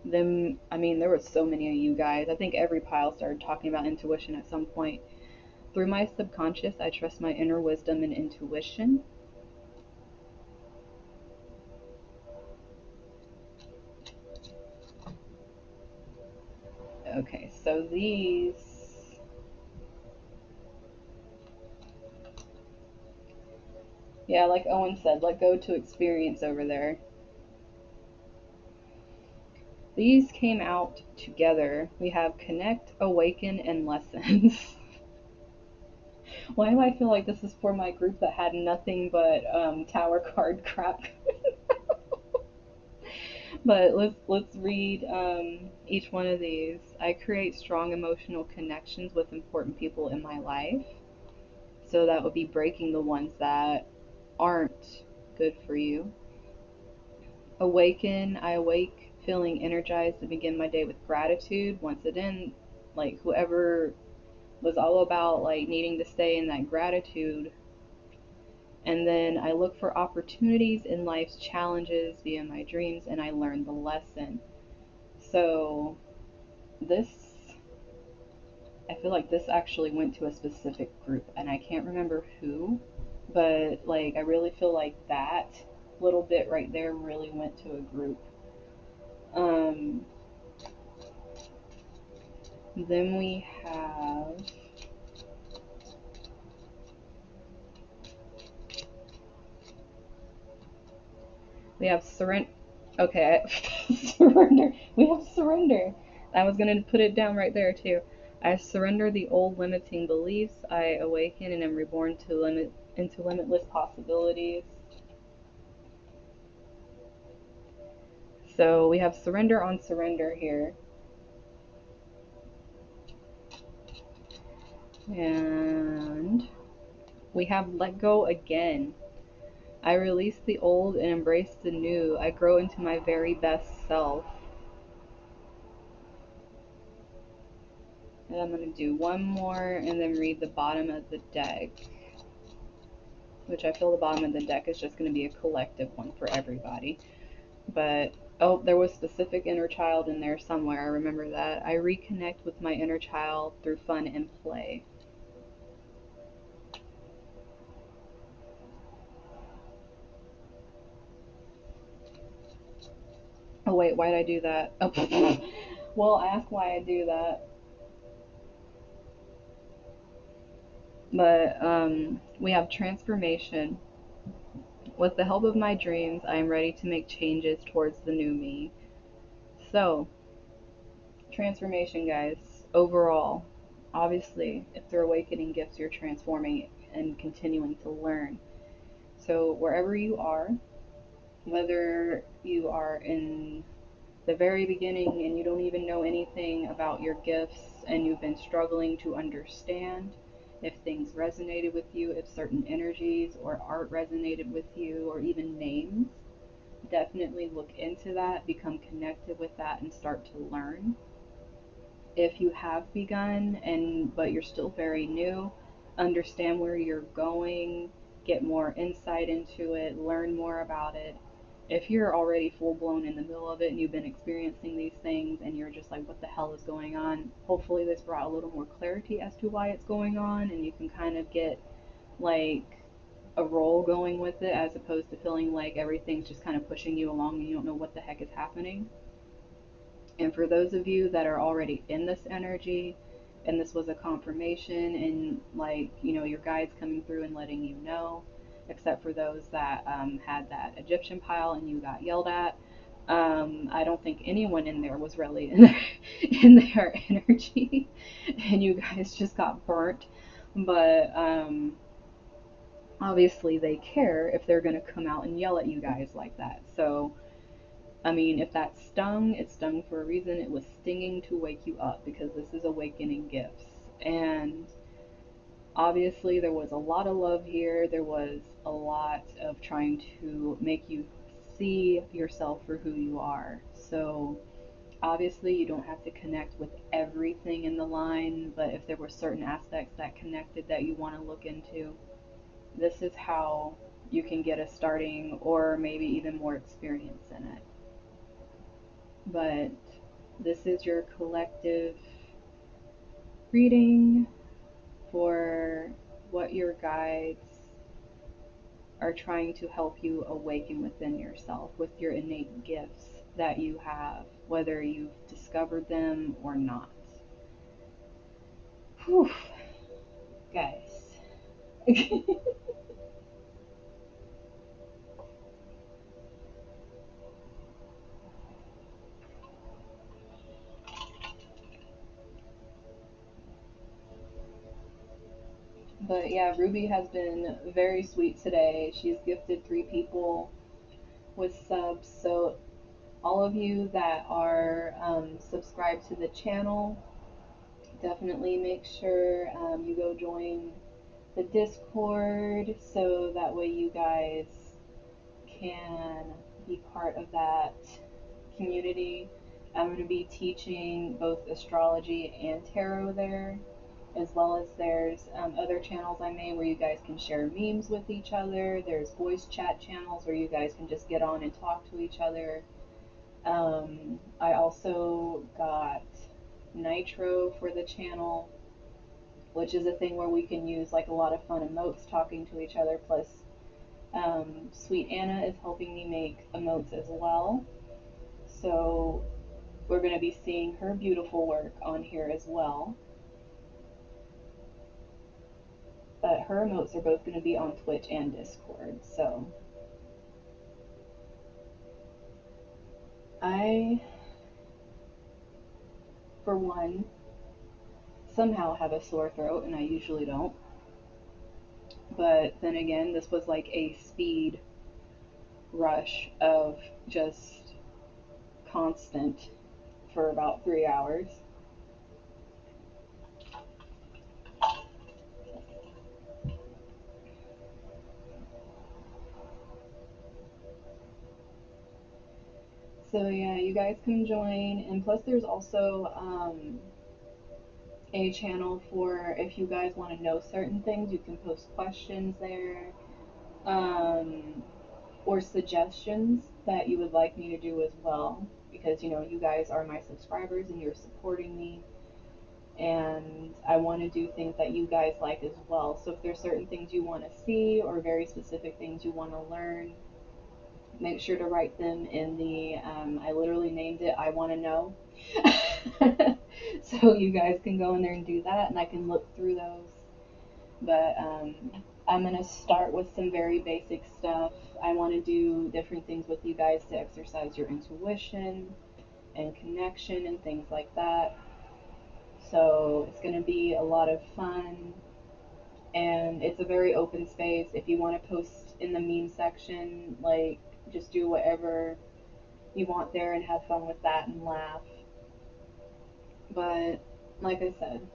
Then, I mean, there were so many of you guys. I think every pile started talking about intuition at some point. Through my subconscious, I trust my inner wisdom and intuition. Okay, so these, yeah, like Owen said, let go to experience over there. These came out together. We have connect, awaken, and lessons. Why do I feel like this is for my group that had nothing but tower card crap? But let's read each one of these. I create strong emotional connections with important people in my life. So that would be breaking the ones that aren't good for you. Awaken, I awake feeling energized to begin my day with gratitude. Once again, like whoever was all about like needing to stay in that gratitude. And then I look for opportunities in life's challenges via my dreams and I learn the lesson. So this, I feel like this actually went to a specific group and I can't remember who, but like I really feel like that little bit right there really went to a group. Um, then we have surrender. Okay, surrender. We have surrender. I was gonna put it down right there too. I surrender the old limiting beliefs. I awaken and am reborn to limit into limitless possibilities. So we have surrender on surrender here. And we have let go again. I release the old and embrace the new. I grow into my very best self. And I'm going to do one more and then read the bottom of the deck, which I feel the bottom of the deck is just going to be a collective one for everybody. But, oh, there was specific inner child in there somewhere. I remember that. I reconnect with my inner child through fun and play. Oh, wait, why did I do that? Oh, well, ask why I do that. But we have transformation. With the help of my dreams, I am ready to make changes towards the new me. So, transformation, guys, overall, obviously, if they're awakening gifts, you're transforming and continuing to learn. So, wherever you are, whether you are in the very beginning and you don't even know anything about your gifts and you've been struggling to understand if things resonated with you, if certain energies or art resonated with you, or even names, definitely look into that, become connected with that, and start to learn. If you have begun and but you're still very new, understand where you're going, get more insight into it, learn more about it. If you're already full blown in the middle of it and you've been experiencing these things and you're just like, what the hell is going on? Hopefully, this brought a little more clarity as to why it's going on, and you can kind of get like a role going with it as opposed to feeling like everything's just kind of pushing you along and you don't know what the heck is happening. And for those of you that are already in this energy and this was a confirmation and like, your guides coming through and letting you know, except for those that had that Egyptian pile and you got yelled at. I don't think anyone in there was really in their energy, and you guys just got burnt. But obviously, they care if they're going to come out and yell at you guys like that. So I mean, if that stung, it stung for a reason. It was stinging to wake you up because this is awakening gifts. And obviously, there was a lot of love here. There was a lot of trying to make you see yourself for who you are. So Obviously, you don't have to connect with everything in the line, but if there were certain aspects that connected that you want to look into, this is how you can get a starting or maybe even more experience in it. But this is your collective reading for what your guides are trying to help you awaken within yourself with your innate gifts that you have, whether you've discovered them or not. Whew, guys. But yeah, Ruby has been very sweet today. She's gifted 3 people with subs. So, all of you that are subscribed to the channel, definitely make sure you go join the Discord so that way you guys can be part of that community. I'm going to be teaching both astrology and tarot there, as well as there's other channels I made where you guys can share memes with each other. There's voice chat channels where you guys can just get on and talk to each other. I also got Nitro for the channel, which is a thing where we can use like a lot of fun emotes talking to each other. Plus, Sweet Anna is helping me make emotes as well. So we're going to be seeing her beautiful work on here as well. But her emotes are both going to be on Twitch and Discord. So I, for one, somehow have a sore throat, and I usually don't. But then again, this was like a speed rush of just constant for about 3 hours. So yeah, you guys can join, and plus there's also a channel for if you guys want to know certain things, you can post questions there, um, or suggestions that you would like me to do as well, because you guys are my subscribers and you're supporting me, and I want to do things that you guys like as well. So if there's certain things you want to see or very specific things you want to learn, make sure to write them in the, I literally named it I Want to Know. So you guys can go in there and do that, and I can look through those. But I'm going to start with some very basic stuff. I want to do different things with you guys to exercise your intuition and connection and things like that. So it's going to be a lot of fun, and it's a very open space. If you want to post in the meme section, like, just do whatever you want there and have fun with that and laugh. But like I said,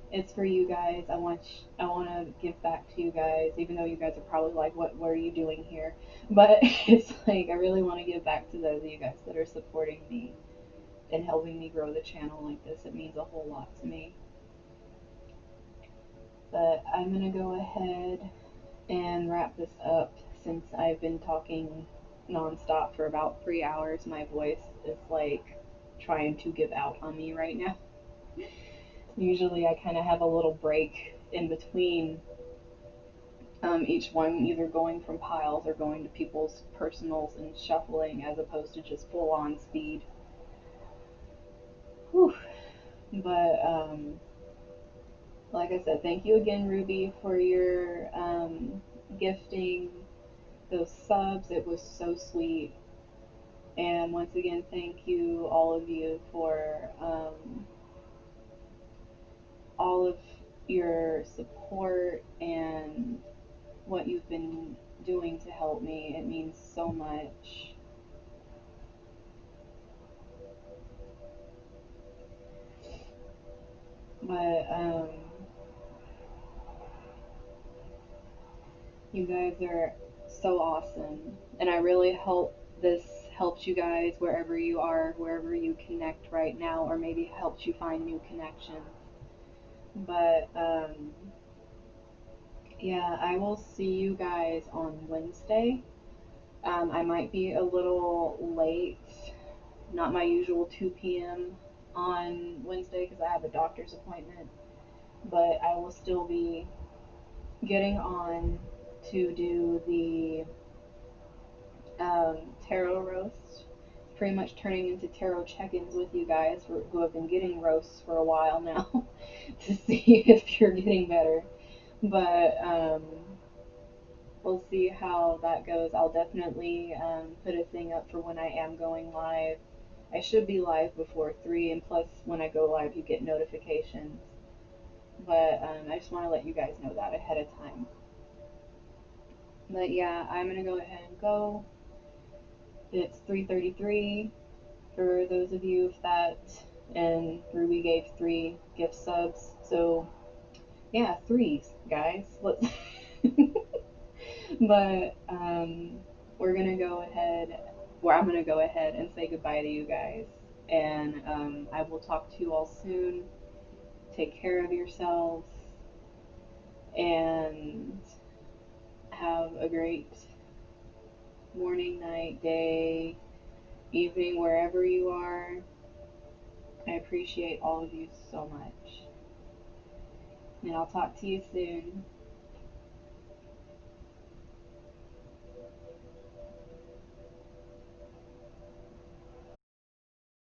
it's for you guys. I want to give back to you guys, even though you guys are probably like, what are you doing here? But it's like I really want to give back to those of you guys that are supporting me and helping me grow the channel like this. It means a whole lot to me. But I'm gonna go ahead and wrap this up since I've been talking nonstop for about 3 hours. My voice is like trying to give out on me right now. Usually, I kind of have a little break in between each one, either going from piles or going to people's personals and shuffling, as opposed to just full on speed. Whew. But like I said, thank you again, Ruby, for your gifting those subs. It was so sweet. And once again, thank you, all of you, for all of your support and what you've been doing to help me. It means so much. But you guys are so awesome, and I really hope this helped you guys wherever you are, wherever you connect right now, or maybe helped you find new connections. But yeah, I will see you guys on Wednesday. I might be a little late, not my usual 2 p.m. on Wednesday because I have a doctor's appointment, but I will still be getting on to do the um, tarot roast. Pretty much turning into tarot check-ins with you guys who have been getting roasts for a while now to see if you're getting better. But we'll see how that goes. I'll definitely put a thing up for when I am going live. I should be live before 3, and plus, when I go live, you get notifications. But I just want to let you guys know that ahead of time. But yeah, I'm gonna go ahead and go. It's 3:33 for those of you that, and Ruby gave 3 gift subs. So yeah, threes, guys. Let's. But we're gonna go ahead, or I'm gonna go ahead and say goodbye to you guys. And I will talk to you all soon. Take care of yourselves and have a great morning, night, day, evening, wherever you are. I appreciate all of you so much. And I'll talk to you soon.